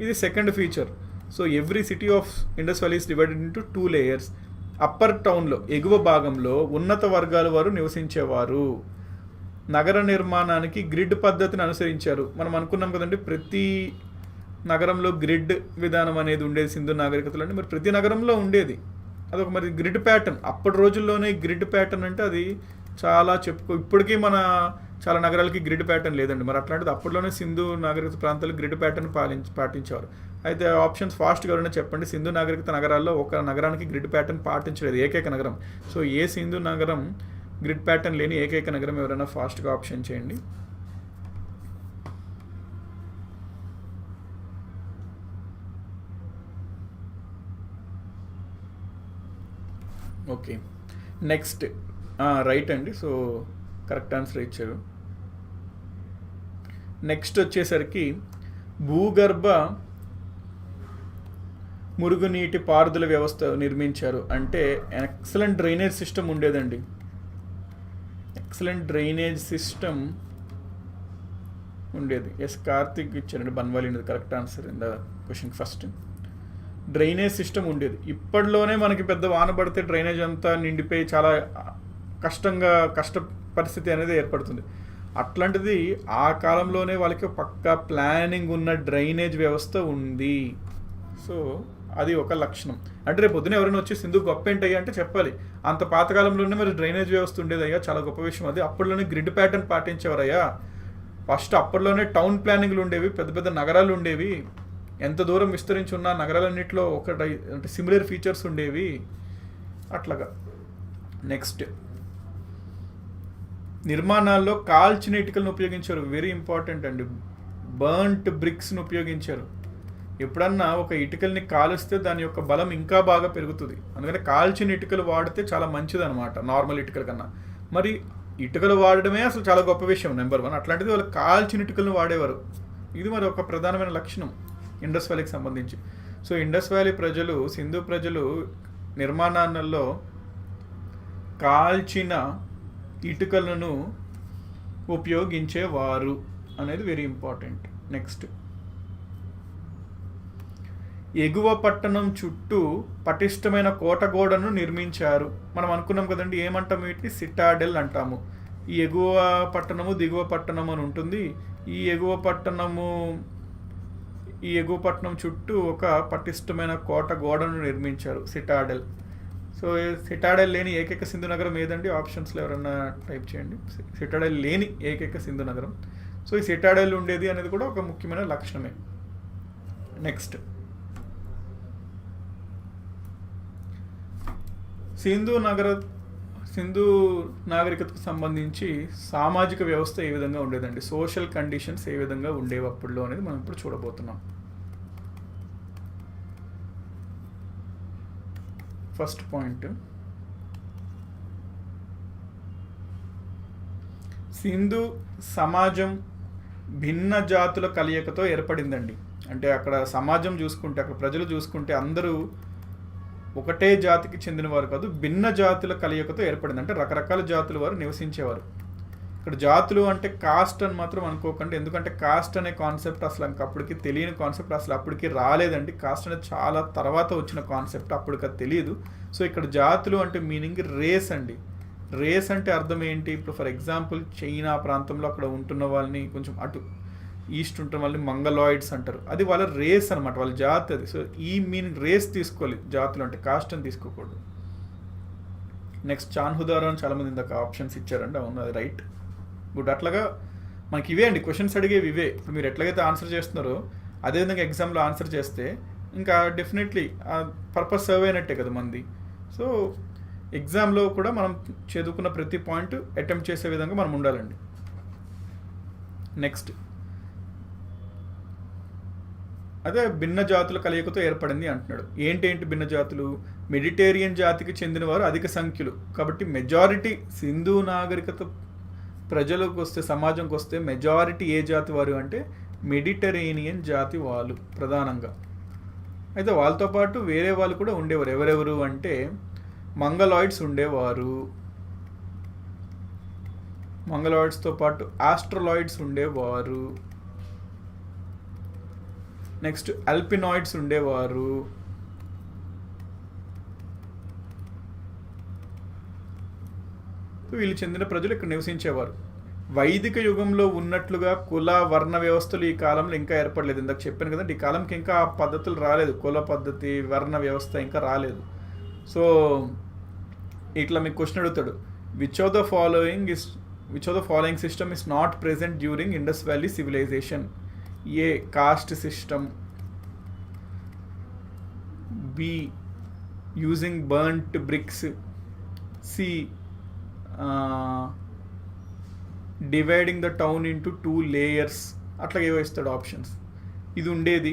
ఇది second feature. So every city of Indus valley is divided into 2 layers. Upper టౌన్లో, ఎగువ భాగంలో ఉన్నత వర్గాల వారు నివసించేవారు. నగర నిర్మాణానికి గ్రిడ్ పద్ధతిని అనుసరించారు. మనం అనుకున్నాం కదండి, ప్రతి నగరంలో గ్రిడ్ విధానం అనేది ఉండేది సింధు నాగరికతలో అంటే మరి ప్రతి నగరంలో ఉండేది. అదొక మరి గ్రిడ్ ప్యాటర్న్. అప్పటి రోజుల్లోనే గ్రిడ్ ప్యాటర్న్ అంటే అది చాలా ఇప్పటికీ మన చాలా నగరాలకి గ్రిడ్ ప్యాటర్న్ లేదండి. మరి అట్లాంటిది అప్పట్లోనే సింధు నాగరికత ప్రాంతాలు గ్రిడ్ ప్యాటర్న్ పాటించేవారు. అయితే ఆప్షన్స్ ఫాస్ట్గా ఎవరైనా చెప్పండి. సింధు నాగరికత నగరాల్లో ఒక నగరానికి గ్రిడ్ ప్యాటర్న్ పాటించలేదు ఏకైక నగరం. సో ఏ సింధు నగరం గ్రిడ్ ప్యాటర్న్ లేని ఏకైక నగరం ఎవరైనా ఫాస్ట్గా ఆప్షన్ చేయండి. ఓకే, నెక్స్ట్ రైట్ అండి. సో కరెక్ట్ ఆన్సర్ ఇచ్చారు. నెక్స్ట్ వచ్చేసరికి భూగర్భ మురుగునీటి పారుదల వ్యవస్థ నిర్మించారు అంటే ఎక్సలెంట్ డ్రైనేజ్ సిస్టమ్ ఉండేదండి. ఎక్సలెంట్ డ్రైనేజ్ సిస్టమ్ ఉండేది. ఎస్ కార్తిక్ ఇచ్చారండి. Banawali correct answer in the question first. Drainage system ఉండేది. ఇప్పటిలోనే మనకి పెద్ద వాన పడితే డ్రైనేజ్ అంతా నిండిపోయి చాలా కష్ట పరిస్థితి అనేది ఏర్పడుతుంది. అట్లాంటిది ఆ కాలంలోనే వాళ్ళకి పక్కా ప్లానింగ్ ఉన్న డ్రైనేజ్ వ్యవస్థ ఉంది. సో అది ఒక లక్షణం. అంటే రేపు పొద్దున ఎవరైనా వచ్చి సింధు గొప్ప ఏంటయ్యా అంటే చెప్పాలి అంత పాతకాలంలోనే మరి డ్రైనేజ్ వ్యవస్థ ఉండేదయ్యా, చాలా గొప్ప విషయం అది. అప్పట్లోనే గ్రిడ్ ప్యాటర్న్ పాటించేవారయ్యా. ఫస్ట్ అప్పట్లోనే టౌన్ ప్లానింగ్లు ఉండేవి, పెద్ద పెద్ద నగరాలు ఉండేవి, ఎంత దూరం విస్తరించి ఉన్న నగరాలన్నింటిలో అంటే సిమిలర్ ఫీచర్స్ ఉండేవి అట్లాగా. నెక్స్ట్ నిర్మాణాల్లో కాల్చిన ఇటుకలను ఉపయోగించారు. వెరీ ఇంపార్టెంట్ అండి. బర్న్ట్ బ్రిక్స్ని ఉపయోగించారు. ఎప్పుడన్నా ఒక ఇటుకల్ని కాలుస్తే దాని యొక్క బలం ఇంకా బాగా పెరుగుతుంది. అందుకని కాల్చిన ఇటుకలు వాడితే చాలా మంచిది అనమాట నార్మల్ ఇటుకల కన్నా. మరి ఇటుకలు వాడడమే అసలు చాలా గొప్ప విషయం నెంబర్ 1. అట్లాంటిది వాళ్ళు కాల్చిన ఇటుకలను వాడేవారు. ఇది మరి ఒక ప్రధానమైన లక్షణం ఇండస్ వ్యాలీకి సంబంధించి. సో ఇండస్ వ్యాలీ ప్రజలు, సింధు ప్రజలు నిర్మాణాలలో కాల్చిన ఇటుకలను ఉపయోగించేవారు అనేది వెరీ ఇంపార్టెంట్. నెక్స్ట్ ఎగువ పట్టణం చుట్టూ పటిష్టమైన కోటగోడను నిర్మించారు. మనం అనుకున్నాం కదండి, ఏమంటాము వీటిని? సిటాడెల్ అంటాము. ఈ ఎగువ పట్టణము దిగువ పట్టణం అని ఉంటుంది. ఈ ఎగువ పట్టణం చుట్టూ ఒక పటిష్టమైన కోట గోడను నిర్మించారు, సిటాడెల్. సో సిటాడెల్ లేని ఏకైక సింధు నగరం ఏదండి? ఆప్షన్స్లో ఎవరన్నా టైప్ చేయండి. సిటాడెల్ లేని ఏకైక సింధు నగరం. సో ఈ సిటాడెల్ ఉండేది అనేది కూడా ఒక ముఖ్యమైన లక్షణమే. నెక్స్ట్ సింధు నాగరికతకు సంబంధించి సామాజిక వ్యవస్థ ఏ విధంగా ఉండేదండి? సోషల్ కండిషన్స్ ఏ విధంగా ఉండేవి అప్పుడులో అనేది మనం ఇప్పుడు చూడబోతున్నాం. ఫస్ట్ పాయింట్, సింధు సమాజం భిన్న జాతుల కలయికతో ఏర్పడిందండి. అంటే అక్కడ సమాజం చూసుకుంటే, అక్కడ ప్రజలు చూసుకుంటే అందరూ ఒకటే జాతికి చెందినవారు కాదు, భిన్న జాతుల కలయికతో ఏర్పడింది. అంటే రకరకాల జాతుల వారు నివసించేవారు. ఇక్కడ జాతులు అంటే కాస్ట్ అని మాత్రం అనుకోకండి. ఎందుకంటే కాస్ట్ అనే కాన్సెప్ట్ అసలు అప్పటికి తెలియని కాన్సెప్ట్, అసలు అప్పటికి రాలేదండి. కాస్ట్ అనేది చాలా తర్వాత వచ్చిన కాన్సెప్ట్, అప్పటికి అది తెలియదు. సో ఇక్కడ జాతులు అంటే మీనింగ్ రేస్ అండి. రేస్ అంటే అర్థం ఏంటి? ఇప్పుడు ఫర్ ఎగ్జాంపుల్ చైనా ప్రాంతంలో అక్కడ ఉంటున్న వాళ్ళని, కొంచెం అటు ఈస్ట్ ఉంటున్న వాళ్ళని మంగలాయిడ్స్ అంటారు. అది వాళ్ళ రేస్ అనమాట, వాళ్ళ జాతి అది. సో ఈ మీనింగ్ రేస్ తీసుకోవాలి జాతులు అంటే, కాస్ట్ అని తీసుకోకూడదు. నెక్స్ట్ చాన్హుదారో అని చాలామంది ఇందాక ఆప్షన్స్ ఇచ్చారండి. అవును, అది రైట్, గుడ్. అట్లాగా మనకి ఇవే అండి క్వశ్చన్స్ అడిగేవి ఇవే. ఇప్పుడు మీరు ఎట్లాగైతే ఆన్సర్ చేస్తున్నారో అదేవిధంగా ఎగ్జామ్లో ఆన్సర్ చేస్తే ఇంకా డెఫినెట్లీ ఆ పర్పస్ సర్వ్ అయినట్టే కదా మంది. సో ఎగ్జామ్లో కూడా మనం చదువుకున్న ప్రతి పాయింట్ అటెంప్ట్ చేసే విధంగా మనం ఉండాలండి. నెక్స్ట్ అదే భిన్న జాతుల కలయికతో ఏర్పడింది అంటున్నాడు. ఏంటి భిన్న జాతులు? మెడిటేరియన్ జాతికి చెందినవారు అధిక సంఖ్యలు. కాబట్టి మెజారిటీ సింధు నాగరికత ప్రజలకు వస్తే, సమాజంకి వస్తే మెజారిటీ ఏ జాతి వారు అంటే మెడిటరేనియన్ జాతి వాళ్ళు ప్రధానంగా. అయితే వాళ్ళతో పాటు వేరే వాళ్ళు కూడా ఉండేవారు. ఎవరెవరు అంటే మంగలాయిడ్స్ ఉండేవారు. మంగలాయిడ్స్తో పాటు ఆస్ట్రలాయిడ్స్ ఉండేవారు. నెక్స్ట్ అల్పినాయిడ్స్ ఉండేవారు. వీళ్ళు చెందిన ప్రజలు ఇక్కడ నివసించేవారు. వైదిక యుగంలో ఉన్నట్లుగా కుల వర్ణ వ్యవస్థలు ఈ కాలంలో ఇంకా ఏర్పడలేదు. ఇందాక చెప్పాను కదండి, ఈ కాలంకి ఇంకా ఆ పద్ధతులు రాలేదు, కుల పద్ధతి వర్ణ వ్యవస్థ ఇంకా రాలేదు. సో ఇట్లా మీకు క్వశ్చన్ అడుగుతాడు, which of the following system is not present during Indus valley civilization? A caste system, B using burnt brick, C dividing the town into 2 layers. అట్లా ఏవో ఇస్తాడు ఆప్షన్స్. ఇది ఉండేది.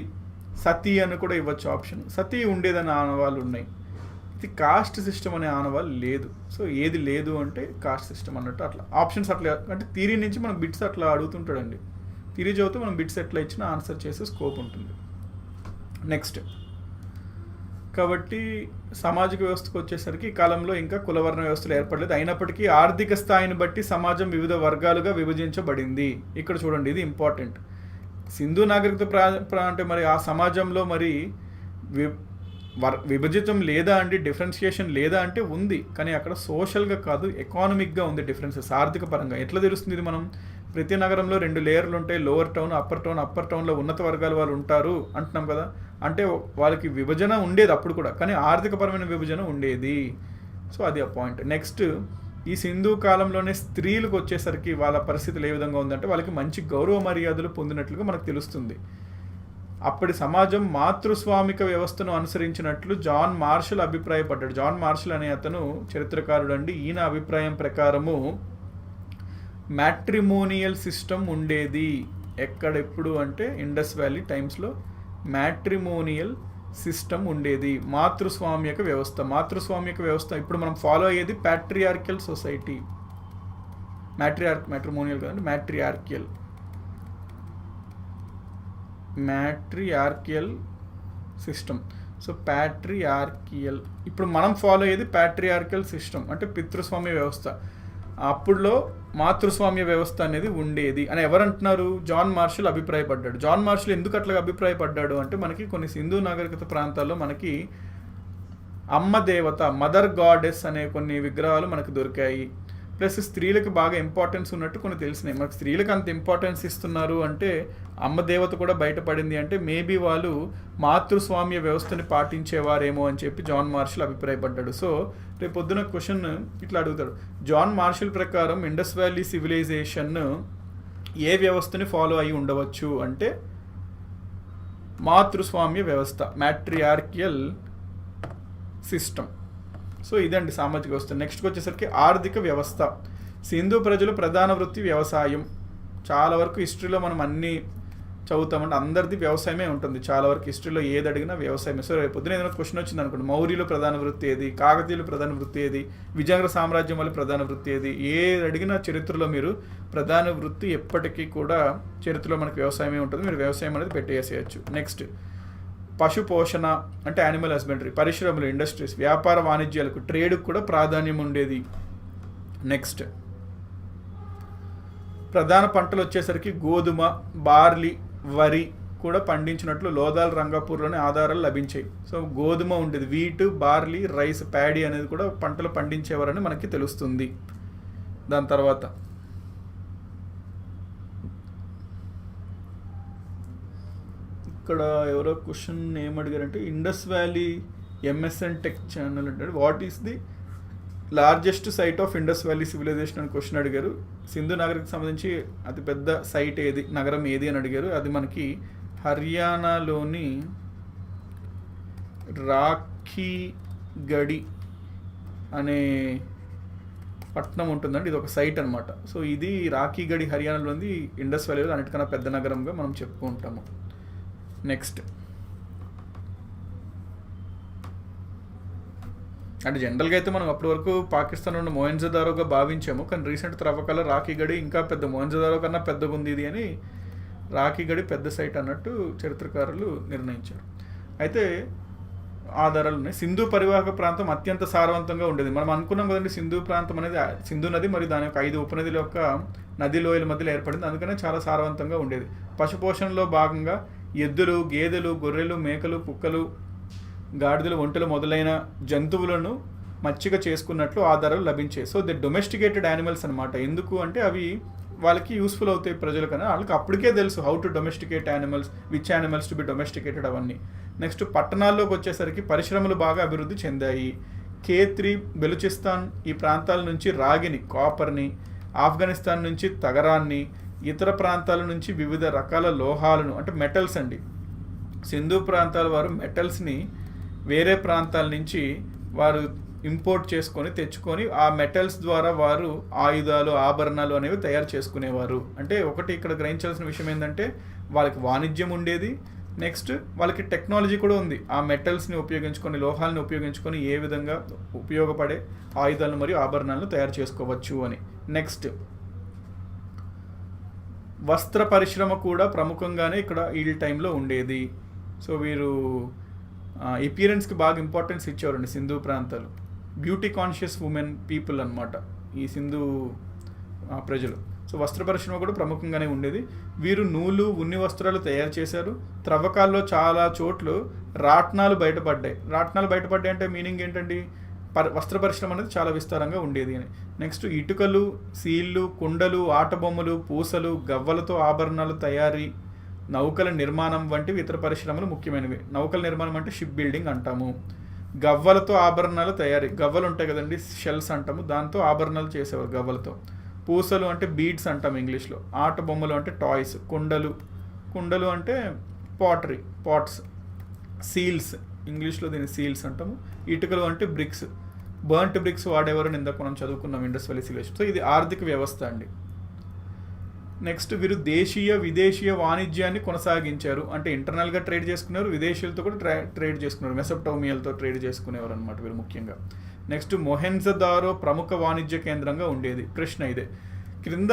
సతీ అని కూడా ఇవ్వచ్చు ఆప్షన్. సతీ ఉండేదని ఆనవాళ్ళు ఉన్నాయి. ఇది కాస్ట్ సిస్టమ్ అనే ఆనవాళ్ళు లేదు. సో ఏది లేదు అంటే కాస్ట్ సిస్టమ్ అన్నట్టు. అట్లా ఆప్షన్స్ అట్లా, అంటే థియరీ నుంచి మనం బిట్స్ అట్లా అడుగుతుంటాడండి. థియరీ చదివితే మనం బిట్స్ ఎట్లా ఇచ్చినా ఆన్సర్ చేసే స్కోప్ ఉంటుంది. నెక్స్ట్, కాబట్టి సామాజిక వ్యవస్థకు వచ్చేసరికి ఈ కాలంలో ఇంకా కులవర్ణ వ్యవస్థలు ఏర్పడలేదు. అయినప్పటికీ ఆర్థిక స్థాయిని బట్టి సమాజం వివిధ వర్గాలుగా విభజించబడింది. ఇక్కడ చూడండి, ఇది ఇంపార్టెంట్. సింధు నాగరికత అంటే మరి ఆ సమాజంలో మరి విభజితం లేదా అండి, డిఫరెన్షియేషన్ లేదా అంటే ఉంది. కానీ అక్కడ సోషల్గా కాదు, ఎకానమిక్గా ఉంది డిఫరెన్సెస్. ఆర్థిక పరంగా ఎట్లా తెలుస్తుంది ఇది? మనం ప్రతి నగరంలో 2 లేయర్లు ఉంటాయి, lower town, upper town. Upper టౌన్లో ఉన్నత వర్గాల వాళ్ళు ఉంటారు అంటున్నాం కదా. అంటే వాళ్ళకి విభజన ఉండేది అప్పుడు కూడా, కానీ ఆర్థికపరమైన విభజన ఉండేది. సో అది ఆ పాయింట్. నెక్స్ట్, ఈ సింధు కాలంలోనే స్త్రీలకు వచ్చేసరికి వాళ్ళ పరిస్థితులు ఏ విధంగా ఉందంటే వాళ్ళకి మంచి గౌరవ మర్యాదలు పొందినట్లుగా మనకు తెలుస్తుంది. అప్పటి సమాజం మాతృస్వామిక వ్యవస్థను అనుసరించినట్లు జాన్ మార్షల్ అభిప్రాయపడ్డాడు. జాన్ మార్షల్ అనే అతను చరిత్రకారుడు అండి. ఈయన అభిప్రాయం ప్రకారము మ్యాట్రిమోనియల్ సిస్టమ్ ఉండేది. ఎక్కడెప్పుడు అంటే ఇండస్ వ్యాలీ టైమ్స్లో మ్యాట్రిమోనియల్ సిస్టమ్ ఉండేది. మాతృస్వామ్యక వ్యవస్థ ఇప్పుడు మనం ఫాలో అయ్యేది ప్యాట్రియార్కియల్ సొసైటీ. మ్యాట్రిమోనియల్ కదండి, మ్యాట్రియార్కియల్ సిస్టమ్. సో ప్యాట్రియార్కియల్, ఇప్పుడు మనం ఫాలో అయ్యేది ప్యాట్రియార్కియల్ సిస్టమ్ అంటే పితృస్వామ్య వ్యవస్థ. అప్పుడులో మాతృస్వామ్య వ్యవస్థ అనేది ఉండేది అని ఎవరంటున్నారు? జాన్ మార్షల్ అభిప్రాయపడ్డాడు. జాన్ మార్షల్ ఎందుకు అట్లా అభిప్రాయపడ్డాడు అంటే మనకి కొన్ని సింధు నాగరికత ప్రాంతాల్లో మనకి అమ్మ దేవత, మదర్ గాడెస్ అనే కొన్ని విగ్రహాలు మనకు దొరికాయి. ప్లస్ స్త్రీలకు బాగా ఇంపార్టెన్స్ ఉన్నట్టు కొన్ని తెలిసినాయి. మనకు స్త్రీలకు అంత ఇంపార్టెన్స్ ఇస్తున్నారు అంటే అమ్మ దేవత కూడా బయటపడింది అంటే మేబీ వాళ్ళు మాతృస్వామ్య వ్యవస్థని పాటించేవారేమో అని చెప్పి జాన్ మార్షల్ అభిప్రాయపడ్డాడు. సో రేపు పొద్దున క్వశ్చన్ ఇట్లా అడుగుతాడు, జాన్ మార్షల్ ప్రకారం ఇండస్ వ్యాలీ సివిలైజేషన్ ఏ వ్యవస్థని ఫాలో అయ్యి ఉండవచ్చు అంటే మాతృస్వామ్య వ్యవస్థ, మ్యాట్రియార్కియల్ సిస్టమ్. సో ఇదండి సామాజిక వ్యవస్థ. నెక్స్ట్కి వచ్చేసరికి ఆర్థిక వ్యవస్థ. సింధు ప్రజల ప్రధాన వృత్తి వ్యవసాయం. చాలా వరకు హిస్టరీలో మనం అన్నీ చదువుతామంటే అందరిది వ్యవసాయమే ఉంటుంది. చాలా వరకు హిస్టరీలో ఏది అడిగినా వ్యవసాయమే. సో రేపు పొద్దున ఏదైనా క్వశ్చన్ వచ్చింది అనుకోండి, మౌర్యుల ప్రధాన వృత్తి ఏది, కాకతీయుల ప్రధాన వృత్తి ఏది, విజయనగర సామ్రాజ్యం వల్ల ప్రధాన వృత్తి ఏది, ఏది అడిగినా చరిత్రలో మీరు ప్రధాన వృత్తి ఎప్పటికీ కూడా చరిత్రలో మనకు వ్యవసాయమే ఉంటుంది. మీరు వ్యవసాయం అనేది పెట్టేసేయచ్చు. నెక్స్ట్, పశు పోషణ అంటే యానిమల్ హస్బెండరీ, పరిశ్రమలు, ఇండస్ట్రీస్, వ్యాపార వాణిజ్యాలకు, ట్రేడ్కు కూడా ప్రాధాన్యం ఉండేది. నెక్స్ట్, ప్రధాన పంటలు వచ్చేసరికి గోధుమ, బార్లీ, వరి కూడా పండించినట్లు లోదాల్ రంగాపూర్లోని ఆధారాలు లభించాయి. సో గోధుమ ఉండేది, వీట్, బార్లీ, రైస్, ప్యాడీ అనేది కూడా పంటలు పండించేవారని మనకి తెలుస్తుంది. దాని తర్వాత ఇక్కడ ఎవరో క్వశ్చన్ ఏమడిగారంటే Indus valley MSN tech channel అంటే what is the largest site of Indus valley civilization అని క్వశ్చన్ అడిగారు. సింధు నగరికి సంబంధించి అతిపెద్ద సైట్ ఏది, నగరం ఏది అని అడిగారు. అది మనకి హర్యానాలోని రాఖీగడి అనే పట్టణం ఉంటుందండి. ఇది ఒక సైట్ అనమాట. సో ఇది రాఖీగడి హర్యానాలోని ఇండస్ వ్యాలీలో అన్నిటికన్నా పెద్ద నగరంగా మనం చెప్పుకుంటాము. నెక్స్ట్, అంటే జనరల్గా అయితే మనం అప్పటి వరకు పాకిస్తాన్ ఉన్న మొహెంజోదారోగా భావించాము, కానీ రీసెంట్ త్రవ్వకాల రాఖీగడి ఇంకా పెద్ద, మొహెంజోదారో కన్నా పెద్దగా ఉంది ఇది అని రాఖీగడి పెద్ద సైట్ అన్నట్టు చరిత్రకారులు నిర్ణయించారు. అయితే ఆధారాలు ఉన్నాయి. సింధు పరివాహక ప్రాంతం అత్యంత సారవంతంగా ఉండేది. మనం అనుకున్నాం కదండి, సింధు ప్రాంతం అనేది సింధు నది మరియు దాని యొక్క 5 ఉపనదుల యొక్క నది లోయల మధ్యలో ఏర్పడింది. అందుకనే చాలా సారవంతంగా ఉండేది. పశుపోషణలో భాగంగా ఎద్దులు, గేదెలు, గొర్రెలు, మేకలు, కుక్కలు, గాడిదలు, ఒంటెలు మొదలైన జంతువులను మచ్చిక చేసుకున్నట్లు ఆధారాలు లభించాయి. సో ది డొమెస్టికేటెడ్ యానిమల్స్ అనమాట. ఎందుకు అంటే అవి వాళ్ళకి యూస్ఫుల్ అవుతాయి ప్రజలకన్నా. వాళ్ళకి అప్పటికే తెలుసు how to domesticate animals, which animals to be domesticated అవన్నీ. నెక్స్ట్ పట్టణాల్లోకి వచ్చేసరికి పరిశ్రమలు బాగా అభివృద్ధి చెందాయి. K3 బెలుచిస్తాన్ ఈ ప్రాంతాల నుంచి రాగిని, కాపర్ని, ఆఫ్ఘనిస్తాన్ నుంచి తగరాన్ని, ఇతర ప్రాంతాల నుంచి వివిధ రకాల లోహాలను అంటే మెటల్స్ అండి. సింధు ప్రాంతాల వారు మెటల్స్ని వేరే ప్రాంతాల నుంచి వారు ఇంపోర్ట్ చేసుకొని తెచ్చుకొని ఆ మెటల్స్ ద్వారా వారు ఆయుధాలు, ఆభరణాలు అనేవి తయారు చేసుకునేవారు. అంటే ఒకటి ఇక్కడ గ్రహించాల్సిన విషయం ఏంటంటే వాళ్ళకి వాణిజ్యం ఉండేది, నెక్స్ట్ వాళ్ళకి టెక్నాలజీ కూడా ఉంది. ఆ మెటల్స్ని ఉపయోగించుకొని, లోహాలని ఉపయోగించుకొని ఏ విధంగా ఉపయోగపడే ఆయుధాలను మరియు ఆభరణాలను తయారు చేసుకోవచ్చు అని. నెక్స్ట్ వస్త్ర పరిశ్రమ కూడా ప్రముఖంగానే ఇక్కడ ఈ టైంలో ఉండేది. సో వీరు అపియరెన్స్కి బాగా ఇంపార్టెన్స్ ఇచ్చేవారండి సింధు ప్రాంతాలు. బ్యూటీ కాన్షియస్ ఉమెన్ పీపుల్ అనమాట ఈ సింధు ప్రజలు. సో వస్త్ర పరిశ్రమ కూడా ప్రముఖంగానే ఉండేది. వీరు నూలు, ఉన్ని వస్త్రాలు తయారు చేశారు. త్రవ్వకాల్లో చాలా చోట్ల రాట్నాలు బయటపడ్డాయి అంటే మీనింగ్ ఏంటండి, వస్త్ర పరిశ్రమ అనేది చాలా విస్తారంగా ఉండేది అని. నెక్స్ట్ ఇటుకలు, సీళ్ళు, కుండలు, ఆట బొమ్మలు, పూసలు, గవ్వలతో ఆభరణాలు తయారీ, నౌకల నిర్మాణం వంటివి ఇతర పరిశ్రమలు ముఖ్యమైనవి. నౌకల నిర్మాణం అంటే షిప్ బిల్డింగ్ అంటాము. గవ్వలతో ఆభరణాలు తయారీ, గవ్వలు ఉంటాయి కదండి, షెల్స్ అంటాము, దాంతో ఆభరణాలు చేసేవారు గవ్వలతో. పూసలు అంటే బీడ్స్ అంటాం ఇంగ్లీష్లో. ఆట బొమ్మలు అంటే టాయ్స్. కుండలు అంటే పాట్స్. సీల్స్, ఇంగ్లీష్లో దీన్ని సీల్స్ అంటాము. ఇటుకలు అంటే బ్రిక్స్, బర్ంట్ బ్రిక్స్ వాడేవారు ఇందాక మనం చదువుకున్నాం ఇండస్ వ్యాలీ సివిలైజేషన్. సో ఇది ఆర్థిక వ్యవస్థ అండి. నెక్స్ట్ వీరు దేశీయ, విదేశీయ వాణిజ్యాన్ని కొనసాగించారు. అంటే ఇంటర్నల్గా ట్రేడ్ చేసుకున్నారు, విదేశీయులతో కూడా ట్రేడ్ చేసుకున్నారు. మెసొపటోమియాలతో ట్రేడ్ చేసుకునేవారు అనమాట వీరు ముఖ్యంగా. నెక్స్ట్ మొహెన్జదారో ప్రముఖ వాణిజ్య కేంద్రంగా ఉండేది. ప్రశ్న ఇదే, క్రింద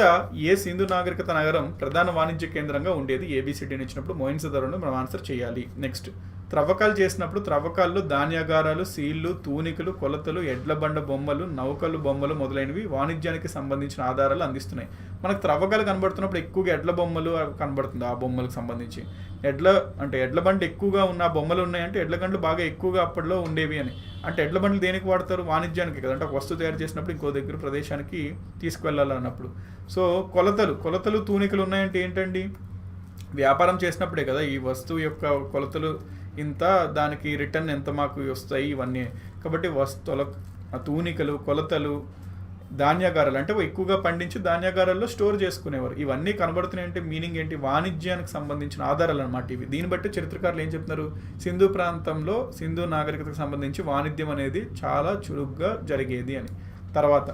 ఏ సింధు నాగరికత నగరం ప్రధాన వాణిజ్య కేంద్రంగా ఉండేది? ఏబిసిడీని ఇచ్చినప్పుడు మొహెన్జదారోని మనం ఆన్సర్ చేయాలి. నెక్స్ట్ త్రవ్వకాలు చేసినప్పుడు త్రవ్వకాల్లో ధాన్యాగారాలు, సీళ్లు, తూనికలు, కొలతలు, ఎడ్ల బండ బొమ్మలు, నౌకలు బొమ్మలు మొదలైనవి వాణిజ్యానికి సంబంధించిన ఆధారాలు అందిస్తున్నాయి. మనకు త్రవ్వకాలు కనబడుతున్నప్పుడు ఎక్కువగా ఎడ్ల బొమ్మలు కనబడుతుంది. ఆ బొమ్మలకు సంబంధించి ఎడ్ల బండి ఎక్కువగా ఉన్న బొమ్మలు ఉన్నాయంటే ఎడ్ల గంటలు బాగా ఎక్కువగా అప్పట్లో ఉండేవి అని. అంటే ఎడ్ల బండ్లు దేనికి వాడతారు? వాణిజ్యానికి కదా. అంటే ఒక వస్తువు తయారు చేసినప్పుడు ఇంకో దగ్గర ప్రదేశానికి తీసుకువెళ్ళాలన్నప్పుడు. సో కొలతలు, తూనికలు ఉన్నాయంటే ఏంటండి, వ్యాపారం చేసినప్పుడే కదా ఈ వస్తువు యొక్క కొలతలు ఇంత, దానికి రిటర్న్ ఎంత మాకు వస్తాయి ఇవన్నీ. కాబట్టి తూనికలు, కొలతలు, ధాన్యాగారాలు అంటే ఎక్కువగా పండించి ధాన్యాగారాల్లో స్టోర్ చేసుకునేవారు. ఇవన్నీ కనబడుతున్నాయి అంటే మీనింగ్ ఏంటి? వాణిజ్యానికి సంబంధించిన ఆధారాలు అనమాట ఇవి. దీన్ని బట్టి చరిత్రకారులు ఏం చెప్తున్నారు, సింధు ప్రాంతంలో సింధు నాగరికతకు సంబంధించి వాణిజ్యం అనేది చాలా చురుగ్గా జరిగేది అని. తర్వాత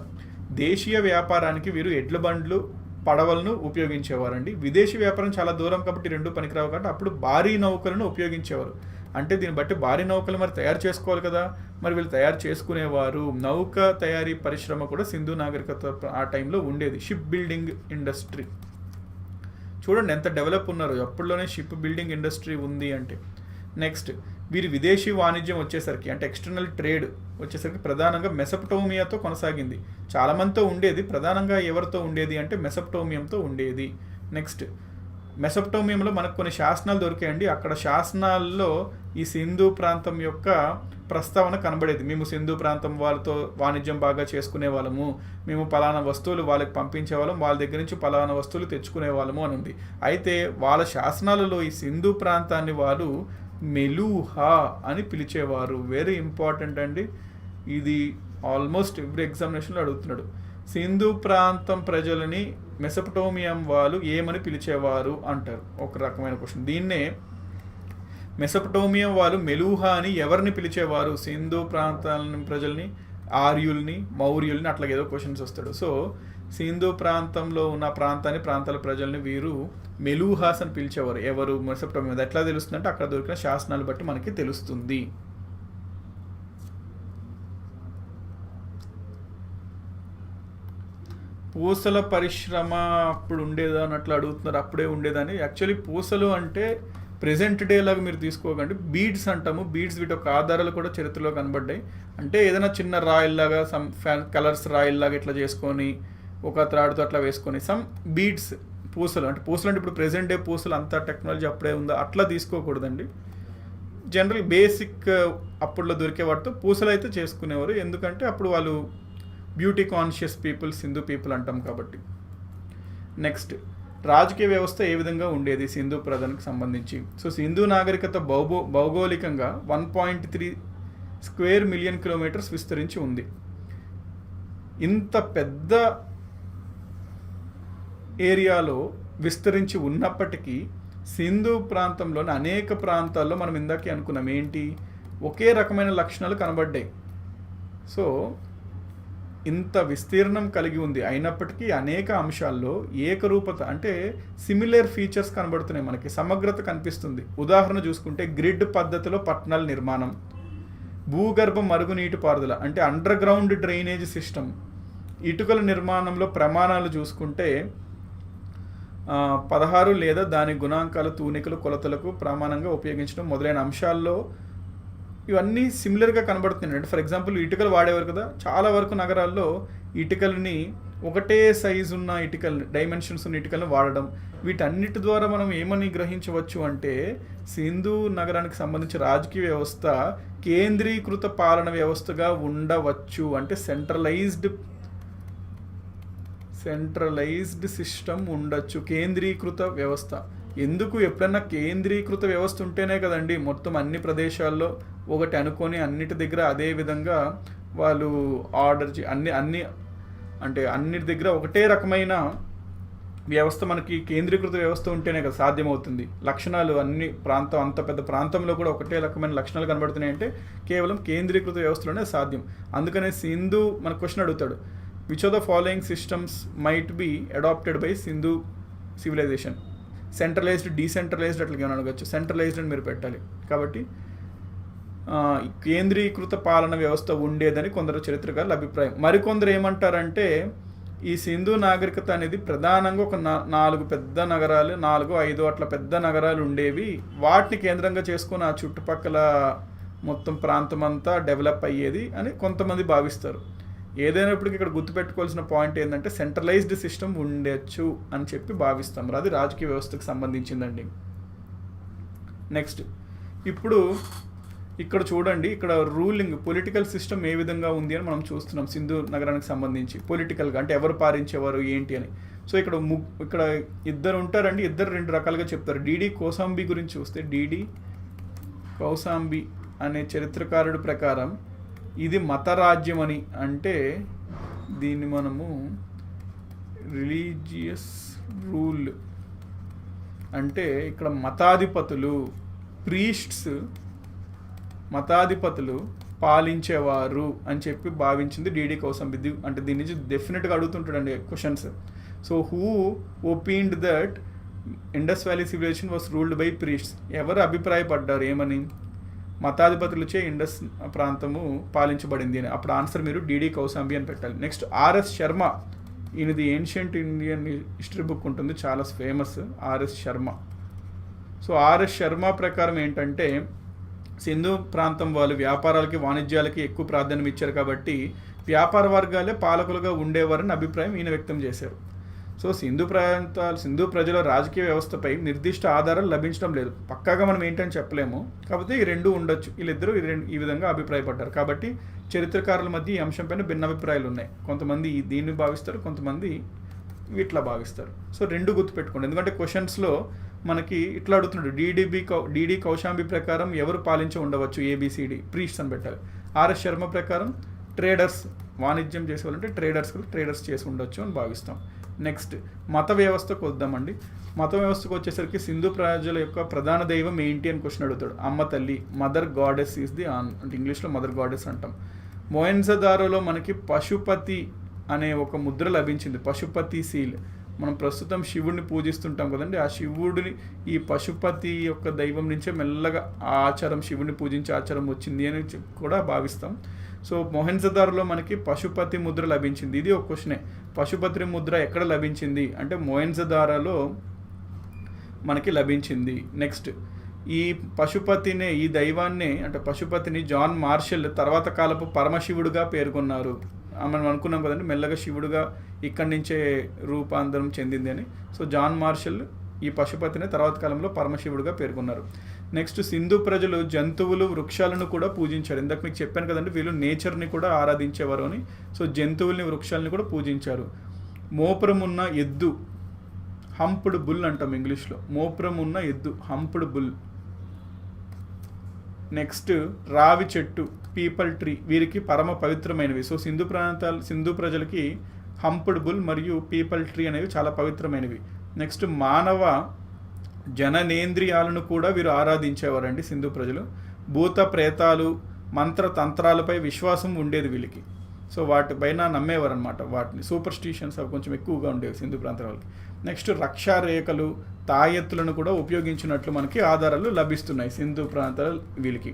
దేశీయ వ్యాపారానికి వీరు ఎడ్ల బండ్లు, పడవలను ఉపయోగించేవారండి. విదేశీ వ్యాపారం చాలా దూరం కాబట్టి రెండు పనికిరావు కాబట్టి అప్పుడు భారీ నౌకలను ఉపయోగించేవారు. అంటే దీన్ని బట్టి భారీ నౌకలు మరి తయారు చేసుకోవాలి కదా, మరి వీళ్ళు తయారు చేసుకునేవారు. నౌక తయారీ పరిశ్రమ కూడా సింధు నాగరికత ఆ టైంలో ఉండేది. షిప్ బిల్డింగ్ ఇండస్ట్రీ చూడండి ఎంత డెవలప్ ఉన్నారు, అప్పట్లోనే షిప్ బిల్డింగ్ ఇండస్ట్రీ ఉంది అంటే. నెక్స్ట్ వీరి విదేశీ వాణిజ్యం వచ్చేసరికి అంటే ఎక్స్టర్నల్ ట్రేడ్ వచ్చేసరికి ప్రధానంగా మెసొపటోమియాతో కొనసాగింది. చాలామందితో ఉండేది, ప్రధానంగా ఎవరితో ఉండేది అంటే మెసొపటోమియంతో ఉండేది. నెక్స్ట్ మెసొపటోమియంలో మనకు కొన్ని శాసనాలు దొరికాయండి. అక్కడ శాసనాల్లో ఈ సింధు ప్రాంతం యొక్క ప్రస్తావన కనబడేది. మేము సింధు ప్రాంతం వాళ్ళతో వాణిజ్యం బాగా చేసుకునే వాళ్ళము, మేము పలానా వస్తువులు వాళ్ళకి పంపించే వాళ్ళం, వాళ్ళ దగ్గర నుంచి పలానా వస్తువులు తెచ్చుకునే వాళ్ళము అని ఉంది. అయితే వాళ్ళ శాసనాలలో ఈ సింధు ప్రాంతాన్ని వారు మెలూహా అని పిలిచేవారు. వెరీ ఇంపార్టెంట్ అండి, ఇది ఆల్మోస్ట్ ఎవ్రీ ఎగ్జామినేషన్లో అడుగుతున్నాడు. సింధు ప్రాంతం ప్రజలని మెసొపటోమియం వాళ్ళు ఏమని పిలిచేవారు అంటారు, ఒక రకమైన క్వశ్చన్. దీన్నే మెసొపటోమియం వాళ్ళు మెలూహా అని ఎవరిని పిలిచేవారు? సింధు ప్రాంతాల ప్రజల్ని, ఆర్యుల్ని, మౌర్యుల్ని, అట్లాగే ఏదో క్వశ్చన్స్ వస్తాడు. సో సింధు ప్రాంతంలో ఉన్న ప్రాంతాల ప్రజల్ని వీరు మెలూహాస్ అని పిలిచేవారు. ఎవరు? మెసొపటోమియా. అది ఎట్లా తెలుస్తుందంటే అక్కడ దొరికిన శాసనాలు బట్టి మనకి తెలుస్తుంది. పూసల పరిశ్రమ అప్పుడు ఉండేదా అన్నట్లు అడుగుతున్నారు. అప్పుడే ఉండేదని. యాక్చువల్లీ పూసలు అంటే ప్రెజెంట్ డే లాగా మీరు తీసుకోకండి, బీడ్స్ అంటాము. బీడ్స్ వీటి యొక్క ఆధారాలు కూడా చరిత్రలో కనబడ్డాయి. అంటే ఏదైనా చిన్న రాయిల్లాగా సమ్ కలర్స్ రాయిల్లాగా ఇట్లా చేసుకొని ఒక త్రాడుతో అట్లా వేసుకొని సమ్ బీడ్స్ పూసలు అంటే ఇప్పుడు ప్రెజెంట్ డే పూసలు అంతా టెక్నాలజీ అప్పుడే ఉందా అట్లా తీసుకోకూడదండి. జనరల్ బేసిక్ అప్పుడులో దొరికే వాటితో పూసలు అయితే చేసుకునేవారు. ఎందుకంటే అప్పుడు వాళ్ళు beauty conscious people, Sindhu people అంటాం కాబట్టి. నెక్స్ట్ రాజకీయ వ్యవస్థ ఏ విధంగా ఉండేది సింధు ప్రధానికి సంబంధించి. సో సింధు నాగరికత భౌగోళికంగా 1.3 స్క్వేర్ మిలియన్ కిలోమీటర్స్ విస్తరించి ఉంది. ఇంత పెద్ద ఏరియాలో విస్తరించి ఉన్నప్పటికీ సింధు ప్రాంతంలోని అనేక ప్రాంతాల్లో మనం ఇందాకే అనుకున్నాం ఏంటి, ఒకే రకమైన లక్షణాలు కనబడ్డాయి. సో ఇంత విస్తీర్ణం కలిగి ఉంది అయినప్పటికీ అనేక అంశాల్లో ఏకరూపత అంటే సిమిలర్ ఫీచర్స్ కనబడుతున్నాయి, మనకి సమగ్రత కనిపిస్తుంది. ఉదాహరణ చూసుకుంటే గ్రిడ్ పద్ధతిలో పట్టణాల నిర్మాణం, భూగర్భ మరుగునీటి పారుదల అంటే అండర్ గ్రౌండ్ డ్రైనేజ్ సిస్టమ్, ఇటుకల నిర్మాణంలో ప్రమాణాలు చూసుకుంటే 16 లేదా దాని గుణాంకాలు తూనికలు కొలతలకు ప్రమాణంగా ఉపయోగించడం మొదలైన అంశాల్లో ఇవన్నీ సిమిలర్గా కనబడుతున్నాయి. అంటే ఫర్ ఎగ్జాంపుల్ ఇటుకలు వాడేవారు కదా, చాలా వరకు నగరాల్లో ఇటుకల్ని ఒకటే సైజు ఉన్న ఇటుకల్ని డైమెన్షన్స్ ఉన్న ఇటుకలను వాడడం, వీటన్నిటి ద్వారా మనం ఏమని గ్రహించవచ్చు అంటే సింధు నగరానికి సంబంధించి రాజకీయ వ్యవస్థ కేంద్రీకృత పాలన వ్యవస్థగా ఉండవచ్చు. అంటే సెంట్రలైజ్డ్ సిస్టమ్ ఉండొచ్చు, కేంద్రీకృత వ్యవస్థ. ఎందుకు ఎప్పుడన్నా కేంద్రీకృత వ్యవస్థ ఉంటేనే కదండి మొత్తం అన్ని ప్రదేశాల్లో ఒకటి అనుకొని అన్నిటి దగ్గర అదే విధంగా వాళ్ళు ఆర్డర్ అన్ని అంటే అన్నిటి దగ్గర ఒకటే రకమైన వ్యవస్థ మనకి కేంద్రీకృత వ్యవస్థ ఉంటేనే కదా సాధ్యమవుతుంది. లక్షణాలు అన్ని అంత పెద్ద ప్రాంతంలో కూడా ఒకటే రకమైన లక్షణాలు కనబడుతున్నాయి అంటే కేవలం కేంద్రీకృత వ్యవస్థలోనే సాధ్యం. అందుకనే సింధు మన క్వశ్చన్ అడుగుతాడు, which of the following systems might be adapted by Sindhu civilization, centralized decentralized అట్లా ఏమైనా అడగచ్చు, సెంట్రలైజ్డ్ అని మీరు పెట్టాలి. కాబట్టి కేంద్రీకృత పాలన వ్యవస్థ ఉండేదని కొందరు చరిత్రకారుల అభిప్రాయం. మరికొందరు ఏమంటారంటే ఈ సింధు నాగరికత అనేది ప్రధానంగా ఒక 4 పెద్ద నగరాలు, 4-5 అట్లా పెద్ద నగరాలు ఉండేవి, వాటిని కేంద్రంగా చేసుకుని ఆ చుట్టుపక్కల మొత్తం ప్రాంతం అంతా డెవలప్ అయ్యేది అని కొంతమంది భావిస్తారు. ఏదైనప్పటికీ ఇక్కడ గుర్తుపెట్టుకోవాల్సిన పాయింట్ ఏంటంటే సెంట్రలైజ్డ్ సిస్టమ్ ఉండొచ్చు అని చెప్పి భావిస్తాం. అది రాజకీయ వ్యవస్థకు సంబంధించిందండి. నెక్స్ట్ ఇప్పుడు ఇక్కడ చూడండి, ఇక్కడ రూలింగ్ పొలిటికల్ సిస్టమ్ ఏ విధంగా ఉంది అని మనం చూస్తున్నాం సింధు నగరానికి సంబంధించి. పొలిటికల్గా అంటే ఎవరు పాలించేవారు ఏంటి అని. సో ఇక్కడ ఇద్దరు ఉంటారండి, ఇద్దరు 2 రకాలుగా చెప్తారు. డిడి కౌశాంబి గురించి చూస్తే డిడి కౌశాంబి అనే చరిత్రకారుడు ప్రకారం ఇది మతరాజ్యం అని, అంటే దీన్ని మనము రిలీజియస్ రూల్ అంటే ఇక్కడ మతాధిపతులు పాలించేవారు అని చెప్పి భావించింది డిడి కౌశాంబి. అంటే దీని నుంచి డెఫినెట్గా అడుగుతుంటాడండి questions. So who opined that Indus valley civilization was ruled by priests, ఎవరు అభిప్రాయపడ్డారు ఏమని, మతాధిపతులచే ఇండస్ ప్రాంతము పాలించబడింది అని. అప్పుడు ఆన్సర్ మీరు డిడి కౌశాంబి అని పెట్టాలి. నెక్స్ట్ ఆర్ఎస్ శర్మ, ఈయనది ఏన్షియంట్ ఇండియన్ హిస్టరీ బుక్ ఉంటుంది, చాలా famous RS Sharma. So RS Sharma ప్రకారం ఏంటంటే సింధు ప్రాంతం వాళ్ళు వ్యాపారాలకి వాణిజ్యాలకి ఎక్కువ ప్రాధాన్యం ఇచ్చారు కాబట్టి వ్యాపార వర్గాలే పాలకులుగా ఉండేవారని అభిప్రాయం ఈయన వ్యక్తం చేశారు. సో సింధు ప్రజల రాజకీయ వ్యవస్థపై నిర్దిష్ట ఆధారాలు లభించడం లేదు, పక్కాగా మనం ఏంటని చెప్పలేము, కాకపోతే ఈ 2 ఉండొచ్చు. వీళ్ళిద్దరూ ఈ విధంగా అభిప్రాయపడ్డారు. కాబట్టి చరిత్రకారుల మధ్య ఈ అంశంపైన భిన్న అభిప్రాయాలు ఉన్నాయి. కొంతమంది దీన్ని భావిస్తారు, కొంతమంది ఇట్లా భావిస్తారు. సో 2 గుర్తుపెట్టుకోండి, ఎందుకంటే క్వశ్చన్స్లో మనకి ఇట్లా అడుగుతున్నాడు డిడి కౌశాంబి ప్రకారం ఎవరు పాలించి ఉండవచ్చు, ఏబిసిడి ప్రీస్ట్స్ అని పెట్టాలి. ఆర్ఎస్ శర్మ ప్రకారం ట్రేడర్స్, వాణిజ్యం చేసేవాళ్ళంటే ట్రేడర్స్ చేసి ఉండొచ్చు అని భావిస్తాం. నెక్స్ట్ మత వ్యవస్థకు వద్దామండి. మత వ్యవస్థకు వచ్చేసరికి సింధు ప్రజల యొక్క ప్రధాన దైవం ఏంటి అని క్వశ్చన్ అడుగుతాడు. అమ్మ తల్లి, మదర్ గాడెస్ ఈజ్ ది అంటే ఇంగ్లీష్లో మదర్ గాడెస్ అంటాం. మొహెంజోదారోలో మనకి పశుపతి అనే ఒక ముద్ర లభించింది, పశుపతి సీల్. మనం ప్రస్తుతం శివుడిని పూజిస్తుంటాం కదండి, ఆ శివుడిని ఈ పశుపతి యొక్క దైవం నుంచే మెల్లగా ఆ ఆచారం, శివుడిని పూజించే ఆచారం వచ్చింది అని కూడా భావిస్తాం. సో మొహెంజోదారోలో మనకి పశుపతి ముద్ర లభించింది. ఇది ఒక క్వశ్చనే, పశుపతి ముద్ర ఎక్కడ లభించింది అంటే మొహెంజోదారోలో మనకి లభించింది. నెక్స్ట్ ఈ పశుపతినే, ఈ దైవాన్నే అంటే పశుపతిని జాన్ మార్షల్ తర్వాత కాలపు పరమశివుడుగా పేర్కొన్నారు. మనం అనుకున్నాం కదండి మెల్లగా శివుడుగా ఇక్కడి నుంచే రూపాంతరం చెందింది అని. సో జాన్ మార్షల్ ఈ పశుపతిని తర్వాత కాలంలో పరమశివుడుగా పేర్కొన్నారు. నెక్స్ట్ సింధు ప్రజలు జంతువులు, వృక్షాలను కూడా పూజించారు. ఇందాక మీకు చెప్పాను కదండి వీళ్ళు నేచర్ని కూడా ఆరాధించేవారు అని. సో జంతువుల్ని, వృక్షాలని కూడా పూజించారు. మోపురం ఉన్న ఎద్దు హంప్డ్ బుల్ అంటాం ఇంగ్లీష్లో, మోపురం ఉన్న ఎద్దు, హంప్డ్ బుల్. నెక్స్ట్ రావి చెట్టు, పీపల్ ట్రీ, వీరికి పరమ పవిత్రమైనవి. సో సింధు ప్రజలకి హంప్డ్ బుల్ మరియు పీపల్ ట్రీ అనేవి చాలా పవిత్రమైనవి. నెక్స్ట్ మానవ జననేంద్రియాలను కూడా వీరు ఆరాధించేవారండి సింధు ప్రజలు. భూత ప్రేతాలు, మంత్ర తంత్రాలపై విశ్వాసం ఉండేది వీళ్ళకి. సో వాటిపైన నమ్మేవారు అనమాట. వాటిని సూపర్ స్టిషన్స్ అవి కొంచెం ఎక్కువగా ఉండేవి సింధు ప్రాంతాల వాళ్ళకి. నెక్స్ట్ రక్షారేఖలు, తాయెత్తులను కూడా ఉపయోగించినట్లు మనకి ఆధారాలు లభిస్తున్నాయి సింధు ప్రాంతాల వీళ్ళకి.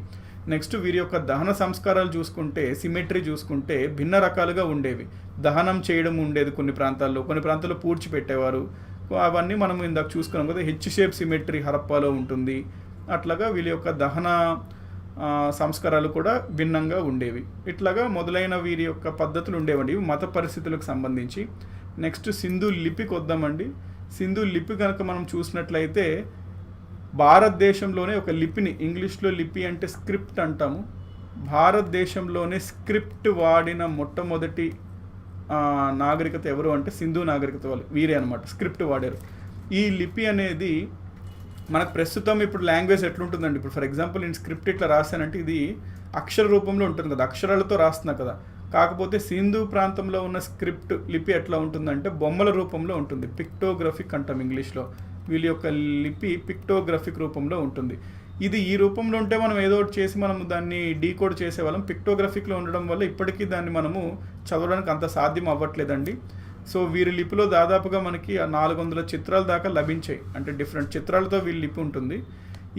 నెక్స్ట్ వీరి యొక్క దహన సంస్కారాలు చూసుకుంటే, సిమెట్రీ చూసుకుంటే భిన్న రకాలుగా ఉండేవి. దహనం చేయడం ఉండేది కొన్ని ప్రాంతాల్లో పూడ్చిపెట్టేవారు. అవన్నీ మనం ఇందాక చూసుకున్నాం కదా, హెచ్ షేప్ సిమెట్రీ హరప్పాలో ఉంటుంది. అట్లాగా వీళ్ళ యొక్క దహన సంస్కారాలు కూడా భిన్నంగా ఉండేవి. ఇట్లాగా మొదలైన వీరి యొక్క పద్ధతులు ఉండేవండి ఇవి మత పరిస్థితులకు సంబంధించి. నెక్స్ట్ సింధు లిపికి వద్దామండి. సింధు లిపి కనుక మనం చూసినట్లయితే భారతదేశంలోనే ఒక లిపిని, ఇంగ్లీష్లో లిపి అంటే స్క్రిప్ట్ అంటాము, భారతదేశంలోనే స్క్రిప్ట్ వాడిన మొట్టమొదటి నాగరికత ఎవరు అంటే సింధు నాగరికత వాళ్ళు, వీరే అనమాట స్క్రిప్ట్ వాడారు. ఈ లిపి అనేది మనకు ప్రస్తుతం ఇప్పుడు లాంగ్వేజ్ ఎట్లుంటుందండి, ఇప్పుడు ఫర్ ఎగ్జాంపుల్ నేను స్క్రిప్ట్ ఇట్లా రాశానంటే ఇది అక్షర రూపంలో ఉంటుంది కదా, అక్షరాలతో రాస్తున్నా కదా. కాకపోతే సింధు ప్రాంతంలో ఉన్న స్క్రిప్ట్ లిపి ఎట్లా ఉంటుందంటే బొమ్మల రూపంలో ఉంటుంది, పిక్టోగ్రఫిక్ అంటాం ఇంగ్లీష్లో. వీళ్ళ యొక్క లిపి పిక్టోగ్రఫిక్ రూపంలో ఉంటుంది. ఇది ఈ రూపంలో ఉంటే మనం ఏదో ఒకటి చేసి మనం దాన్ని డీకోడ్ చేసేవాళ్ళం. పిక్టోగ్రఫిక్లో ఉండడం వల్ల ఇప్పటికీ దాన్ని మనము చదవడానికి అంత సాధ్యం అవ్వట్లేదండి. సో వీరి లిపిలో దాదాపుగా మనకి 400 చిత్రాల దాకా లభించాయి. అంటే డిఫరెంట్ చిత్రాలతో వీళ్ళ లిపి ఉంటుంది.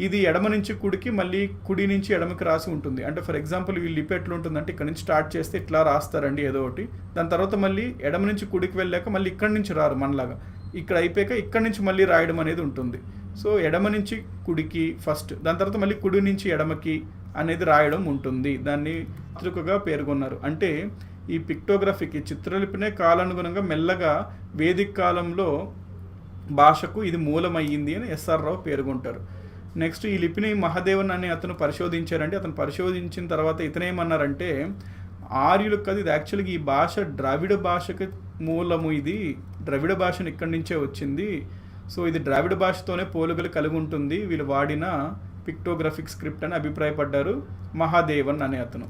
ఇది ఎడమ నుంచి కుడికి, మళ్ళీ కుడి నుంచి ఎడమకి రాసి ఉంటుంది. అంటే ఫర్ ఎగ్జాంపుల్ వీళ్ళ లిపి ఎట్లుంటుందంటే ఇక్కడ నుంచి స్టార్ట్ చేస్తే ఇట్లా రాస్తారండి ఏదో ఒకటి, దాని తర్వాత మళ్ళీ ఎడమ నుంచి కుడికి వెళ్ళాక మళ్ళీ ఇక్కడి నుంచి రారు మనలాగా, ఇక్కడ అయిపోయాక ఇక్కడి నుంచి మళ్ళీ రాయడం అనేది ఉంటుంది. సో ఎడమ నుంచి కుడికి ఫస్ట్, దాని తర్వాత మళ్ళీ కుడి నుంచి ఎడమకి అనేది రాయడం ఉంటుంది. దాన్ని చిత్రికగా పేర్కొన్నారు. అంటే ఈ పిక్టోగ్రఫీకి, ఈ చిత్రలిపినే కాలానుగుణంగా మెల్లగా వేదిక కాలంలో భాషకు ఇది మూలమయ్యింది అని ఎస్ఆర్ రావు పేర్కొంటారు. నెక్స్ట్ ఈ లిపిని మహాదేవన్ అనే అతను పరిశోధించారంటే, అతను పరిశోధించిన తర్వాత ఇతనేమన్నారంటే ఆర్యులకు కదా ఇది యాక్చువల్గా ఈ భాష ద్రావిడ భాషకి మూలము, ఇది ద్రవిడ భాషను ఇక్కడి నుంచే వచ్చింది. సో ఇది ద్రావిడ భాషతోనే పోలుకలు కలిగి ఉంటుంది వీళ్ళు వాడిన పిక్టోగ్రఫిక్ స్క్రిప్ట్ అని అభిప్రాయపడ్డారు మహాదేవన్ అనే అతను.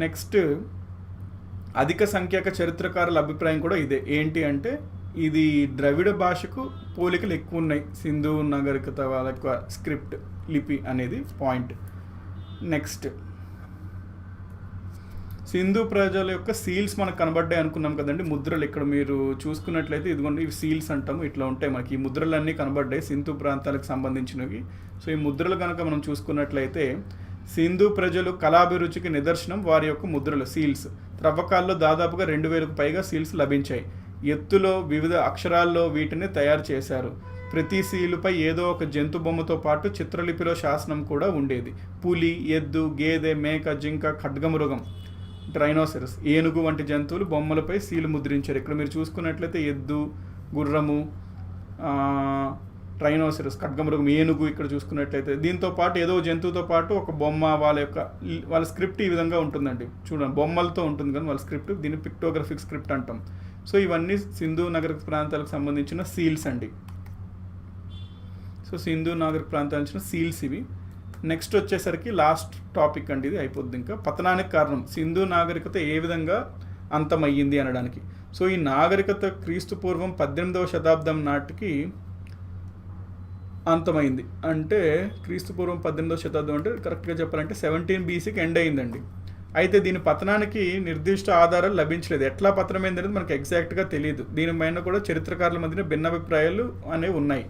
నెక్స్ట్ అధిక సంఖ్యాక చరిత్రకారుల అభిప్రాయం కూడా ఇదే. ఏంటి అంటే ఇది ద్రవిడ భాషకు పోలికలు ఎక్కువ ఉన్నాయి సింధు నాగరికత వాళ్ళ యొక్క స్క్రిప్ట్ లిపి అనేది పాయింట్. నెక్స్ట్ సింధు ప్రజల యొక్క సీల్స్ మనకు కనబడ్డాయి అనుకున్నాం కదండి, ముద్రలు. ఇక్కడ మీరు చూసుకున్నట్లయితే ఇదిగోండి ఇవి సీల్స్ అంటాము, ఇట్లా ఉంటాయి మనకి. ఈ ముద్రలన్నీ కనబడ్డాయి సింధు ప్రాంతాలకు సంబంధించినవి. సో ఈ ముద్రలు కనుక మనం చూసుకున్నట్లయితే సింధు ప్రజలు కళాభిరుచికి నిదర్శనం వారి యొక్క ముద్రలు, సీల్స్. త్రవ్వకాల్లో దాదాపుగా 2000కు పైగా సీల్స్ లభించాయి. ఎత్తులో వివిధ అక్షరాల్లో వీటిని తయారు చేశారు. ప్రతి సీలుపై ఏదో ఒక జంతు బొమ్మతో పాటు చిత్రలిపిలో శాసనం కూడా ఉండేది. పులి, ఎద్దు, గేదె, మేక, జింక, ఖడ్గమృగం, ట్రైనోసెరస్, ఏనుగు వంటి జంతువులు బొమ్మలపై సీలు ముద్రించారు. ఇక్కడ మీరు చూసుకున్నట్లయితే ఎద్దు, గుర్రము, ట్రైనోసెరస్, ఖడ్గమృగం, ఏనుగు ఇక్కడ చూసుకున్నట్లయితే దీంతో పాటు ఏదో జంతువుతో పాటు ఒక బొమ్మ, వాళ్ళ స్క్రిప్ట్ ఈ విధంగా ఉంటుందండి. చూడండి బొమ్మలతో ఉంటుంది కానీ వాళ్ళ స్క్రిప్ట్, దీన్ని పిక్టోగ్రఫిక్ స్క్రిప్ట్ అంటాం. సో ఇవన్నీ సింధు నగర ప్రాంతాలకు సంబంధించిన సీల్స్ అండి. సో సింధు నాగరిక ప్రాంతాలకు సంబంధించిన సీల్స్ ఇవి. నెక్స్ట్ వచ్చేసరికి లాస్ట్ టాపిక్ అండి, ఇది అయిపోద్ది. ఇంకా పతనానికి కారణం, సింధు నాగరికత ఏ విధంగా అంతమయ్యింది అనడానికి. సో ఈ నాగరికత క్రీస్తు పూర్వం 18వ శతాబ్దం నాటికి అంతమైంది. అంటే క్రీస్తు పూర్వం 18వ శతాబ్దం అంటే కరెక్ట్గా చెప్పాలంటే 17 BCకి ఎండ్ అయిందండి. అయితే దీని పతనానికి నిర్దిష్ట ఆధారాలు లభించలేదు. ఎట్లా పతనమైంది అనేది మనకు ఎగ్జాక్ట్గా తెలియదు. దీనిపైన కూడా చరిత్రకారుల మధ్యన భిన్నాభిప్రాయాలు అనేవి ఉన్నాయి.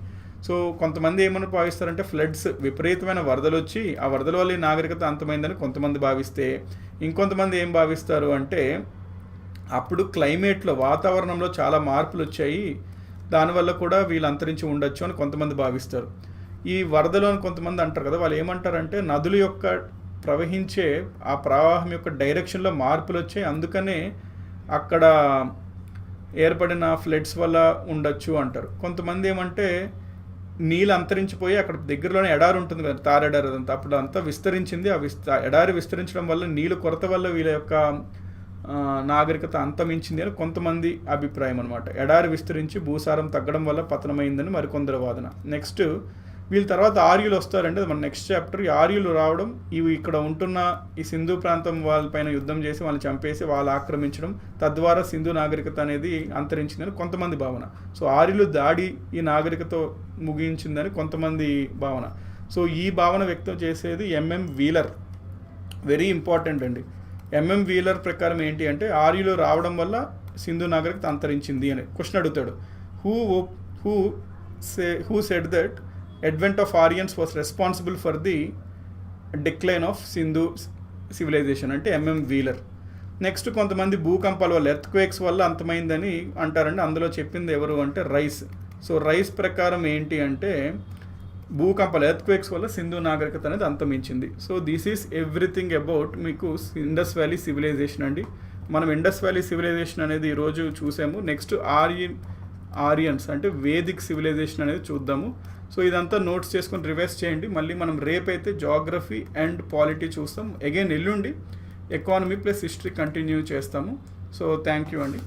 సో కొంతమంది ఏమని భావిస్తారంటే ఫ్లడ్స్, విపరీతమైన వరదలు వచ్చి ఆ వరదల వల్ల ఈ నాగరికత అంతమైందని కొంతమంది భావిస్తే, ఇంకొంతమంది ఏం భావిస్తారు అంటే అప్పుడు క్లైమేట్లో, వాతావరణంలో చాలా మార్పులు వచ్చాయి, దానివల్ల కూడా వీళ్ళు అంతరించి ఉండొచ్చు అని కొంతమంది భావిస్తారు. ఈ వరదలు అని కొంతమంది అంటారు కదా, వాళ్ళు ఏమంటారంటే నదుల యొక్క ప్రవహించే ఆ ప్రవాహం యొక్క డైరెక్షన్లో మార్పులు వచ్చాయి, అందుకనే అక్కడ ఏర్పడిన ఫ్లడ్స్ వల్ల ఉండొచ్చు అంటారు. కొంతమంది ఏమంటే నీళ్ళు అంతరించిపోయి అక్కడ దగ్గరలోనే ఎడారి ఉంటుంది కదా, తారెడారి, అదంతా అప్పుడు అంతా విస్తరించింది. ఎడారి విస్తరించడం వల్ల నీళ్ళు కొరత వల్ల వీళ్ళ యొక్క నాగరికత అంతమించింది అని కొంతమంది అభిప్రాయం అనమాట. ఎడారి విస్తరించి భూసారం తగ్గడం వల్ల పతనమైందని మరికొందరు వాదన. నెక్స్ట్ వీళ్ళ తర్వాత ఆర్యులు వస్తారంటే మన నెక్స్ట్ చాప్టర్. ఈ ఆర్యులు రావడం, ఇవి ఇక్కడ ఉంటున్న ఈ సింధు ప్రాంతం వాళ్ళపైన యుద్ధం చేసి వాళ్ళని చంపేసి వాళ్ళు ఆక్రమించడం, తద్వారా సింధు నాగరికత అనేది అంతరించిందని కొంతమంది భావన. సో ఆర్యులు దాడి ఈ నాగరికత ముగించిందని కొంతమంది భావన. సో ఈ భావన వ్యక్తం చేసేది ఎంఎం వీలర్. వెరీ ఇంపార్టెంట్ అండి. ఎంఎం వీలర్ ప్రకారం ఏంటి అంటే ఆర్యులు రావడం వల్ల సింధు నాగరికత అంతరించింది అని క్వశ్చన్ అడుగుతాడు. Who said that advent of Aryans was responsible for the decline of Sindhu civilization అంటే ఎంఎం వీలర్. నెక్స్ట్ కొంతమంది భూకంపాల వల్ల ఎర్త్క్వేక్స్ వల్ల అంతమైందని అంటారండి. అందులో చెప్పింది ఎవరు అంటే రైస్. సో రైస్ ప్రకారం ఏంటి అంటే భూకంపాలు ఎర్త్క్వేక్స్ వల్ల సింధు నాగరికత అనేది అంతమించింది. So this is everything about మీకు ఇండస్ వ్యాలీ సివిలైజేషన్ అండి. మనం ఇండస్ వ్యాలీ సివిలైజేషన్ అనేది ఈరోజు చూసాము. నెక్స్ట్ ఆరియన్స్ అంటే వేదిక్ సివిలైజేషన్ అనేది చూద్దాము. సో ఇదంతా నోట్స్ చేసుకొని రివైజ్ చేయండి. మళ్ళీ మనం రేపైతే జాగ్రఫీ అండ్ పాలిటీ చూస్తాం. అగైన్ ఎల్లుండి ఎకానమీ ప్లస్ హిస్టరీ కంటిన్యూ చేస్తాము. సో థ్యాంక్ యూ అండి.